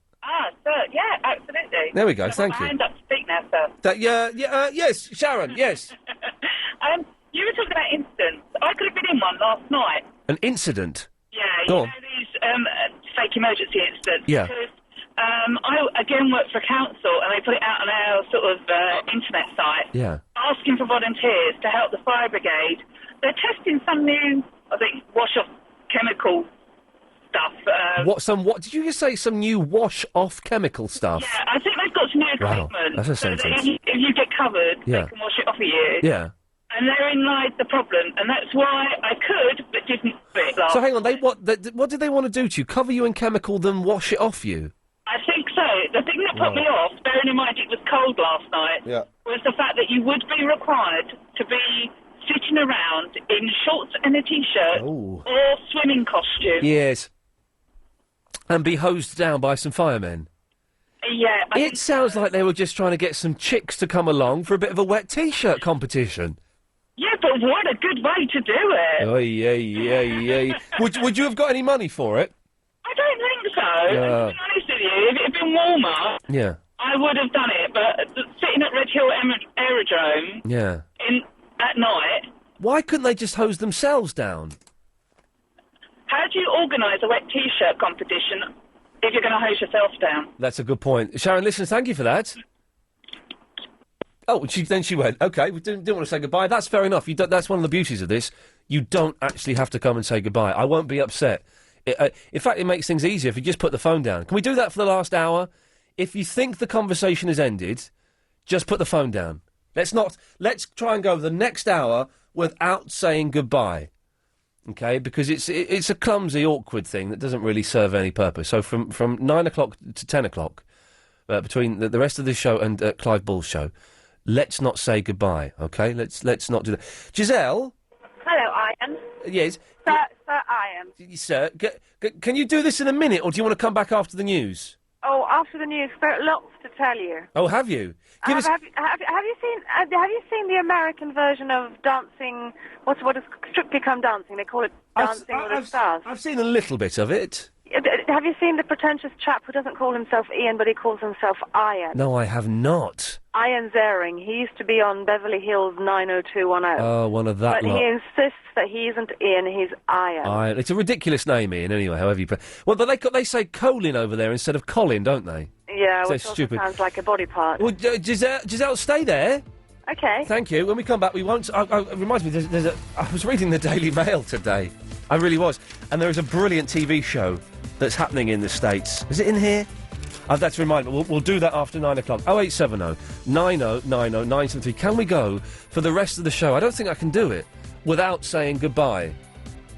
Sir, yeah, absolutely. There we go, So thank you. I end up to speak now, sir. Yes, Sharon, yes. You were talking about incidents. I could have been in one last night. An incident? Yeah, Go you on. know these fake emergency incidents. Yeah. Because I, again, work for a council, and they put it out on our sort of internet site, Yeah. asking for volunteers to help the fire brigade. They're testing some new, I think, wash-off chemical stuff. What did you just say? Some new wash-off chemical stuff? Yeah, I think they've got some new Wow, equipment. that's a so that sentence. if you get covered, Yeah. they can wash it off of you. Yeah. And therein lies the problem, and that's why I could, but didn't do it last. So hang on, what did they want to do to you? Cover you in chemical, then wash it off you? I think so. The thing that put me off, bearing in mind it was cold last night, Yeah. was the fact that you would be required to be sitting around in shorts and a t-shirt or swimming costume. Yes. And be hosed down by some firemen. Yeah. It sounds like they were just trying to get some chicks to come along for a bit of a wet t-shirt competition. Yeah, but what a good way to do it. Oy. Would you have got any money for it? I don't think so. Yeah. To be honest with you, if it had been warmer, Yeah. I would have done it. But sitting at Red Hill Aerodrome Yeah. at night, Why couldn't they just hose themselves down? how do you organise a wet t-shirt competition if you're going to hose yourself down? That's a good point. Sharon, listen, thank you for that. Oh, then she went, OK, we didn't want to say goodbye. That's fair enough. That's one of the beauties of this. You don't actually have to come and say goodbye. I won't be upset. In fact, it makes things easier if you just put the phone down. Can we do that for the last hour? If you think the conversation has ended, just put the phone down. Let's try and go the next hour without saying goodbye. OK? Because it's a clumsy, awkward thing that doesn't really serve any purpose. So from 9 o'clock to 10 o'clock, between the rest of this show and Clive Bull's show, let's not say goodbye, OK? Let's not do that. Giselle? Hello, Ian. Yes? Sir Ian. Sir, can you do this in a minute, or do you want to come back after the news? Oh, after the news, there are lots to tell you. Oh, have you? Have you seen the American version of Dancing? What is Strictly Come Dancing? They call it Dancing with the Stars. I've seen a little bit of it. Have you seen the pretentious chap who doesn't call himself Iain, but he calls himself Iain? No, I have not. Iain Zering. He used to be on Beverly Hills 90210. Oh, one of that But lot. he insists that he isn't Iain, he's Iain. It's a ridiculous name, Ian, anyway, however you... Well, but they say Colin over there instead of Colin, don't they? Yeah, So which also stupid. sounds like a body part. Well, Giselle, stay there. Okay. Thank you. When we come back, we won't... it reminds me, I was reading the Daily Mail today. I really was. And there is a brilliant TV show that's happening in the States. Is it in here? That's a reminder. We'll do that after 9 o'clock. 0870 9090 973. Can we go for the rest of the show? I don't think I can do it without saying goodbye.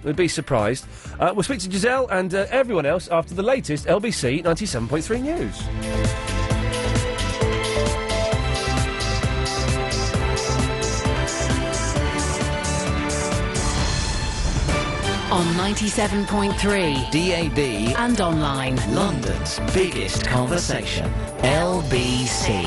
We'd be surprised. We'll speak to Giselle and everyone else after the latest LBC 97.3 news. On 97.3 DAB and online. London's biggest conversation. LBC.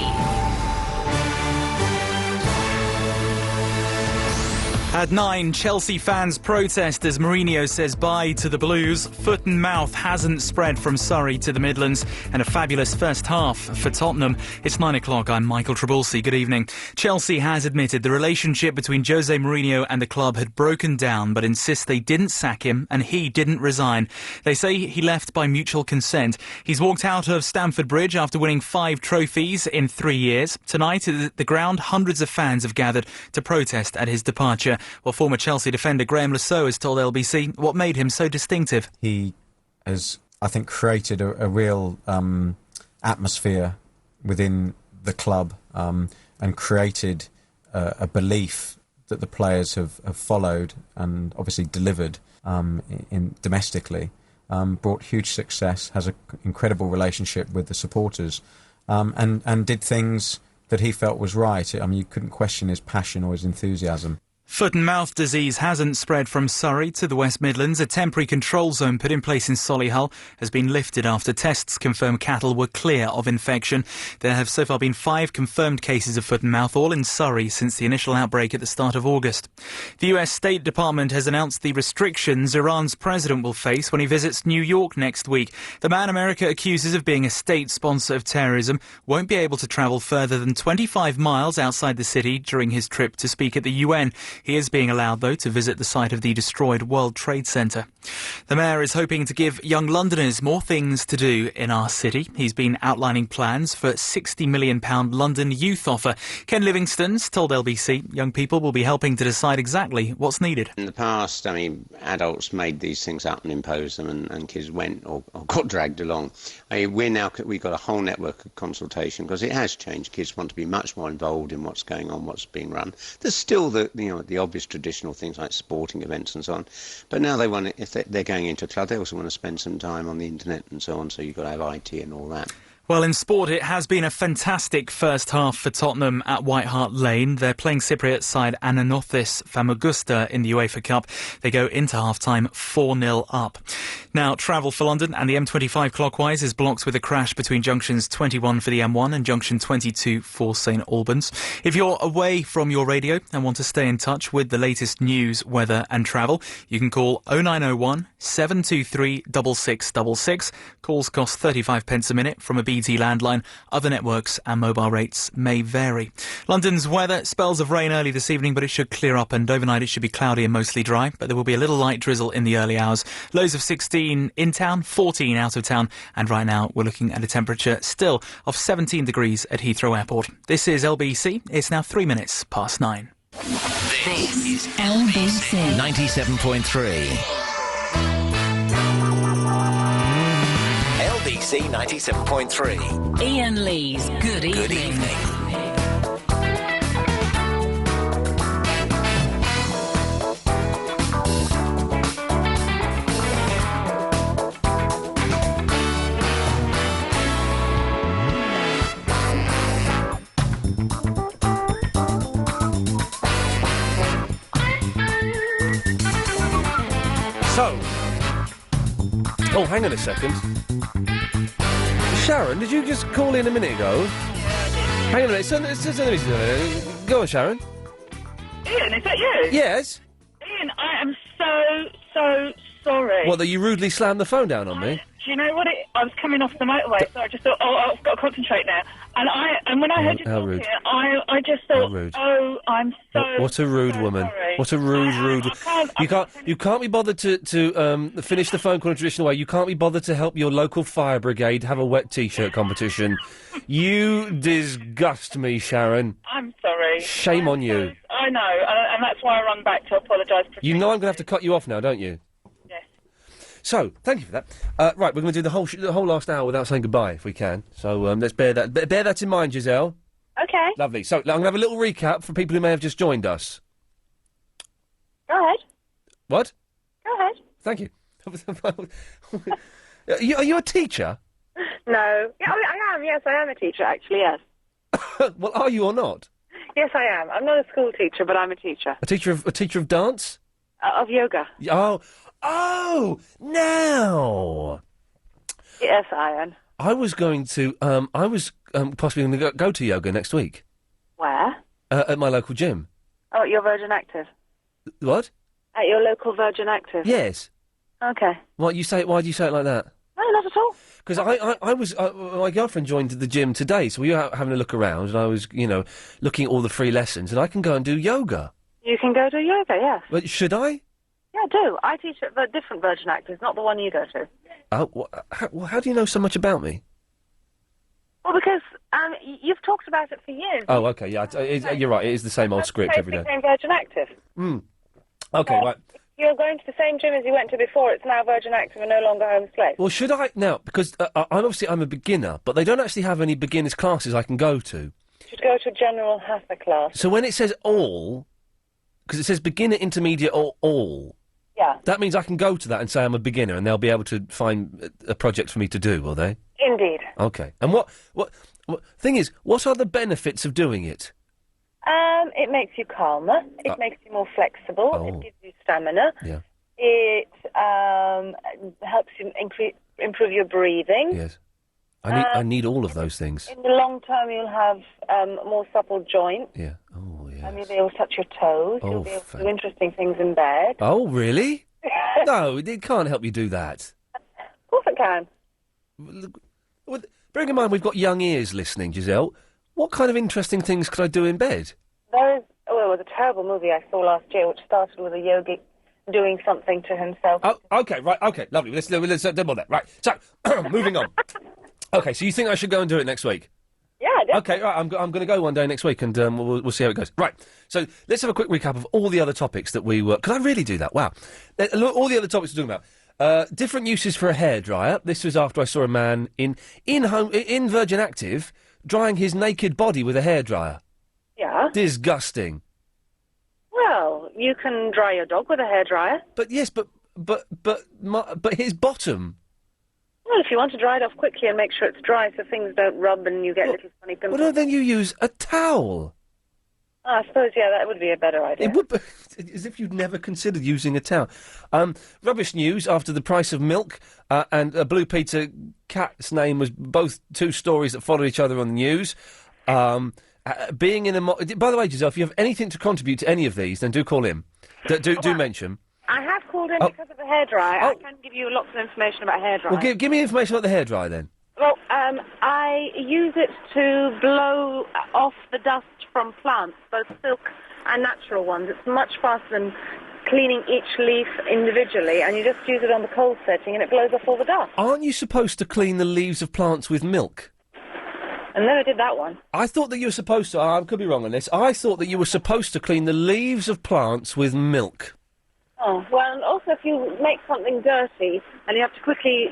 At 9, Chelsea fans protest as Mourinho says bye to the Blues. Foot and mouth hasn't spread from Surrey to the Midlands, and a fabulous first half for Tottenham. It's 9 o'clock. I'm Michael Trabulsi. Good evening. Chelsea has admitted the relationship between Jose Mourinho and the club had broken down, but insists they didn't sack him and he didn't resign. They say he left by mutual consent. He's walked out of Stamford Bridge after winning 5 trophies in 3 years. Tonight at the ground, hundreds of fans have gathered to protest at his departure. Well, former Chelsea defender Graham Lasseau has told LBC what made him so distinctive. He has, I think, created a real atmosphere within the club and created a belief that the players have followed and obviously delivered domestically. Brought huge success, has an incredible relationship with the supporters, and did things that he felt was right. I mean, you couldn't question his passion or his enthusiasm. Foot and mouth disease hasn't spread from Surrey to the West Midlands. A temporary control zone put in place in Solihull has been lifted after tests confirm cattle were clear of infection. There have so far been 5 confirmed cases of foot and mouth, all in Surrey since the initial outbreak at the start of August. The US State Department has announced the restrictions Iran's president will face when he visits New York next week. The man America accuses of being a state sponsor of terrorism won't be able to travel further than 25 miles outside the city during his trip to speak at the UN. He is being allowed, though, to visit the site of the destroyed World Trade Centre. The Mayor is hoping to give young Londoners more things to do in our city. He's been outlining plans for £60 million London youth offer. Ken Livingstone's told LBC young people will be helping to decide exactly what's needed. In the past, I mean, adults made these things up and imposed them, and kids went or got dragged along. I mean, we've got a whole network of consultation because it has changed. Kids want to be much more involved in what's going on, what's being run. There's still the obvious traditional things like sporting events and so on, but now they want, if they're going into a club, they also want to spend some time on the internet and so on, so you've got to have IT and all that. Well, in sport, it has been a fantastic first half for Tottenham at White Hart Lane. They're playing Cypriot side Ananothis Famagusta in the UEFA Cup. They go into half-time 4-0 up. Now, travel for London and the M25 clockwise is blocked with a crash between junctions 21 for the M1 and junction 22 for St Albans. If you're away from your radio and want to stay in touch with the latest news, weather and travel, you can call 0901 723 6666. Calls cost 35 pence a minute from a BT landline. Other networks and mobile rates may vary. London's weather, spells of rain early this evening, but it should clear up, and overnight it should be cloudy and mostly dry, but there will be a little light drizzle in the early hours. Lows of 16 in town, 14 out of town, and right now we're looking at a temperature still of 17 degrees at Heathrow Airport. This is LBC. It's now 3 minutes past 9. This is LBC 97.3. LBC 97.3. Iain Lee's Good Evening. Good evening. So, oh, hang on a second. Sharon, did you just call in a minute ago? Hang on a minute. Go on, Sharon. Iain, is that you? Yes. Iain, I am so sorry. What, that you rudely slammed the phone down on me? Do you know what I was coming off the motorway, so I just thought, I've got to concentrate now. And when I heard you talking, I just thought, oh, I'm so. What a rude woman! sorry. What a rude. You can't be bothered to finish the phone call in a traditional way. You can't be bothered to help your local fire brigade have a wet T-shirt competition. You disgust me, Sharon. I'm sorry. Shame on you. I know, and that's why I rung back to apologise. You know I'm going to have to cut you off now, don't you? Yes. So, thank you for that. Right, we're going to do the whole last hour without saying goodbye, if we can. So let's bear that in mind, Giselle. Okay. Lovely. So, I'm going to have a little recap for people who may have just joined us. Go ahead. What? Go ahead. Thank you. Are you a teacher? No. Yeah, I am. Yes, I am a teacher, actually, yes. Well, are you or not? Yes, I am. I'm not a school teacher, but I'm a teacher. A teacher of dance? Of yoga. Oh, now. Yes, Iain. I was going to. I was possibly going to go to yoga next week. Where? At my local gym. Oh, at your Virgin Active. What? At your local Virgin Active. Yes. Okay. What you say? Why do you say it like that? No, not at all. Because I was my girlfriend joined the gym today, so we were having a look around, and I was looking at all the free lessons, and I can go and do yoga. You can go to yoga, yes. But should I? Yeah, do. I teach at a different Virgin Active, not the one you go to. Oh, how do you know so much about me? Well, because you've talked about it for years. Oh, okay, yeah, you're right. It is the same old script every day. Same Virgin Active. Okay, right. If you're going to the same gym as you went to before, it's now Virgin Active and no longer Home Slate. Well, should I now? Because I'm a beginner, but they don't actually have any beginners classes I can go to. You should go to a general Hatha class. So when it says all, because it says beginner, intermediate, or all. Yeah. That means I can go to that and say I'm a beginner, and they'll be able to find a project for me to do, will they? Indeed. Okay. And what thing is, what are the benefits of doing it? It makes you calmer. It makes you more flexible. Oh. It gives you stamina. Yeah. It helps you improve your breathing. Yes. I need all of those things. In the long term, you'll have more supple joints. Yeah. Oh, yeah. And you'll be able to touch your toes. Oh, You'll be able to do interesting things in bed. Oh, really? No, it can't help you do that. Of course it can. Bearing in mind we've got young ears listening, Giselle, what kind of interesting things could I do in bed? There was a terrible movie I saw last year which started with a yogi doing something to himself. Oh, okay, right, okay, lovely. Let's do that. Right, so, moving on. Okay, so you think I should go and do it next week? Yeah, definitely. Okay, right, I'm going to go one day next week and we'll see how it goes. Right, so let's have a quick recap of all the other topics that we were... Could I really do that? Wow. All the other topics we're talking about. Different uses for a hairdryer. This was after I saw a man in Virgin Active drying his naked body with a hairdryer. Yeah. Disgusting. Well, you can dry your dog with a hairdryer. But yes, but his bottom. Well, if you want to dry it off quickly and make sure it's dry so things don't rub and you get little funny pimples. Well, no, then you use a towel. I suppose, yeah, that would be a better idea. It would be, as if you'd never considered using a towel. Rubbish news after the price of milk and a Blue Peter cat's name was both two stories that followed each other on the news. Being in a... By the way, Giselle, if you have anything to contribute to any of these, then do call in. Do mention. I have called in because of the hairdryer. I can give you lots of information about hairdryer. Well, give me information about the hairdryer, then. Well, I use it to blow off the dust from plants, both silk and natural ones. It's much faster than cleaning each leaf individually, and you just use it on the cold setting and it blows off all the dust. Aren't you supposed to clean the leaves of plants with milk? I never did that one. I thought that you were supposed to... I could be wrong on this. I thought that you were supposed to clean the leaves of plants with milk. Oh, well, and also if you make something dirty and you have to quickly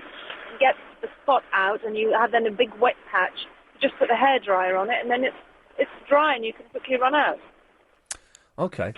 get the spot out and you have then a big wet patch, you just put the hairdryer on it and then it's dry and you can quickly run out. Okay.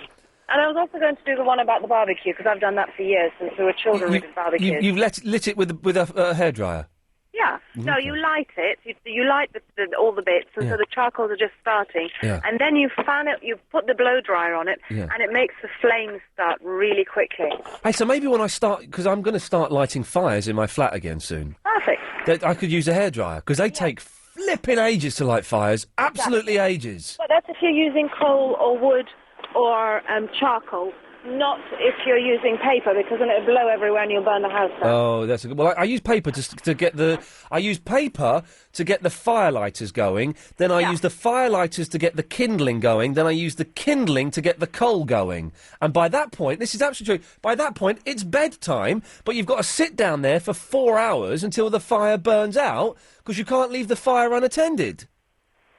And I was also going to do the one about the barbecue because I've done that for years since we were children with barbecues. You've lit it with a hairdryer? Yeah. No, you light it. You light all the bits, and so the charcoals are just starting. Yeah. And then you fan it, you put the blow dryer on it, and it makes the flames start really quickly. Hey, so maybe when I start... Because I'm going to start lighting fires in my flat again soon. Perfect. I could use a hairdryer, because they take flipping ages to light fires. Absolutely ages. But that's if you're using coal or wood or charcoal. Not if you're using paper, because then it'll blow everywhere and you'll burn the house down. Oh, that's a good. Well, I use paper to get the. I use paper to get the firelighters going. Then I use the firelighters to get the kindling going. Then I use the kindling to get the coal going. And by that point, this is absolutely true. By that point, it's bedtime. But you've got to sit down there for 4 hours until the fire burns out because you can't leave the fire unattended.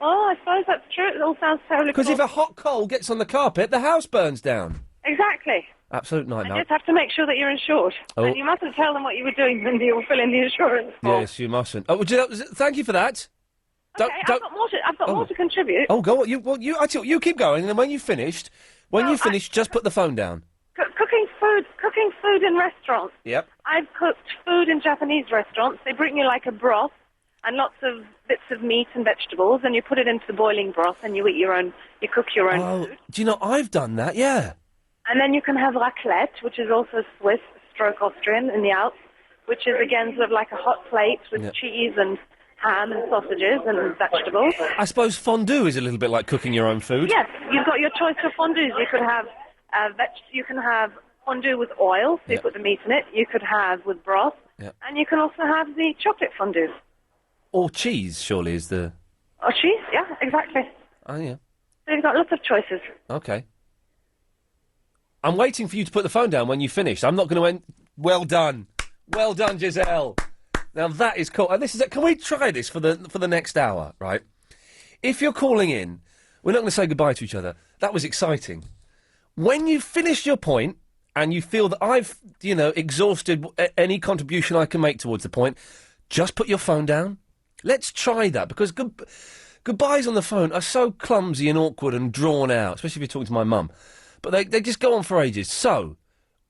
Oh, I suppose that's true. It all sounds terribly. Because if a hot coal gets on the carpet, the house burns down. Exactly. Absolute You nightmare. just have to make sure that you're insured. Oh. And you mustn't tell them what you were doing when you were filling the insurance form. Yes, you mustn't. Oh, thank you for that. Okay, I've got more to contribute. Oh, go on. I tell you keep going, and then when you've finished, just put the phone down. Cooking food in restaurants. Yep. I've cooked food in Japanese restaurants. They bring you like a broth and lots of bits of meat and vegetables, and you put it into the boiling broth, and you cook your own food. Do you know, I've done that, yeah. And then you can have raclette, which is also Swiss, stroke Austrian, in the Alps, which is, again, sort of like a hot plate with cheese and ham and sausages and vegetables. I suppose fondue is a little bit like cooking your own food. Yes, you've got your choice of fondues. You could have you can have fondue with oil, so you put the meat in it. You could have with broth, and you can also have the chocolate fondue. Or cheese, surely, is the... Or cheese, yeah, exactly. Oh, yeah. So you've got lots of choices. Okay. I'm waiting for you to put the phone down when you finish. I'm not going to end... Well done. Well done, Giselle. Now, that is cool. And this is... Can we try this for the next hour, right? If you're calling in, we're not going to say goodbye to each other. That was exciting. When you've finished your point and you feel that I've, exhausted any contribution I can make towards the point, just put your phone down. Let's try that, because goodbyes on the phone are so clumsy and awkward and drawn out, especially if you're talking to my mum. But they just go on for ages. So,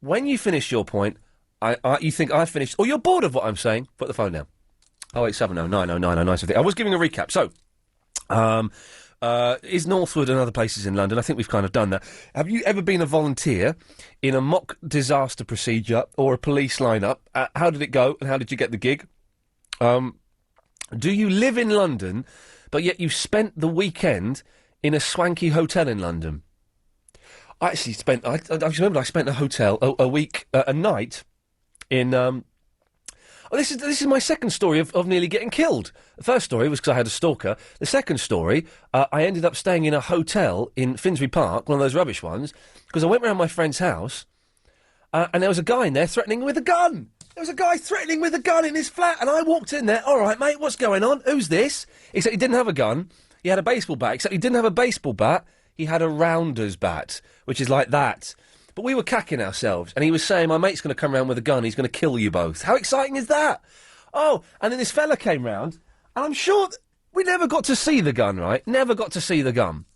when you finish your point, you think I've finished, or you're bored of what I'm saying, put the phone down. 0870 90 90 970. I was giving a recap. So, is Northwood and other places in London? I think we've kind of done that. Have you ever been a volunteer in a mock disaster procedure or a police lineup? How did it go, and how did you get the gig? Do you live in London, but yet you spent the weekend in a swanky hotel in London? I actually spent... I remember I spent a night in... this is my second story of nearly getting killed. The first story was because I had a stalker. The second story, I ended up staying in a hotel in Finsbury Park, one of those rubbish ones, because I went round my friend's house, and there was a guy in there threatening with a gun. There was a guy threatening with a gun in his flat, and I walked in there. All right, mate, what's going on? Who's this? Except he didn't have a gun. He had a baseball bat. Except he didn't have a baseball bat. He had a rounder's bat, which is like that. But we were cacking ourselves, and he was saying, my mate's going to come round with a gun. He's going to kill you both. How exciting is that? Oh, and then this fella came round, and I'm sure we never got to see the gun, right? Never got to see the gun.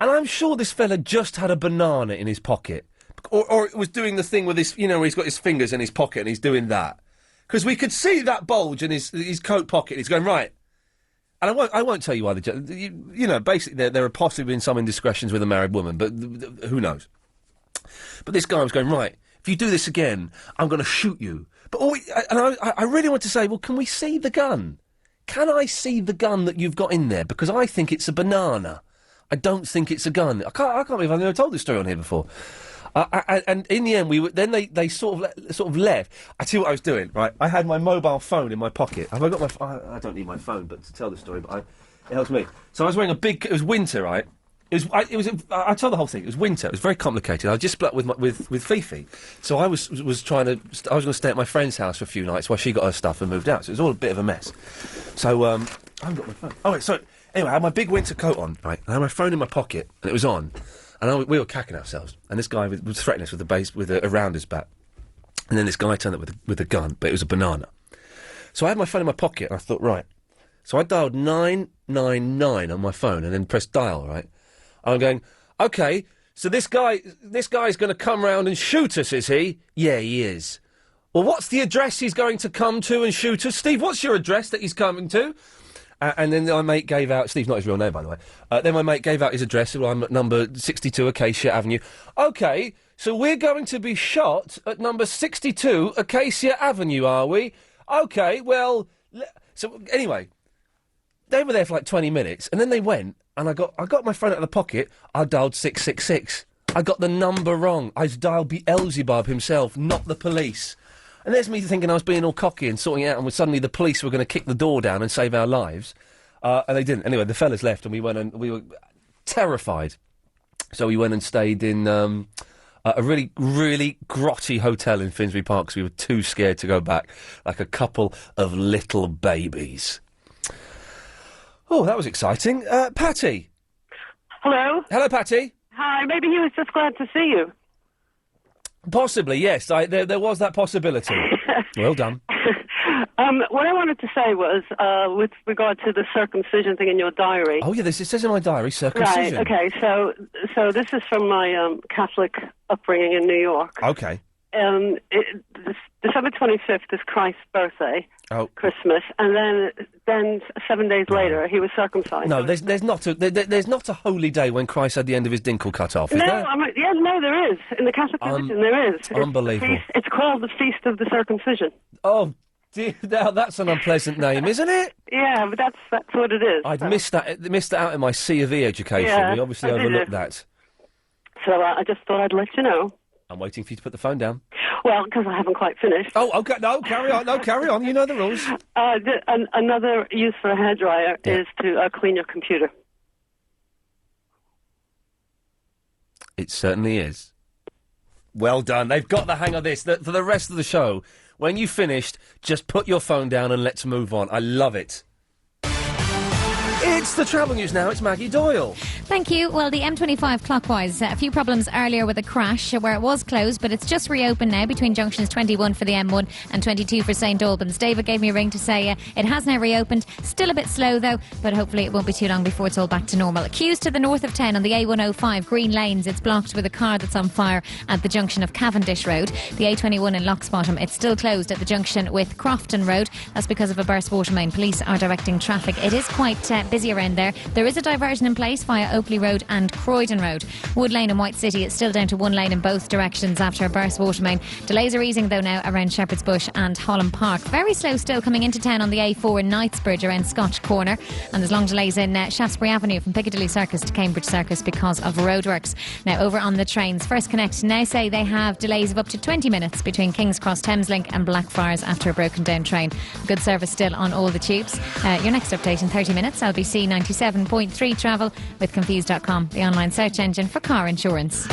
And I'm sure this fella just had a banana in his pocket. Or it was doing the thing with his, where he's got his fingers in his pocket and he's doing that. Because we could see that bulge in his coat pocket. He's going, right. And I won't tell you why basically there are possibly been some indiscretions with a married woman, but who knows? But this guy was going, right, if you do this again, I'm going to shoot you. But I really want to say, well, can we see the gun? Can I see the gun that you've got in there? Because I think it's a banana. I don't think it's a gun. I can't believe I've never told this story on here before. And in the end, they sort of left. I tell you what I was doing, right? I had my mobile phone in my pocket. Have I got my? I don't need my phone, but to tell the story, but it helps me. So I was wearing a big. It was winter, right? I tell the whole thing. It was winter. It was very complicated. I just split up with Fifi, so I was going to stay at my friend's house for a few nights while she got her stuff and moved out. So it was all a bit of a mess. So I haven't got my phone. Oh wait, so anyway, I had my big winter coat on, right? And I had my phone in my pocket, and it was on. And we were cacking ourselves, and this guy was threatening us with a rounder's bat. And then this guy turned up with a gun, but it was a banana. So I had my phone in my pocket, and I thought, right. So I dialed 999 on my phone, and then pressed dial, right? I'm going, okay, so this guy's going to come round and shoot us, is he? Yeah, he is. Well, what's the address he's going to come to and shoot us? Steve, what's your address that he's coming to? And then my mate gave out... Steve's not his real name, by the way. Then my mate gave out his address. Well, I'm at number 62 Acacia Avenue. OK, so we're going to be shot at number 62 Acacia Avenue, are we? OK, well... So, anyway, they were there for like 20 minutes, and then they went, and I got my phone out of the pocket. I dialed 666. I got the number wrong. I dialed Beelzebub himself, not the police. And there's me thinking I was being all cocky and sorting it out, and suddenly the police were going to kick the door down and save our lives. And they didn't. Anyway, the fellas left, and we were terrified. So we went and stayed in a really, really grotty hotel in Finsbury Park because we were too scared to go back, like a couple of little babies. Oh, that was exciting. Patty. Hello? Hello, Patty. Hi, maybe he was just glad to see you. Possibly, yes. There was that possibility. Well done. What I wanted to say was, with regard to the circumcision thing in your diary. Oh, yeah, it says in my diary, circumcision. Right, okay, so this is from my Catholic upbringing in New York. Okay. December 25th is Christ's birthday, Christmas, and then 7 days later he was circumcised. No, there's not a holy day when Christ had the end of his dinkle cut off, is no, there? No, there is. In the Catholic religion, there is. Unbelievable. It's called the Feast of the Circumcision. Oh, dear, now that's an unpleasant name, isn't it? Yeah, but that's what it is. I'd missed that out in my C of E education. Yeah, we obviously overlooked that. So I just thought I'd let you know. I'm waiting for you to put the phone down. Well, because I haven't quite finished. Oh, okay. No, carry on. No, carry on. You know the rules. Another use for a hairdryer is to clean your computer. It certainly is. Well done. They've got the hang of this. For the rest of the show, when you've finished, just put your phone down and let's move on. I love it. It's the travel news now. It's Maggie Doyle. Thank you. Well, the M25 clockwise, a few problems earlier with a crash where it was closed, but it's just reopened now between junctions 21 for the M1 and 22 for St Albans. David gave me a ring to say it has now reopened. Still a bit slow though, but hopefully it won't be too long before it's all back to normal. Queues to the north of town on the A105 Green Lanes. It's blocked with a car that's on fire at the junction of Cavendish Road. The A21 in Locksbottom, it's still closed at the junction with Crofton Road. That's because of a burst water main. Police are directing traffic. It is quite busy around there. There is a diversion in place via Oakley Road and Croydon Road. Wood Lane and White City, it's still down to one lane in both directions after a burst water main. Delays are easing though now around Shepherd's Bush and Holland Park. Very slow still coming into town on the A4 in Knightsbridge around Scotch Corner. And there's long delays in Shaftesbury Avenue from Piccadilly Circus to Cambridge Circus because of roadworks. Now over on the trains, First Connect now say they have delays of up to 20 minutes between King's Cross Thameslink and Blackfriars after a broken down train. Good service still on all the tubes. Your next update in 30 minutes, LBC 97.3 travel with Confused.com, the online search engine for car insurance.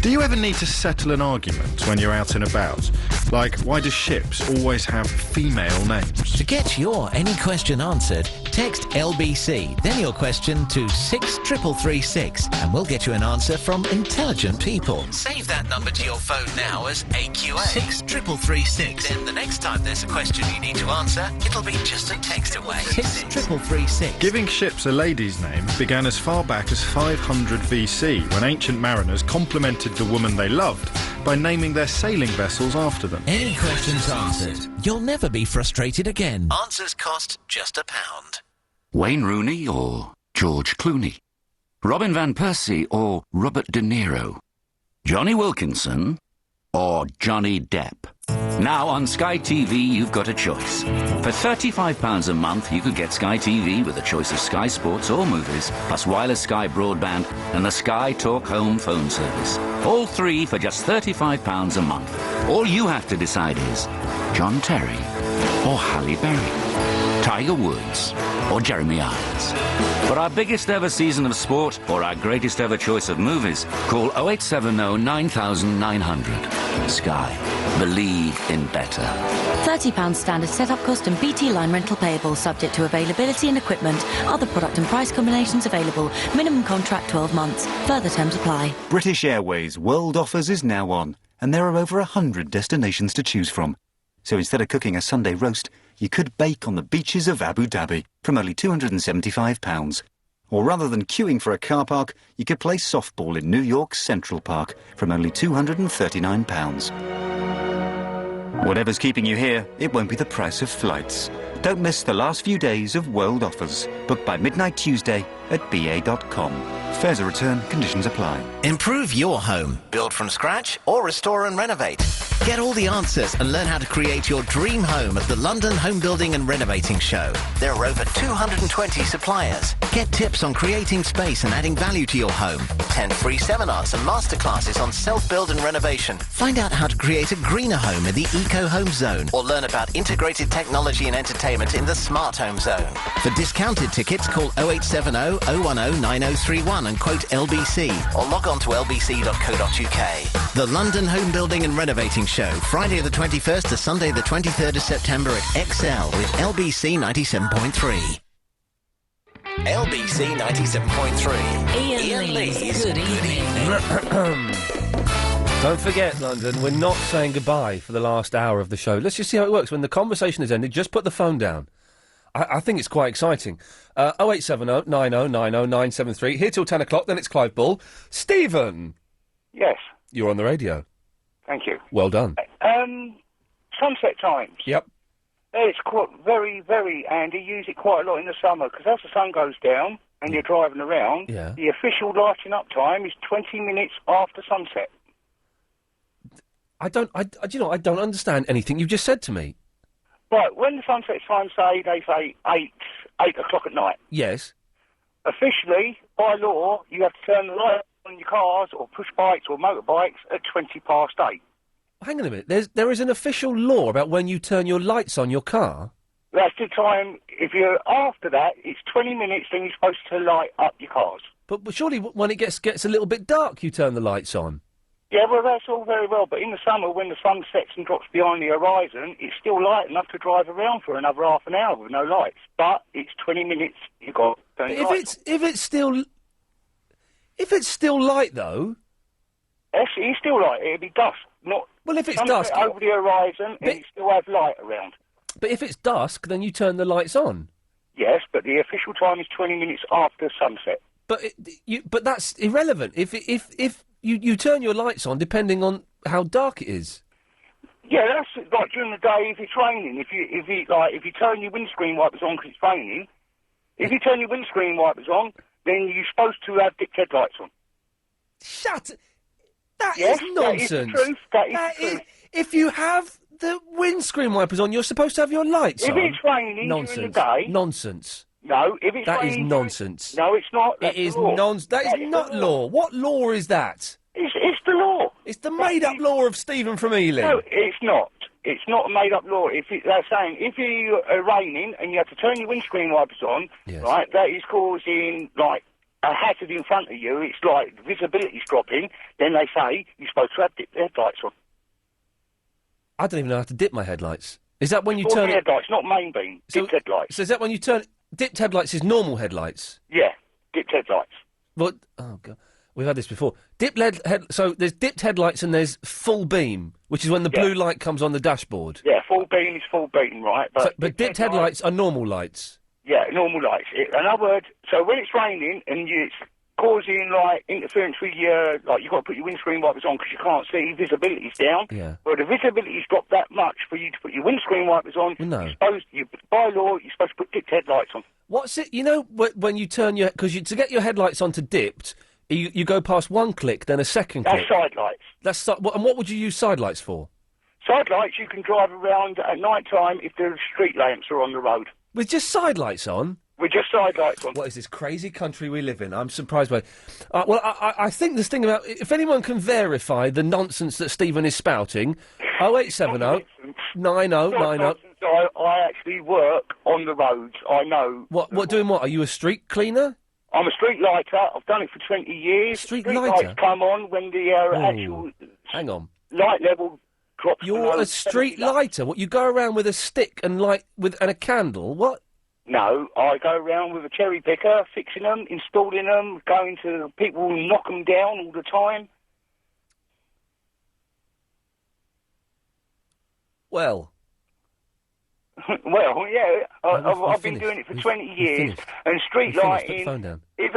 Do you ever need to settle an argument when you're out and about? Like, why do ships always have female names? To get your any question answered, text LBC, then your question to 63336, and we'll get you an answer from intelligent people. Save that number to your phone now as AQA 63336. Then the next time there's a question you need to answer, it'll be just a text away. 63336. Giving ships a lady's name began as far back as 500 BC, when ancient mariners complimented the woman they loved by naming their sailing vessels after them. Any questions answered, you'll never be frustrated again. Answers cost just £1. Wayne Rooney or George Clooney? Robin Van Persie or Robert De Niro? Johnny Wilkinson or Johnny Depp? Now on Sky TV, you've got a choice. For £35 a month, you could get Sky TV with a choice of Sky Sports or movies, plus wireless Sky broadband and the Sky Talk Home phone service. All three for just £35 a month. All you have to decide is John Terry or Halle Berry, Tiger Woods or Jeremy Irons. For our biggest ever season of sport or our greatest ever choice of movies, call 0870 9900. Sky. Believe in better. £30 standard setup cost and BT line rental payable, subject to availability and equipment. Other product and price combinations available. Minimum contract 12 months. Further terms apply. British Airways World Offers is now on, and there are over 100 destinations to choose from. So instead of cooking a Sunday roast, you could bake on the beaches of Abu Dhabi from only £275. Or rather than queuing for a car park, you could play softball in New York's Central Park from only £239. Whatever's keeping you here, it won't be the price of flights. Don't miss the last few days of World Offers. Book by midnight Tuesday at BA.com. Fares are return, conditions apply. Improve your home, build from scratch, or restore and renovate. Get all the answers and learn how to create your dream home at the London Home Building and Renovating Show. There are over 220 suppliers. Get tips on creating space and adding value to your home. 10 free seminars and masterclasses on self-build and renovation. Find out how to create a greener home in the Eco Home Zone, or learn about integrated technology and entertainment in the Smart Home Zone. For discounted tickets, call 0870 010 9031 and quote LBC, or log on to lbc.co.uk. The London Home Building and Renovating Show, Friday the 21st to Sunday the 23rd of September at XL with LBC 97.3. LBC 97.3. Iain Lee's Good Evening. Don't forget, London, we're not saying goodbye for the last hour of the show. Let's just see how it works. When the conversation has ended, just put the phone down. I think it's quite exciting. 0870 90 90 973. Here till 10 o'clock, then it's Clive Bull. Stephen! Yes. You're on the radio. Thank you. Well done. Sunset times. Yep. It's quite very, very handy. Use it quite a lot in the summer, because as the sun goes down and you're driving around, the official lighting up time is 20 minutes after sunset. I don't understand anything you just said to me. Right, when the sunset times they say 8 o'clock at night. Yes. Officially, by law, you have to turn the light on your cars or push bikes or motorbikes at 20 past 8. Hang on a minute. There is an official law about when you turn your lights on your car? That's the time. If you're after that, it's 20 minutes, then you're supposed to light up your cars. But surely when it gets a little bit dark, you turn the lights on. Yeah, well, that's all very well, but in the summer, when the sun sets and drops behind the horizon, it's still light enough to drive around for another half an hour with no lights. But it's 20 minutes, you've got to turn your lights on. If it's still light, though... Actually, it's still light. It'll be dusk, not... Well, if it's sunset dusk... over the horizon, and you still have light around. But if it's dusk, then you turn the lights on. Yes, but the official time is 20 minutes after sunset. But that's irrelevant. If you turn your lights on depending on how dark it is. Yeah, that's like during the day if it's raining. If you turn your windscreen wipers on because it's raining, if you turn your windscreen wipers on, then you're supposed to have dipped headlights on. That is nonsense. That is the truth. If you have the windscreen wipers on, you're supposed to have your lights on. If it's raining during the day... Nonsense. No, if it's That is raining... nonsense. No, it's not. That's It is the law. nonsense. That is not law. What law is that? It's the law. It's the made-up law of Stephen from Ealing. No, it's not. It's not a made-up law. They're saying if you are raining and you have to turn your windscreen wipers on, right, that is causing, like, a hazard in front of you. It's like visibility's dropping. Then they say you're supposed to have dipped headlights on. I don't even know how to dip my headlights. Is that when you turn... headlights, not main beam. Dipped headlights. So is that when you turn... Dipped headlights is normal headlights? Yeah, dipped headlights. But, oh, God. We've had this before. So there's dipped headlights and there's full beam, which is when the blue light comes on the dashboard. Yeah, full beam is full beam, right? But dipped headlights are normal lights. Yeah, normal lights. In other words, so when it's raining and it's causing, like, interference with your... Like, you've got to put your windscreen wipers on because you can't see, visibility's down. Yeah. Well, the visibility's dropped that much for you to put your windscreen wipers on. No. By law, you're supposed to put dipped headlights on. What's it... You know, when you turn your... Because to get your headlights onto dipped... You go past one click, then a second click. That's side lights. And what would you use side lights for? Side lights you can drive around at night time if the street lamps are on the road. With just side lights on? With just side lights on. What is this crazy country we live in? I'm surprised by... well, I think this thing about... If anyone can verify the nonsense that Stephen is spouting, 0870 9090... I actually work on the roads. I know... What doing what? Are you a street cleaner? I'm a street lighter. I've done it for 20 years. Street lighter? Lights come on when the actual... Hang on. Light level drops. You're a street lighter? What, you go around with a stick and a candle? What? No, I go around with a cherry picker, fixing them, installing them, going to people who knock them down all the time. Well... Well, yeah, I've been doing it for 20 years, and street lighting, if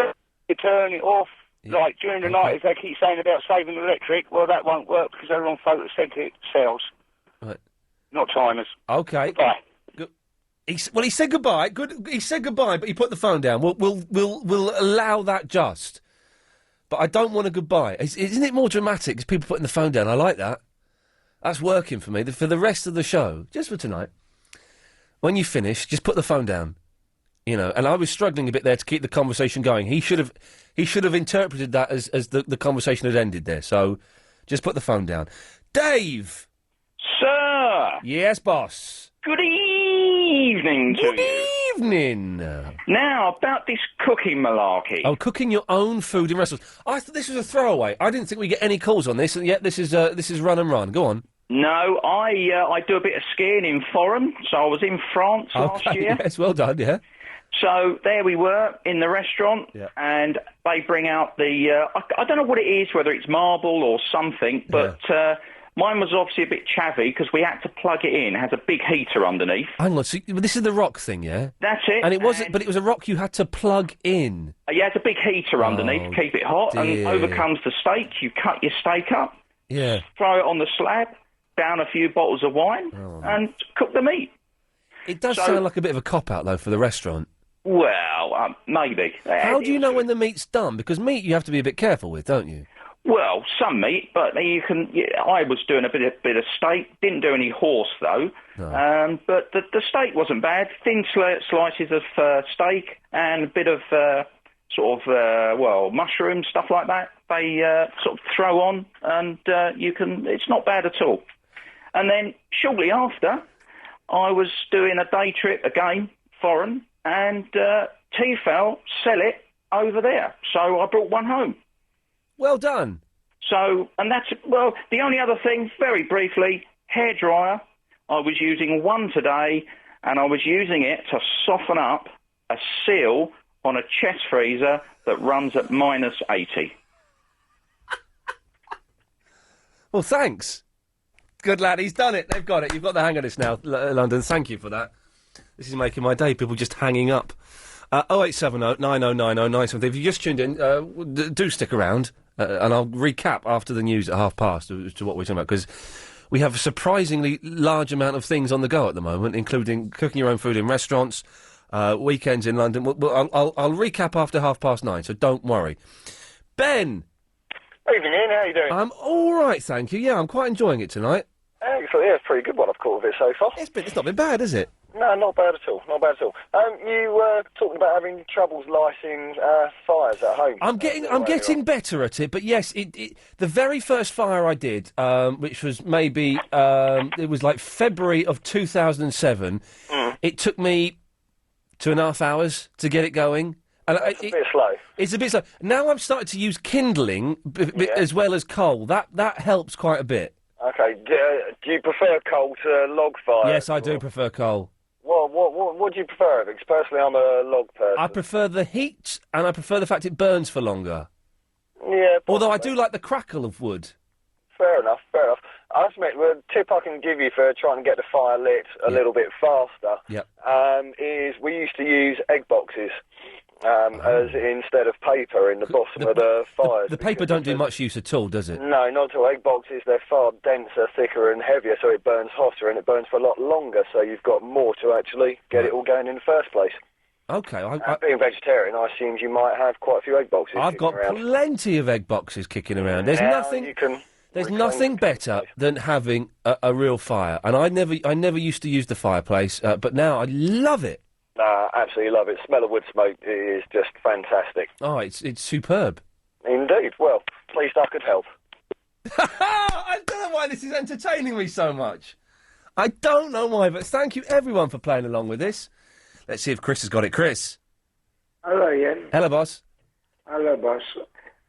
you turn it off, like during the night, as they keep saying about saving electric, well, that won't work because they're on photocentric cells, not timers. Okay. Goodbye. He said goodbye. Good. He said goodbye, but he put the phone down. We'll allow that just. but I don't want a goodbye. Isn't it more dramatic? Because people putting the phone down. I like that. That's working for me. For the rest of the show, just for tonight, when you finish, just put the phone down. You know, and I was struggling a bit there to keep the conversation going. He should have interpreted that as the conversation had ended there. So, just put the phone down. Dave! Sir! Yes, boss? Good evening to you. Good evening! Now, about this cooking malarkey. Oh, cooking your own food in restaurants. I thought this was a throwaway. I didn't think we'd get any calls on this, and yet this is run and run. Go on. No, I do a bit of skiing in foreign, so I was in France last year. Yes, well done, yeah. So there we were in the restaurant, and they bring out the, I don't know what it is, whether it's marble or something, but mine was obviously a bit chavvy because we had to plug it in. It has a big heater underneath. Hang on, so this is the rock thing, yeah? That's it. And it wasn't, but it was a rock you had to plug in. Yeah, it's a big heater underneath to keep it hot, and over comes the steak. You cut your steak up, throw it on the slab, down a few bottles of wine, and cook the meat. It does sound like a bit of a cop-out, though, for the restaurant. Well, maybe. How do you know when the meat's done? Because meat you have to be a bit careful with, don't you? Well, some meat, but you can. I was doing a bit of steak. Didn't do any horse though. No. But the steak wasn't bad. Thin slices of steak and a bit of mushroom stuff like that. They sort of throw on, and you can. It's not bad at all. And then shortly after, I was doing a day trip again, foreign. And Tefal sell it over there. So I brought one home. Well done. So, and that's, well, the only other thing, very briefly, hairdryer. I was using one today, and I was using it to soften up a seal on a chest freezer that runs at -80. Well, thanks. Good lad, he's done it. They've got it. You've got the hang of this now, London. Thank you for that. This is making my day, people just hanging up. 0870 9090 9something. If you just tuned in, do stick around, and I'll recap after the news at past as to what we're talking about, because we have a surprisingly large amount of things on the go at the moment, including cooking your own food in restaurants, weekends in London. I'll recap after 9:30, so don't worry. Ben! Evening, Ian. How are you doing? I'm all right, thank you. Yeah, I'm quite enjoying it tonight. Excellent. Yeah, it's a pretty good one I've caught of it so far. It's not been bad, is it? No, not bad at all. Not bad at all. You were talking about having troubles lighting fires at home. I'm getting better at it, but yes, the very first fire I did, which was maybe it was like February of 2007. It took me 2.5 hours to get it going. And it's a bit slow. It's a bit slow. Now I've started to use kindling as well as coal. That helps quite a bit. Okay. Do you prefer coal to log fire? Yes, I do prefer coal. Well, what do you prefer? Because personally, I'm a log person. I prefer the heat, and I prefer the fact it burns for longer. Yeah. Although I do like the crackle of wood. Fair enough. I must admit, the tip I can give you for trying to get the fire lit a little bit faster is we used to use egg boxes. As instead of paper in the bottom of the fires. The paper don't do much use at all, does it? No, not at all. Egg boxes, they're far denser, thicker and heavier, so it burns hotter and it burns for a lot longer, so you've got more to actually get it all going in the first place. Okay. Being vegetarian, I assumed you might have quite a few egg boxes I've got around. plenty of egg boxes kicking around. There's nothing better than having a real fire. And I never used to use the fireplace, but now I love it. Absolutely love it. Smell of wood smoke is just fantastic. Oh, it's superb. Indeed. Well, pleased I could help. I don't know why this is entertaining me so much. I don't know why, but thank you everyone for playing along with this. Let's see if Chris has got it. Chris. Hello, Ian. Hello, boss. Hello, boss.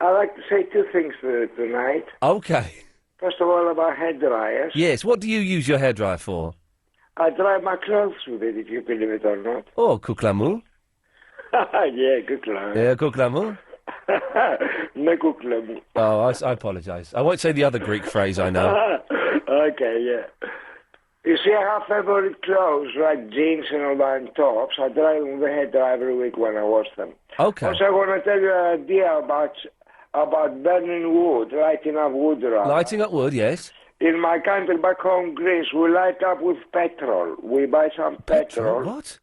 I'd like to say two things tonight. Okay. First of all, about hair dryers. Yes, what do you use your hairdryer for? I dry my clothes with it, if you believe it or not. Oh, cook l'amour. Yeah, cook l'amour. Yeah, cook l'amour. No cook l'amour. Oh, I apologise. I won't say the other Greek phrase I know. Okay, yeah. You see, I have favourite clothes, like jeans and all that, and tops. I dry them with the hairdryer every week when I wash them. Okay. Also, I want to tell you an idea about burning wood, lighting up wood around. Lighting up wood, yes. In my country back home, Greece, we light up with petrol. We buy some petrol. What?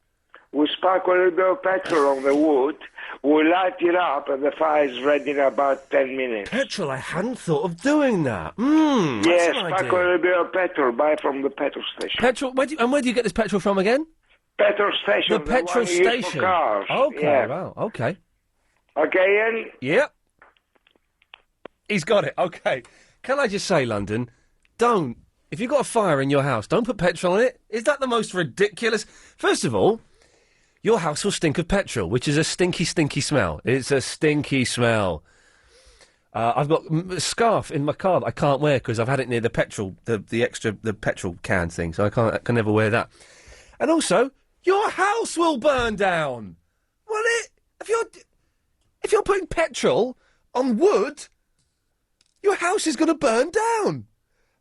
We sparkle a little bit of petrol on the wood. We light it up and the fire is ready in about 10 minutes. Petrol, I hadn't thought of doing that. Yes, that's an pack a idea. little bit of petrol, buy from the petrol station. Petrol, and where do you get this petrol from again? Petrol station. The petrol one you use for station. cars. Okay, Yeah. wow, okay. Okay, Ian? Yep. He's got it, okay. Can I just say, London, if you've got a fire in your house, don't put petrol in it. Is that the most ridiculous... First of all, your house will stink of petrol, which is a stinky, stinky smell. It's a stinky smell. I've got a scarf in my car that I can't wear because I've had it near the petrol, the petrol can thing, so I can never wear that. And also, your house will burn down. Will it? If you're putting petrol on wood, your house is going to burn down.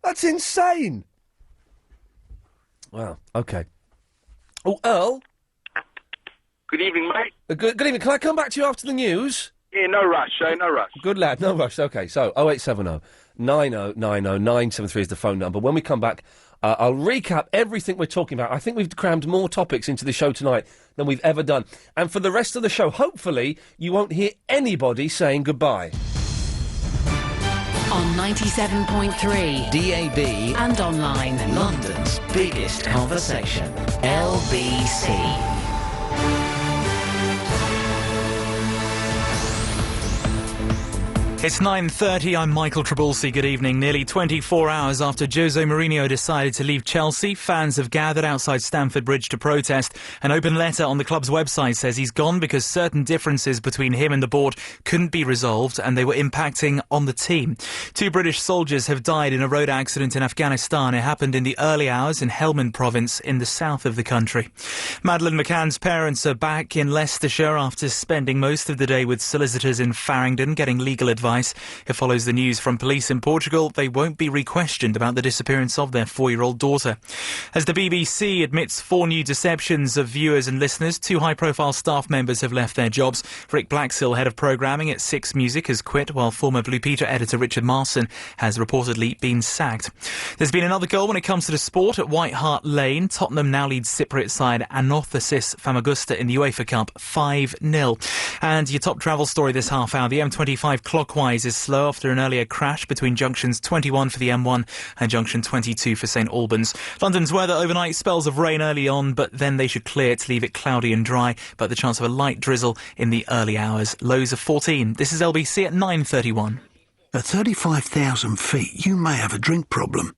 That's insane. Wow. Okay. Oh, Earl. Good evening, mate. Good evening. Can I come back to you after the news? Yeah, no rush, no rush. Good lad, no rush. Okay, so 0870 9090 973 is the phone number. When we come back, I'll recap everything we're talking about. I think we've crammed more topics into the show tonight than we've ever done. And for the rest of the show, hopefully, you won't hear anybody saying goodbye. On 97.3 DAB and online, London's biggest conversation, LBC. It's 9:30, I'm Michael Trabulsi, good evening. Nearly 24 hours after Jose Mourinho decided to leave Chelsea, fans have gathered outside Stamford Bridge to protest. An open letter on the club's website says he's gone because certain differences between him and the board couldn't be resolved and they were impacting on the team. 2 British soldiers have died in a road accident in Afghanistan. It happened in the early hours in Helmand province in the south of the country. Madeleine McCann's parents are back in Leicestershire after spending most of the day with solicitors in Farringdon getting legal advice. It follows the news from police in Portugal. They won't be re-questioned about the disappearance of their 4-year-old daughter. As the BBC admits 4 new deceptions of viewers and listeners, 2 high-profile staff members have left their jobs. Rick Blaxill, head of programming at Six Music, has quit, while former Blue Peter editor Richard Marson has reportedly been sacked. There's been another goal when it comes to the sport at White Hart Lane. Tottenham now leads Cypriot side Anorthosis Famagusta in the UEFA Cup 5-0. And your top travel story this half hour, the M25 clockwise is slow after an earlier crash between junctions 21 for the M1 and junction 22 for St Albans. London's weather overnight, spells of rain early on, but then they should clear to leave it cloudy and dry, but the chance of a light drizzle in the early hours. Lows of 14. This is LBC at 9:31. At 35,000 feet, you may have a drink problem.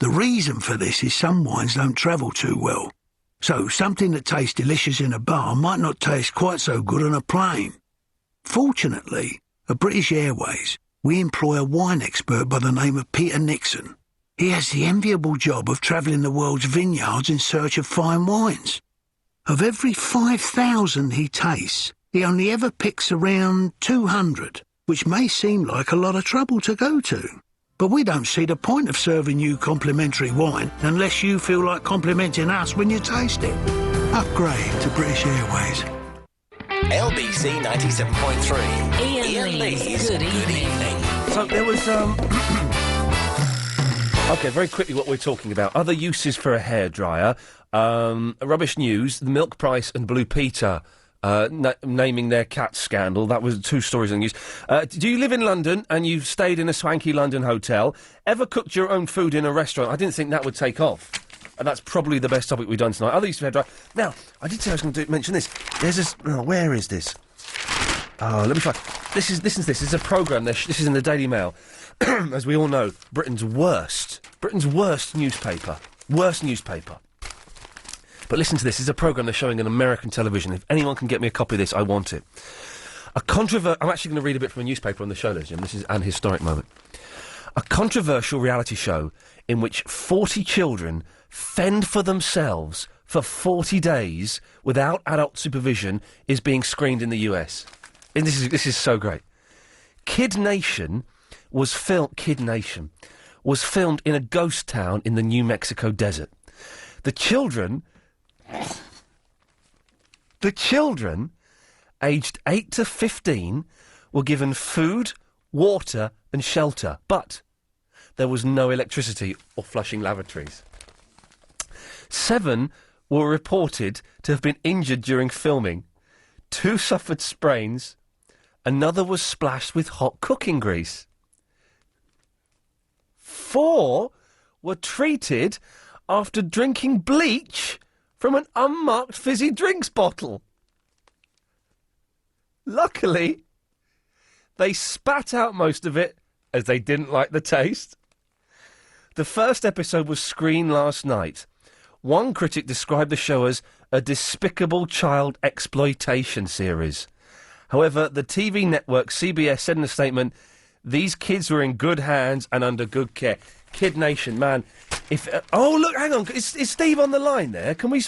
The reason for this is some wines don't travel too well. So something that tastes delicious in a bar might not taste quite so good on a plane. Fortunately, at British Airways, we employ a wine expert by the name of Peter Nixon. He has the enviable job of travelling the world's vineyards in search of fine wines. Of every 5,000 he tastes, he only ever picks around 200, which may seem like a lot of trouble to go to. But we don't see the point of serving you complimentary wine unless you feel like complimenting us when you taste it. Upgrade to British Airways. LBC 97.3. Iain Lee's Good Evening. So there was, OK, very quickly what we're talking about. Other uses for a hairdryer. Rubbish news, the milk price and Blue Peter naming their cat scandal. That was 2 stories on the news. Do you live in London and you've stayed in a swanky London hotel? Ever cooked your own food in a restaurant? I didn't think that would take off. And that's probably the best topic we've done tonight. Other use of hairdryer. Now, I did say I was going to mention this. There's this... Oh, where is this? Oh, let me try. This is a programme. This is in the Daily Mail. As we all know, Britain's worst newspaper. Worst newspaper. But listen to this. This is a programme they're showing on American television. If anyone can get me a copy of this, I want it. I'm actually going to read a bit from a newspaper on the show, ladies and gentlemen. This is an historic moment. A controversial reality show in which 40 children fend for themselves for 40 days without adult supervision is being screened in the US. And this is so great. Kid Nation was filmed in a ghost town in the New Mexico desert. The children, aged 8 to 15, were given food, water and shelter, but there was no electricity or flushing lavatories. 7 were reported to have been injured during filming. 2 suffered sprains. Another was splashed with hot cooking grease. 4 were treated after drinking bleach from an unmarked fizzy drinks bottle. Luckily, they spat out most of it as they didn't like the taste. The first episode was screened last night. One critic described the show as a despicable child exploitation series. However, the TV network CBS said in a statement, these kids were in good hands and under good care. Kid Nation, man. If oh, look, hang on. Is Steve on the line there? Can we...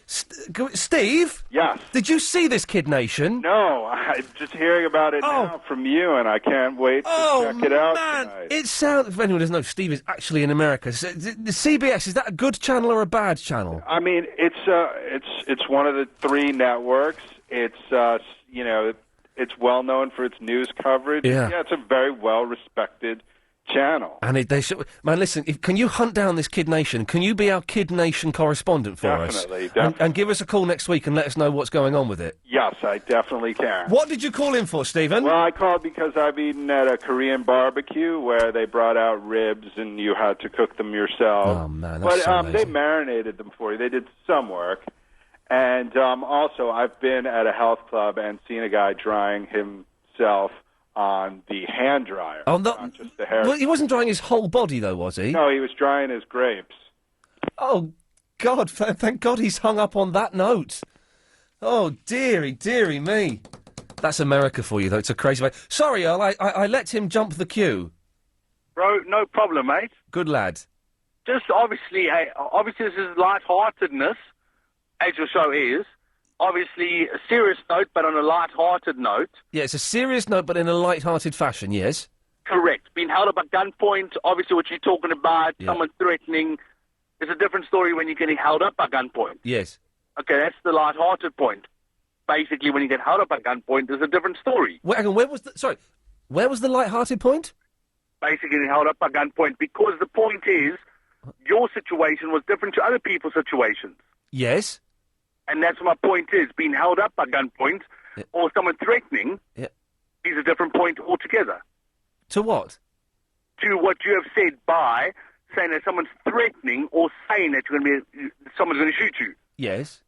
Steve? Yes. Did you see this, Kid Nation? No, I'm just hearing about it now from you, and I can't wait to check it out tonight. It sounds... If anyone doesn't know, Steve is actually in America. So, the CBS, is that a good channel or a bad channel? I mean, it's one of the 3 networks. It's, it's well known for its news coverage. Yeah. It's a very well-respected channel. And they should... Man, listen, can you hunt down this Kid Nation? Can you be our Kid Nation correspondent for us? Definitely. And give us a call next week and let us know what's going on with it. Yes, I definitely can. What did you call in for, Stephen? Well, I called because I've eaten at a Korean barbecue where they brought out ribs and you had to cook them yourself. Oh, man, that's But they marinated them for you. They did some work. And also, I've been at a health club and seen a guy drying himself on the hand dryer, not just the hair. Well, he wasn't drying his whole body, though, was he? No, he was drying his grapes. Oh, God, thank God he's hung up on that note. Oh, dearie me. That's America for you, though. It's a crazy way. Sorry, Earl, I let him jump the queue. Bro, no problem, mate. Good lad. Just obviously this is lightheartedness, as your show is. Obviously, a serious note, but on a light-hearted note. Yeah, it's a serious note, but in a light-hearted fashion, yes? Correct. Being held up at gunpoint, obviously what you're talking about, someone threatening. It's a different story when you're getting held up at gunpoint. Yes. Okay, that's the light-hearted point. Basically, when you get held up at gunpoint, there's a different story. Hang on, where was the light-hearted point? Basically, getting held up at gunpoint, because the point is, your situation was different to other people's situations. Yes. And that's my point is, being held up by gunpoint or someone threatening is a different point altogether. To what? To what you have said by saying that someone's threatening or saying that someone's going to shoot you. Yes.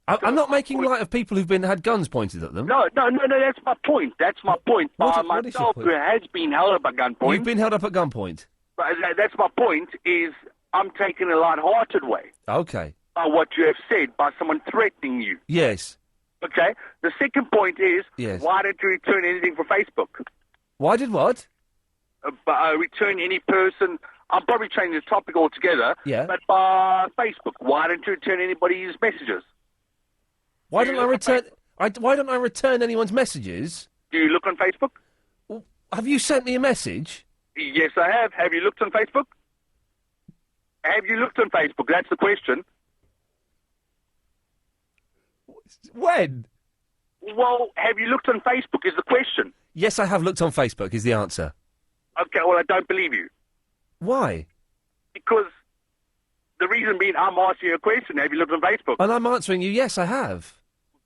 I'm not making light of people who've had guns pointed at them. No, that's my point. That's my point. By myself, who has been held up at gunpoint. You've been held up at gunpoint? But that's my point, is I'm taking a light-hearted way. Okay. By what you have said, by someone threatening you. Yes. Okay? The second point is, why didn't you return anything from Facebook? Why did what? Return any person... I'm probably changing the topic altogether. Yeah. But by Facebook, why didn't you return anybody's messages? Why don't I return... why don't I return anyone's messages? Do you look on Facebook? Well, have you sent me a message? Yes, I have. Have you looked on Facebook? Have you looked on Facebook? That's the question. When? Well, have you looked on Facebook is the question. Yes, I have looked on Facebook is the answer. Okay, well, I don't believe you. Why? Because the reason being I'm asking you a question. Have you looked on Facebook? And I'm answering you, yes, I have.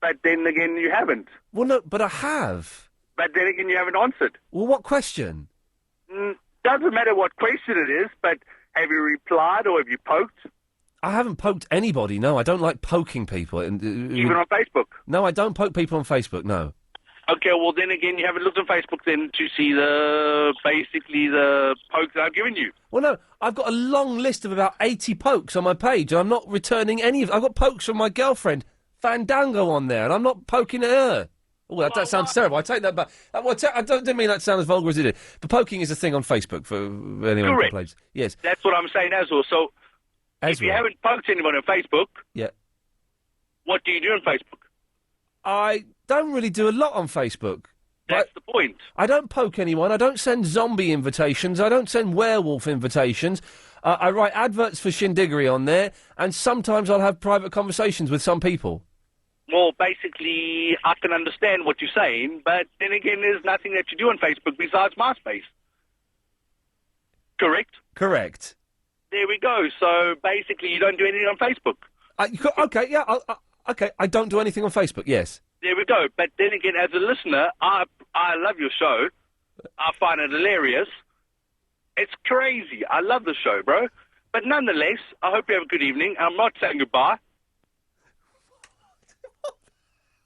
But then again, you haven't. Well, no, but I have. But then again, you haven't answered. Well, what question? Doesn't matter what question it is, but have you replied or have you poked? I haven't poked anybody, no. I don't like poking people. Even on Facebook? No, I don't poke people on Facebook, no. Okay, well, then again, you haven't looked on Facebook then to see basically the pokes that I've given you. Well, no, I've got a long list of about 80 pokes on my page, and I'm not returning any of... I've got pokes from my girlfriend, Fandango, on there, and I'm not poking at her. Oh, that sounds terrible. I take that back. I didn't mean that to sound as vulgar as it did. But poking is a thing on Facebook for anyone who complains. Yes. That's what I'm saying as well. So, if you haven't poked anyone on Facebook, what do you do on Facebook? I don't really do a lot on Facebook. That's the point. I don't poke anyone. I don't send zombie invitations. I don't send werewolf invitations. I write adverts for Shindiggery on there, and sometimes I'll have private conversations with some people. Well, basically, I can understand what you're saying, but then again, there's nothing that you do on Facebook besides MySpace. Correct? Correct. There we go. So, basically, you don't do anything on Facebook. Okay, yeah, okay, I don't do anything on Facebook, yes. there we go. But then again, as a listener, I love your show. I find it hilarious. It's crazy. I love the show, bro. But nonetheless, I hope you have a good evening. I'm not saying goodbye.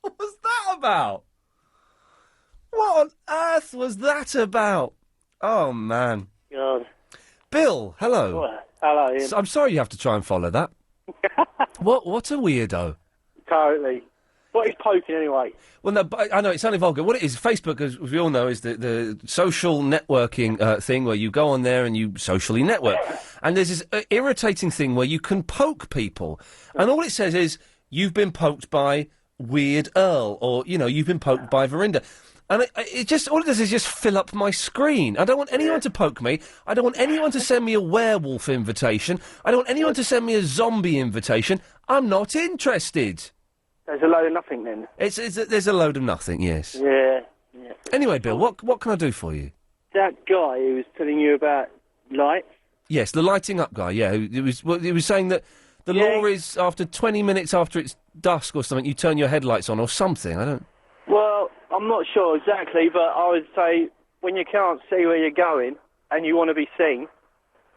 What was that about? What on earth was that about? Oh, man. God. Bill, hello. Oh, hello, Ian. I'm sorry you have to try and follow that. What a weirdo. Totally. What is poking anyway? Well, no, but I know it sounded vulgar. What it is, Facebook, as we all know, is the social networking thing where you go on there and you socially network. And there's this irritating thing where you can poke people. And all it says is, you've been poked by Weird Earl, or, you've been poked by Verinda. And it just, all it does is just fill up my screen. I don't want anyone to poke me. I don't want anyone to send me a werewolf invitation. I don't want anyone to send me a zombie invitation. I'm not interested. There's a load of nothing then. There's a load of nothing, yes. Yeah. Anyway, Bill, what can I do for you? That guy who was telling you about lights? Yes, the lighting up guy, yeah. He was saying that the law is after 20 minutes after it's dusk or something, you turn your headlights on or something. I don't... Well, I'm not sure exactly, but I would say when you can't see where you're going and you want to be seen,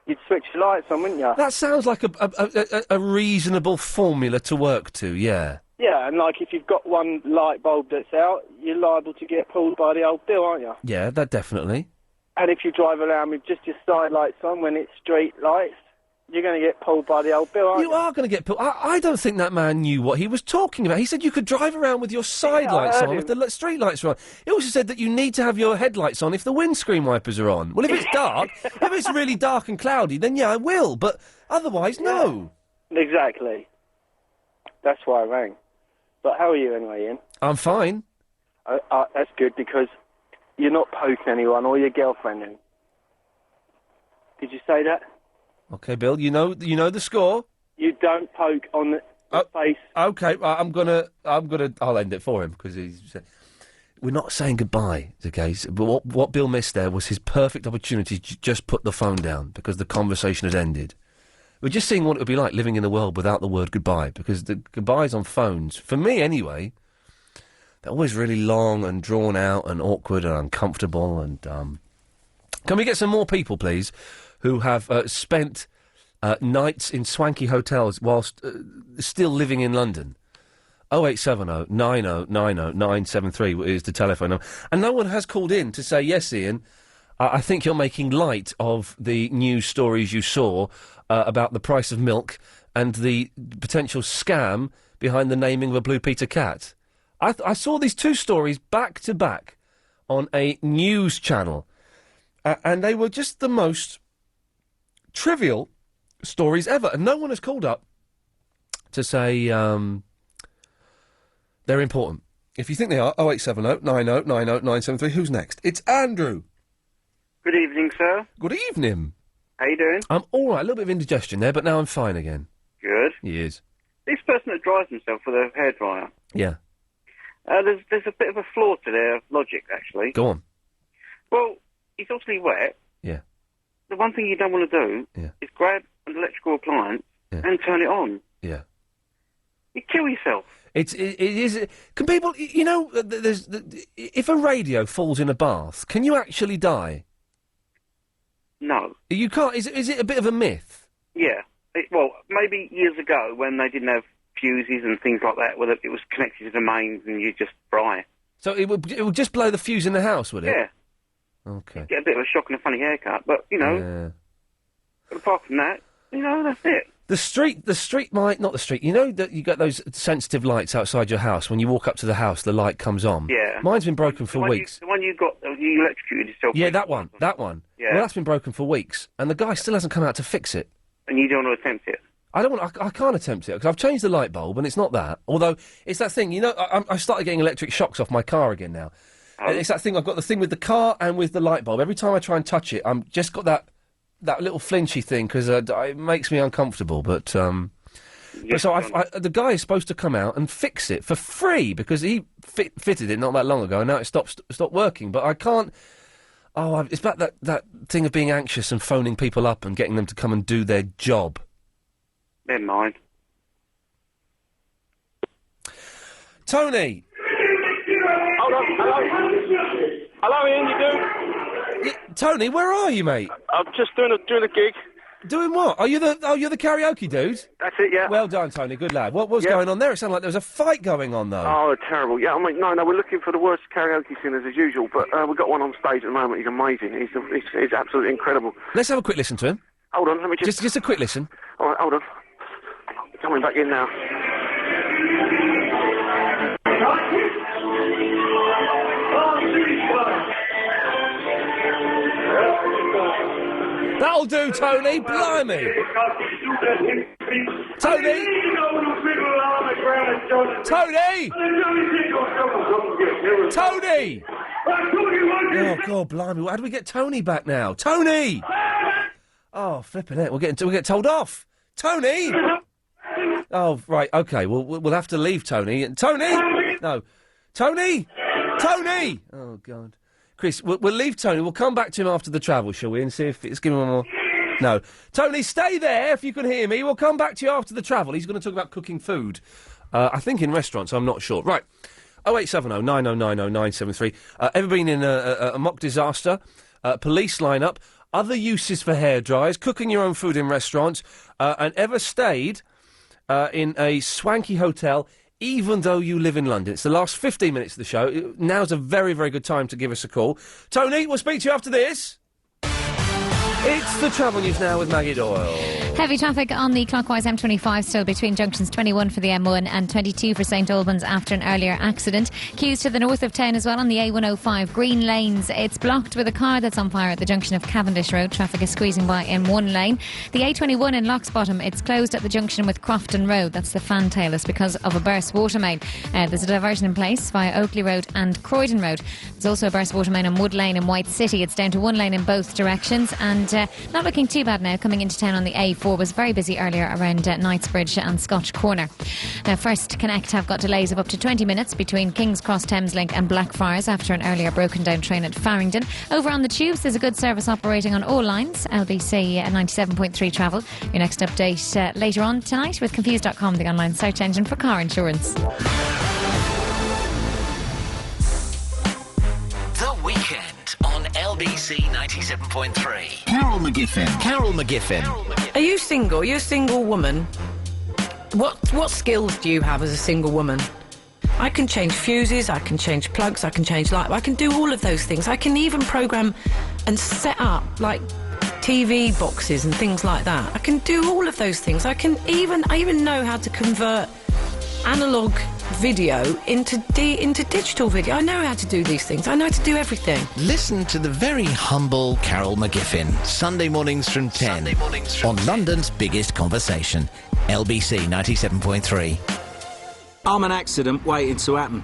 you'd switch the lights on, wouldn't you? That sounds like a reasonable formula to work to, yeah. Yeah, and like if you've got one light bulb that's out, you're liable to get pulled by the old bill, aren't you? Yeah, that definitely. And if you drive around with just your side lights on when it's street lights, you're going to get pulled by the old bill, aren't you? You are going to get pulled. I don't think that man knew what he was talking about. He said you could drive around with your side lights on if the street lights are on. He also said that you need to have your headlights on if the windscreen wipers are on. Well, if it's dark, if it's really dark and cloudy, then yeah, I will. But otherwise, no. Exactly. That's why I rang. But how are you anyway, Ian? I'm fine. That's good, because you're not poking anyone or your girlfriend in. Did you say that? Okay, Bill, you know the score. You don't poke on the face. Okay, I'll end it for him, because we're not saying goodbye, okay? But what Bill missed there was his perfect opportunity to just put the phone down, because the conversation had ended. We're just seeing what it would be like living in a world without the word goodbye, because the goodbyes on phones, for me anyway, they're always really long and drawn out and awkward and uncomfortable. And can we get some more people, please, who have spent nights in swanky hotels whilst still living in London? 0870 90 90 973 is the telephone number. And no one has called in to say, yes, Ian, I think you're making light of the news stories you saw about the price of milk and the potential scam behind the naming of a Blue Peter cat. I saw these two stories back to back on a news channel, and they were just the most trivial stories ever, and no one has called up to say they're important. If you think they are, 0870 90 90 973. Who's next? It's Andrew. Good evening, sir. Good evening. How you doing? I'm all right. A little bit of indigestion there, but now I'm fine again. Good. He is. This person that dries himself with a hairdryer, Yeah. there's a bit of a flaw to their logic, actually. Go on. Well, he's obviously wet. Yeah. The one thing you don't want to do is grab an electrical appliance and turn it on. Yeah. You kill yourself. It is. Can people, if a radio falls in a bath, can you actually die? No. You can't. Is it a bit of a myth? Yeah. Well, maybe years ago when they didn't have fuses and things like that, whether it was connected to the mains and you just fry. So it would just blow the fuse in the house, would it? Yeah. Okay. Get a bit of a shock and a funny haircut, but, but apart from that, that's it. The street might, not the street, that you get those sensitive lights outside your house. When you walk up to the house, the light comes on. Yeah. Mine's been broken for weeks. The one you got, you electrocuted yourself. Yeah, that one. Yeah. Well, that's been broken for weeks, and the guy still hasn't come out to fix it. And you don't want to attempt it? I can't attempt it, because I've changed the light bulb, and it's not that. Although, it's that thing, I started getting electric shocks off my car again now. Oh. It's that thing, I've got the thing with the car and with the light bulb. Every time I try and touch it, I'm just got that little flinchy thing, because it makes me uncomfortable, but... so the guy is supposed to come out and fix it for free, because he fitted it not that long ago, and now it stopped working, but I can't... it's about that thing of being anxious and phoning people up and getting them to come and do their job. Never mind. Tony! Hello, Ian, you doing? Tony, where are you, mate? I'm just doing a gig. Doing what? You're the karaoke dude? That's it, yeah. Well done, Tony. Good lad. What was going on there? It sounded like there was a fight going on, though. Oh, terrible. Yeah, I mean, no, we're looking for the worst karaoke singers as usual, but we've got one on stage at the moment. He's amazing. He's absolutely incredible. Let's have a quick listen to him. Hold on, let me Just a quick listen. All right, hold on. Coming back in now. That'll do, Tony. Blimey. Tony! Tony! Tony! Oh, God, blimey. How do we get Tony back now? Tony! Oh, flipping it. We'll get told off. Tony! Oh, right, OK. We'll have to leave Tony. Tony! No. Tony! Tony! Oh, God. Chris, we'll leave Tony. We'll come back to him after the travel, shall we, and see if it's giving him more... No. Tony, stay there if you can hear me. We'll come back to you after the travel. He's going to talk about cooking food. I think in restaurants, I'm not sure. Right. 0870 9090 973. Ever been in a mock disaster? Police line-up. Other uses for hairdryers. Cooking your own food in restaurants. And ever stayed in a swanky hotel... even though you live in London. It's the last 15 minutes of the show. Now's a very, very good time to give us a call. Tony, we'll speak to you after this. It's the travel news now with Maggie Doyle. Heavy traffic on the clockwise M25 still between junctions 21 for the M1 and 22 for St Albans after an earlier accident. Queues to the north of town as well on the A105 Green Lanes. It's blocked with a car that's on fire at the junction of Cavendish Road. Traffic is squeezing by in one lane. The A21 in Locksbottom, it's closed at the junction with Crofton Road. That's the fantail. It's because of a burst water main. There's a diversion in place via Oakley Road and Croydon Road. There's also a burst water main on Wood Lane in White City. It's down to one lane in both directions and not looking too bad now. Coming into town on the A4 was very busy earlier around Knightsbridge and Scotch Corner. Now, First Connect have got delays of up to 20 minutes between King's Cross Thameslink and Blackfriars after an earlier broken down train at Farringdon. Over on the tubes, there's a good service operating on all lines. LBC 97.3 travel. Your next update later on tonight with Confused.com, the online search engine for car insurance. The Weekend on LBC 97.3. Carol McGiffin. Are you single? You're a single woman. What skills do you have as a single woman? I can change fuses, I can change plugs, I can change light. I can do all of those things. I can even program and set up, like, TV boxes and things like that. I can do all of those things. I even know how to convert analogue video into digital video. I know how to do these things. I know how to do everything. Listen to the very humble Carol McGiffin, Sunday mornings from 10 on London's biggest conversation, LBC 97.3. I'm an accident waiting to happen.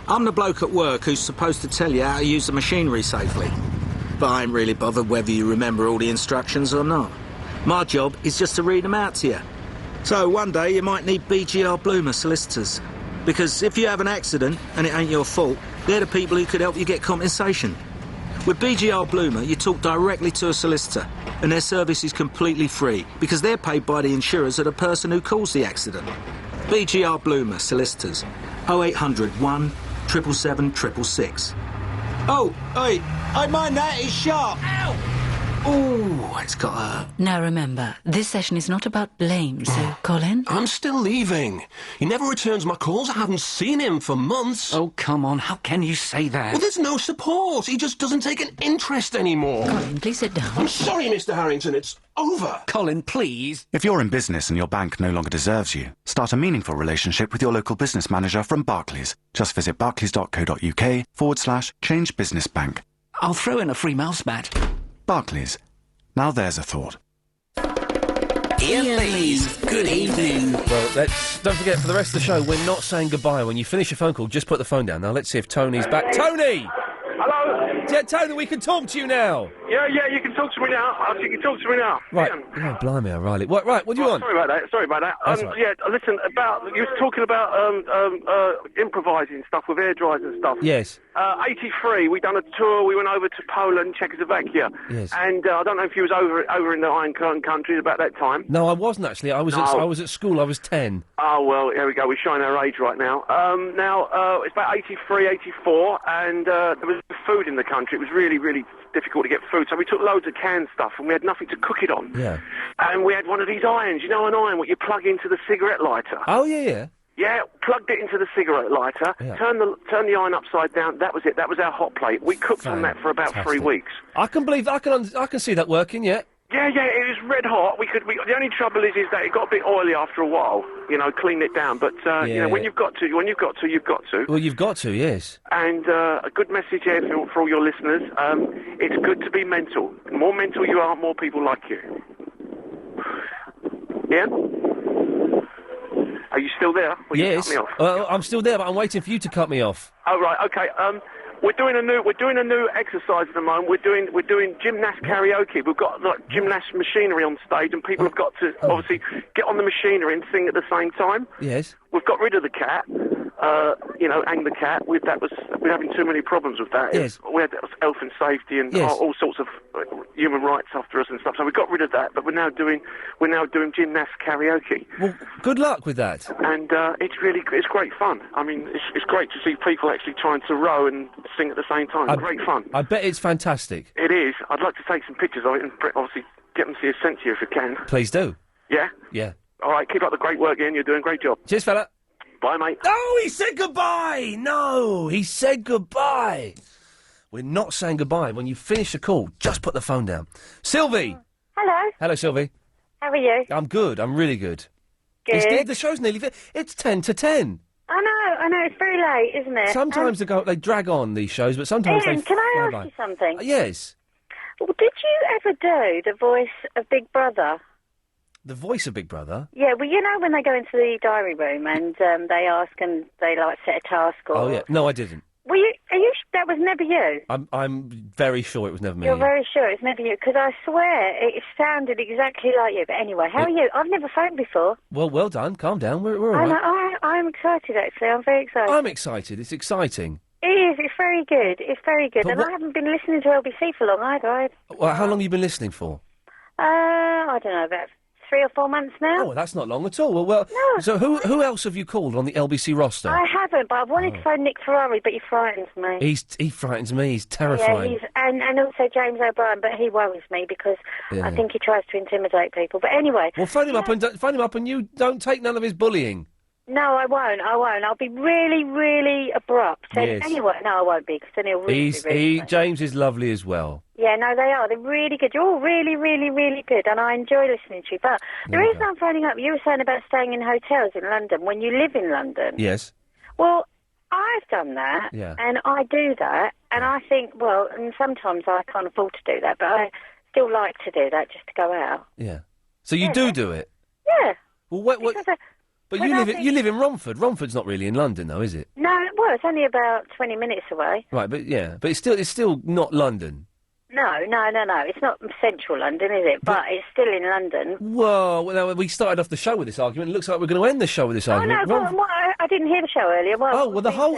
I'm the bloke at work who's supposed to tell you how to use the machinery safely. But I ain't really bothered whether you remember all the instructions or not. My job is just to read them out to you. So one day you might need BGR Bloomer solicitors. Because if you have an accident and it ain't your fault, they're the people who could help you get compensation. With BGR Bloomer, you talk directly to a solicitor, and their service is completely free because they're paid by the insurers of the person who caused the accident. BGR Bloomer solicitors, 0800 1 777 666. Oh, hey, I mind that, it's sharp. Ow! Oh, it's got a... Now remember, this session is not about blame, so, Colin? I'm still leaving. He never returns my calls. I haven't seen him for months. Oh, come on. How can you say that? Well, there's no support. He just doesn't take an interest anymore. Colin, please sit down. I'm sorry, Mr. Harrington. It's over. Colin, please. If you're in business and your bank no longer deserves you, start a meaningful relationship with your local business manager from Barclays. Just visit barclays.co.uk/change business bank. I'll throw in a free mouse mat. Barclays. Now there's a thought. Iain Lee's Good Evening. Well, don't forget, for the rest of the show, we're not saying goodbye. When you finish your phone call, just put the phone down. Now, let's see if Tony's back. Tony! Hello? Tony, we can talk to you now. Yeah, you can talk to me now. You can talk to me now. Right. Ian. Oh, blimey, O'Reilly. Right, what do you want? Sorry about that. That's all right. Yeah, listen, you was talking about improvising stuff with air dryers and stuff. Yes. 83, we done a tour, we went over to Poland, Czechoslovakia. Yes. And I don't know if you was over in the Iron Curtain countries about that time. No, I wasn't actually. I was at school. I was 10. Oh, well, here we go. We're showing our age right now. It's about 83, 84, and there was no food in the country. It was really, really difficult to get food. So we took loads of canned stuff, and we had nothing to cook it on. Yeah. And we had one of these irons. You know an iron, what you plug into the cigarette lighter? Oh, yeah. Yeah, plugged it into the cigarette lighter, turned the iron upside down. That was it. That was our hot plate. We cooked on that for about 3 weeks. I can see that working, yeah. Yeah, it was red hot. The only trouble is that it got a bit oily after a while. Clean it down. But when you've got to, you've got to. Well, you've got to, yes. And a good message here for all your listeners. It's good to be mental. The more mental you are, more people like you. Ian? Are you still there? Or yes. You cut me off? I'm still there, but I'm waiting for you to cut me off. Oh right, okay. We're doing a new exercise at the moment. We're doing gymnast karaoke. We've got gymnast machinery on stage, and people have got to obviously get on the machinery and sing at the same time. Yes. We've got rid of the cat. Hang the cat. We're having too many problems with that. Yes. We had health and safety and all sorts of human rights after us and stuff. So we got rid of that, but we're now doing gymnast karaoke. Well, good luck with that. And it's great fun. I mean, it's great to see people actually trying to row and sing at the same time. Great fun. I bet it's fantastic. It is. I'd like to take some pictures of it and obviously get them to you sent to you if you can. Please do. Yeah? Yeah. All right, keep up the great work, Ian. You're doing a great job. Cheers, fella. Bye, mate. No, he said goodbye. No, he said goodbye. We're not saying goodbye. When you finish the call, just put the phone down. Sylvie. Hello. Hello, Sylvie. How are you? I'm good. I'm really good. Good. The show's nearly... It's 10 to 10. I know. It's very late, isn't it? Sometimes they drag on, these shows, but sometimes Ian, they... can I fly ask you by. something? Yes. Well, did you ever do the voice of Big Brother? The voice of Big Brother? Yeah, well, you know when they go into the diary room and they ask and they, set a task or... Oh, yeah. No, I didn't. Are you that was never you? I'm very sure it was never me. You're very sure it's never you, because I swear it sounded exactly like you. But anyway, how are you? I've never phoned before. Well done. Calm down. We're all right. I'm excited, actually. I'm very excited. I'm excited. It's exciting. It is. It's very good. It's very good. But and I haven't been listening to LBC for long either. Well, how long have you been listening for? I don't know, about 3 or 4 months now. Oh, that's not long at all. Well, no. So who else have you called on the LBC roster? I haven't, but I wanted to phone Nick Ferrari, but he frightens me. He frightens me. He's terrifying. Yeah, and also James O'Brien, but he worries me because I think he tries to intimidate people. But anyway, well, phone him up, and you don't take none of his bullying. No, I won't. I'll be really, really abrupt. Yes. Anyway, no, I won't be, because then he'll really be rude. James is lovely as well. Yeah, no, they are. They're really good. You're all really, really, really good, and I enjoy listening to you. But the reason I'm phoning up, you were saying about staying in hotels in London when you live in London. Yes. Well, I've done that, and I do that, and I think, well, and sometimes I can't afford to do that, but I still like to do that just to go out. Yeah. So you do it? Yeah. Well, what? But you live in Romford. Romford's not really in London, though, is it? No, well, it's only about 20 minutes away. Right, but it's still not London. No. It's not central London, is it? But it's still in London. Well, we started off the show with this argument. It looks like we're going to end the show with this argument. Oh, no, I didn't hear the show earlier.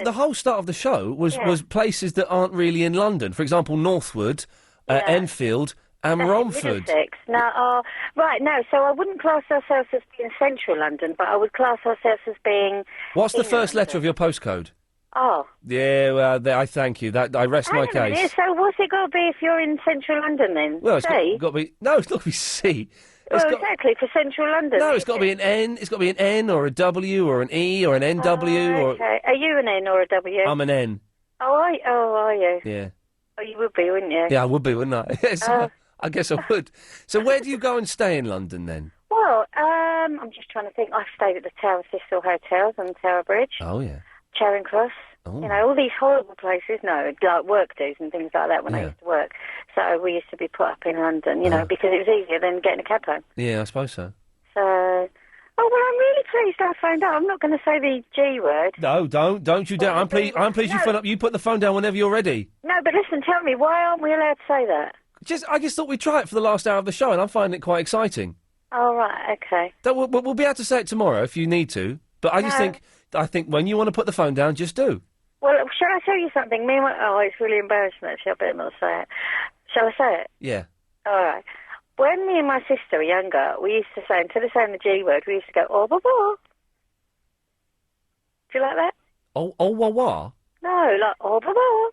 The whole start of the show was places that aren't really in London. For example, Northwood, Enfield, and Romford. Right, no, so I wouldn't class ourselves as being central London, but I would class ourselves as being... What's the first letter of your postcode? Oh. Yeah, well, I thank you. I rest my case. So what's it got to be if you're in central London, then? Well, it's got to be... No, it's not to be C. Exactly, for central London. No, it's got to be an N. It's got to be an N or a W or an E or an NW or... Okay. Are you an N or a W? I'm an N. Oh, are you? Yeah. Oh, you would be, wouldn't you? Yeah, I would be, wouldn't I? Yes, I guess I would. So where do you go and stay in London, then? Well, I'm just trying to think. I've stayed at the Tower Thistle Hotels on Tower Bridge. Oh, yeah. Charing Cross. Oh. You know, all these horrible places, like work dues and things like that when I used to work. So we used to be put up in London, you know, because it was easier than getting a cab home. Yeah, I suppose so. So, well, I'm really pleased I phoned up. I'm not going to say the G word. No, don't you dare. I'm pleased you phone up. You put the phone down whenever you're ready. No, but listen, tell me, why aren't we allowed to say that? I just thought we'd try it for the last hour of the show, and I'm finding it quite exciting. Oh, right, okay. We'll be able to say it tomorrow if you need to, but I just think when you want to put the phone down, just do. Well, shall I tell you something? It's really embarrassing, actually. I better not say it. Shall I say it? Yeah. All right. When me and my sister were younger, we used to say, instead of saying the G word, we used to go, oh, blah, blah. Do you like that? Oh, wah, wah? No, like, oh, blah, blah.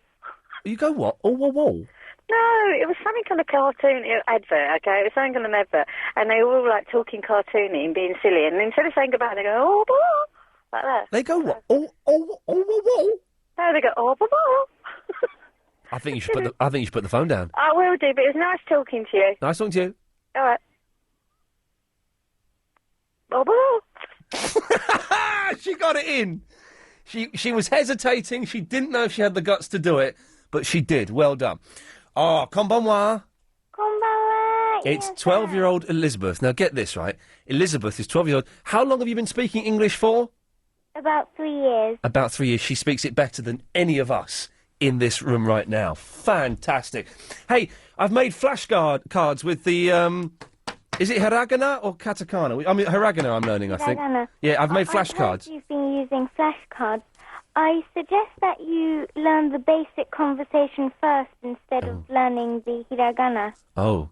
You go what? Oh, wah, wah? No, it was something on a cartoon advert, okay? It was something on an advert, and they were all, like, talking cartoony and being silly, and instead of saying goodbye, they go, oh, blah, like that. They go what? Oh, wah, wah? No, they go, oh, blah, blah. I think you should put the phone down. I will do, but it was nice talking to you. Nice talking to you. All right. Blah, blah. She got it in. She was hesitating. She didn't know if she had the guts to do it, but she did. Well done. Oh, konbanwa. Konbanwa. It's 12-year-old Elizabeth. Now, get this, right? Elizabeth is 12-year-old. How long have you been speaking English for? About 3 years. About 3 years. She speaks it better than any of us in this room right now. Fantastic. Hey, I've made flashcards with the, is it hiragana or katakana? I mean, hiragana I'm learning, I think. Hiragana. Yeah, I've made flashcards. You've been using flashcards. I suggest that you learn the basic conversation first instead of learning the hiragana. Oh.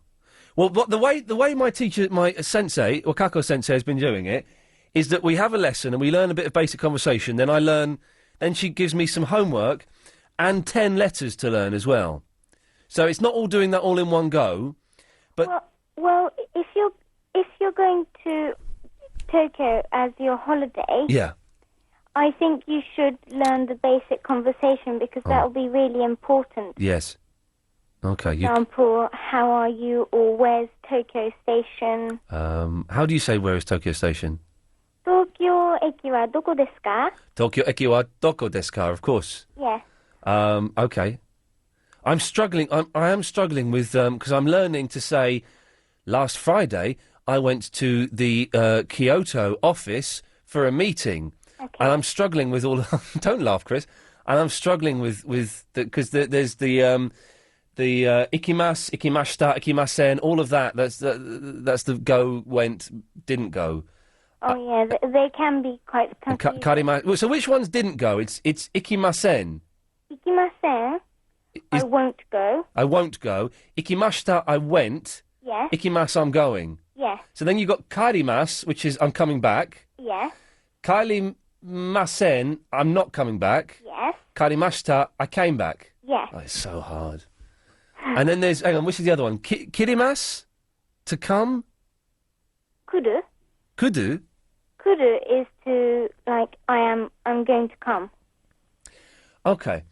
Well, the way my teacher, my sensei, or Kako sensei, has been doing it, is that we have a lesson and we learn a bit of basic conversation, then she gives me some homework and 10 letters to learn as well. So it's not all doing that all in one go, but... Well, if you're going to Tokyo as your holiday... Yeah. I think you should learn the basic conversation because that will be really important. Yes. Okay. For example, how are you or where's Tokyo Station? How do you say where is Tokyo Station? Tokyo eki wa doko desu ka? Tokyo eki wa doko desu ka, of course. Yes. Okay. I'm struggling. I am struggling with because I'm learning to say. Last Friday, I went to the Kyoto office for a meeting, and I'm struggling with all. Don't laugh, Chris. And I'm struggling with because there's the ikimas, ikimashita, ikimasen, all of that. That's the go, went, didn't go. Oh yeah, they can be quite confusing. So which ones didn't go? It's ikimasen. Ikimasen. I won't go. I won't go. Ikimashita. I went. Yes. Ikimasu, I'm going. Yes. So then you've got kairimasu, which is I'm coming back. Yes. Kairimasen, I'm not coming back. Yes. Kairimashita, I came back. Yes. Oh, it's so hard. And then there's, hang on, which is the other one? Kirimasu? To come? Kudu. Kudu? Kudu is to, like, I'm going to come. Okay.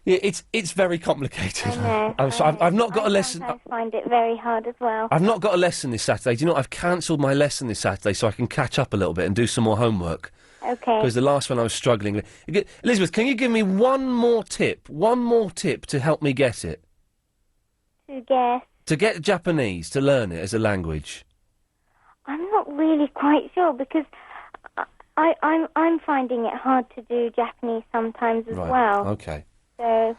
Yeah, it's very complicated. I know. I've not got a lesson. I find it very hard as well. I've not got a lesson this Saturday. Do you know what? I've cancelled my lesson this Saturday so I can catch up a little bit and do some more homework. Okay. Because the last one I was struggling with. Elizabeth, can you give me one more tip to help me get it? To guess? To get Japanese, to learn it as a language. I'm not really quite sure because I'm finding it hard to do Japanese sometimes as well. Okay. So...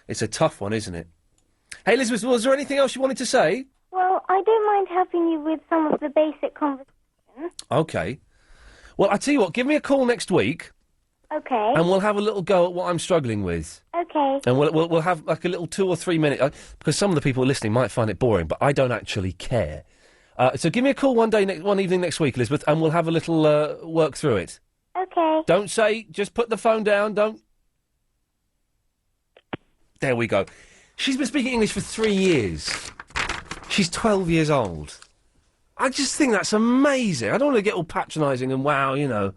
It's a tough one, isn't it? Hey, Elizabeth, was there anything else you wanted to say? Well, I don't mind helping you with some of the basic conversation. Okay. Well, I tell you what, give me a call next week. Okay. And we'll have a little go at what I'm struggling with. Okay. And we'll have like a little 2 or 3 minute... because some of the people listening might find it boring, but I don't actually care. So give me a call one evening next week, Elizabeth, and we'll have a little work through it. Okay. Don't say, just put the phone down, don't... There we go. She's been speaking English for 3 years. She's 12 years old. I just think that's amazing. I don't want to get all patronising and wow, you know.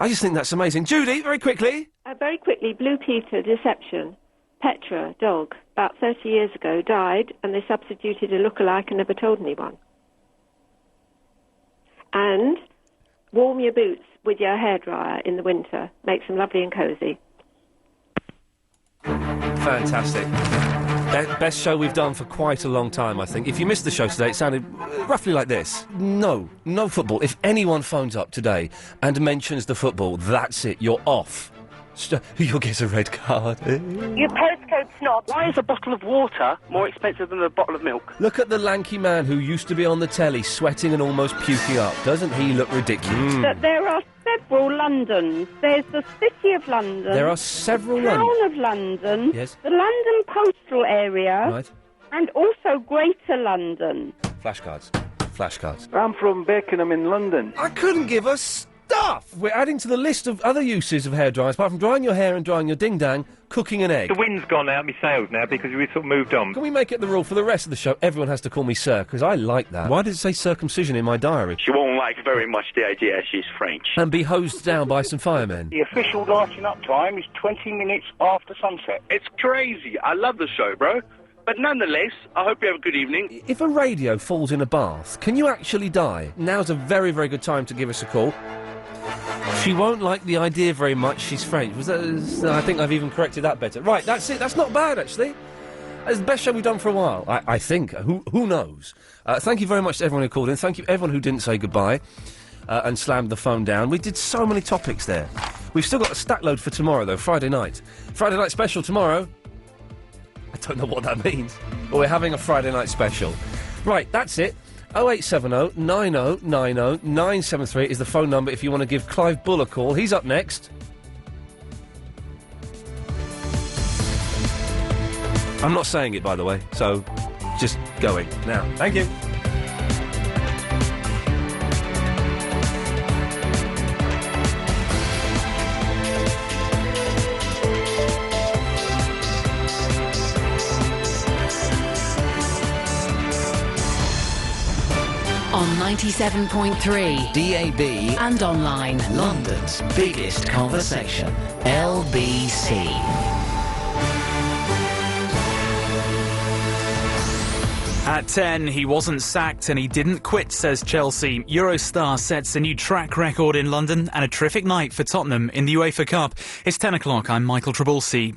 I just think that's amazing. Judy, very quickly. Very quickly, Blue Peter, Deception. Petra, dog, about 30 years ago, died, and they substituted a lookalike and never told anyone. And warm your boots with your hairdryer in the winter. Makes them lovely and cosy. Fantastic. Best show we've done for quite a long time, I think. If you missed the show today, it sounded roughly like this. No football. If anyone phones up today and mentions the football, that's it, you're off. You'll get a red card. You postcode snob. Why is a bottle of water more expensive than a bottle of milk? Look at the lanky man who used to be on the telly, sweating and almost puking up. Doesn't he look ridiculous? But there are several Londons. There's the City of London. There are several Town of London. Yes. The London Postal Area. Right. And also Greater London. Flashcards. I'm from Beckenham in London. I couldn't give a stuff! We're adding to the list of other uses of hairdryers, apart from drying your hair and drying your ding-dang, cooking an egg. The wind's gone out of my sails now because we sort of moved on. Can we make it the rule for the rest of the show? Everyone has to call me sir, because I like that. Why does it say circumcision in my diary? She won't like very much the idea she's French. And be hosed down by some firemen. The official lighting up time is 20 minutes after sunset. It's crazy. I love the show, bro. But nonetheless, I hope you have a good evening. If a radio falls in a bath, can you actually die? Now's a very, very good time to give us a call. She won't like the idea very much. She's French. I think I've even corrected that better. Right, that's it. That's not bad, actually. It's the best show we've done for a while, I think. Who knows? Thank you very much to everyone who called in. Thank you everyone who didn't say goodbye and slammed the phone down. We did so many topics there. We've still got a stack load for tomorrow, though, Friday night. Friday night special tomorrow. I don't know what that means. But we're having a Friday night special. Right, that's it. 0870 90 90 973 is the phone number if you want to give Clive Bull a call. He's up next. I'm not saying it, by the way, so just going now. Thank you. On 97.3 DAB and online, London's biggest conversation, LBC. At 10, he wasn't sacked and he didn't quit, says Chelsea. Eurostar sets a new track record in London and a terrific night for Tottenham in the UEFA Cup. It's 10 o'clock. I'm Michael Trabulsi.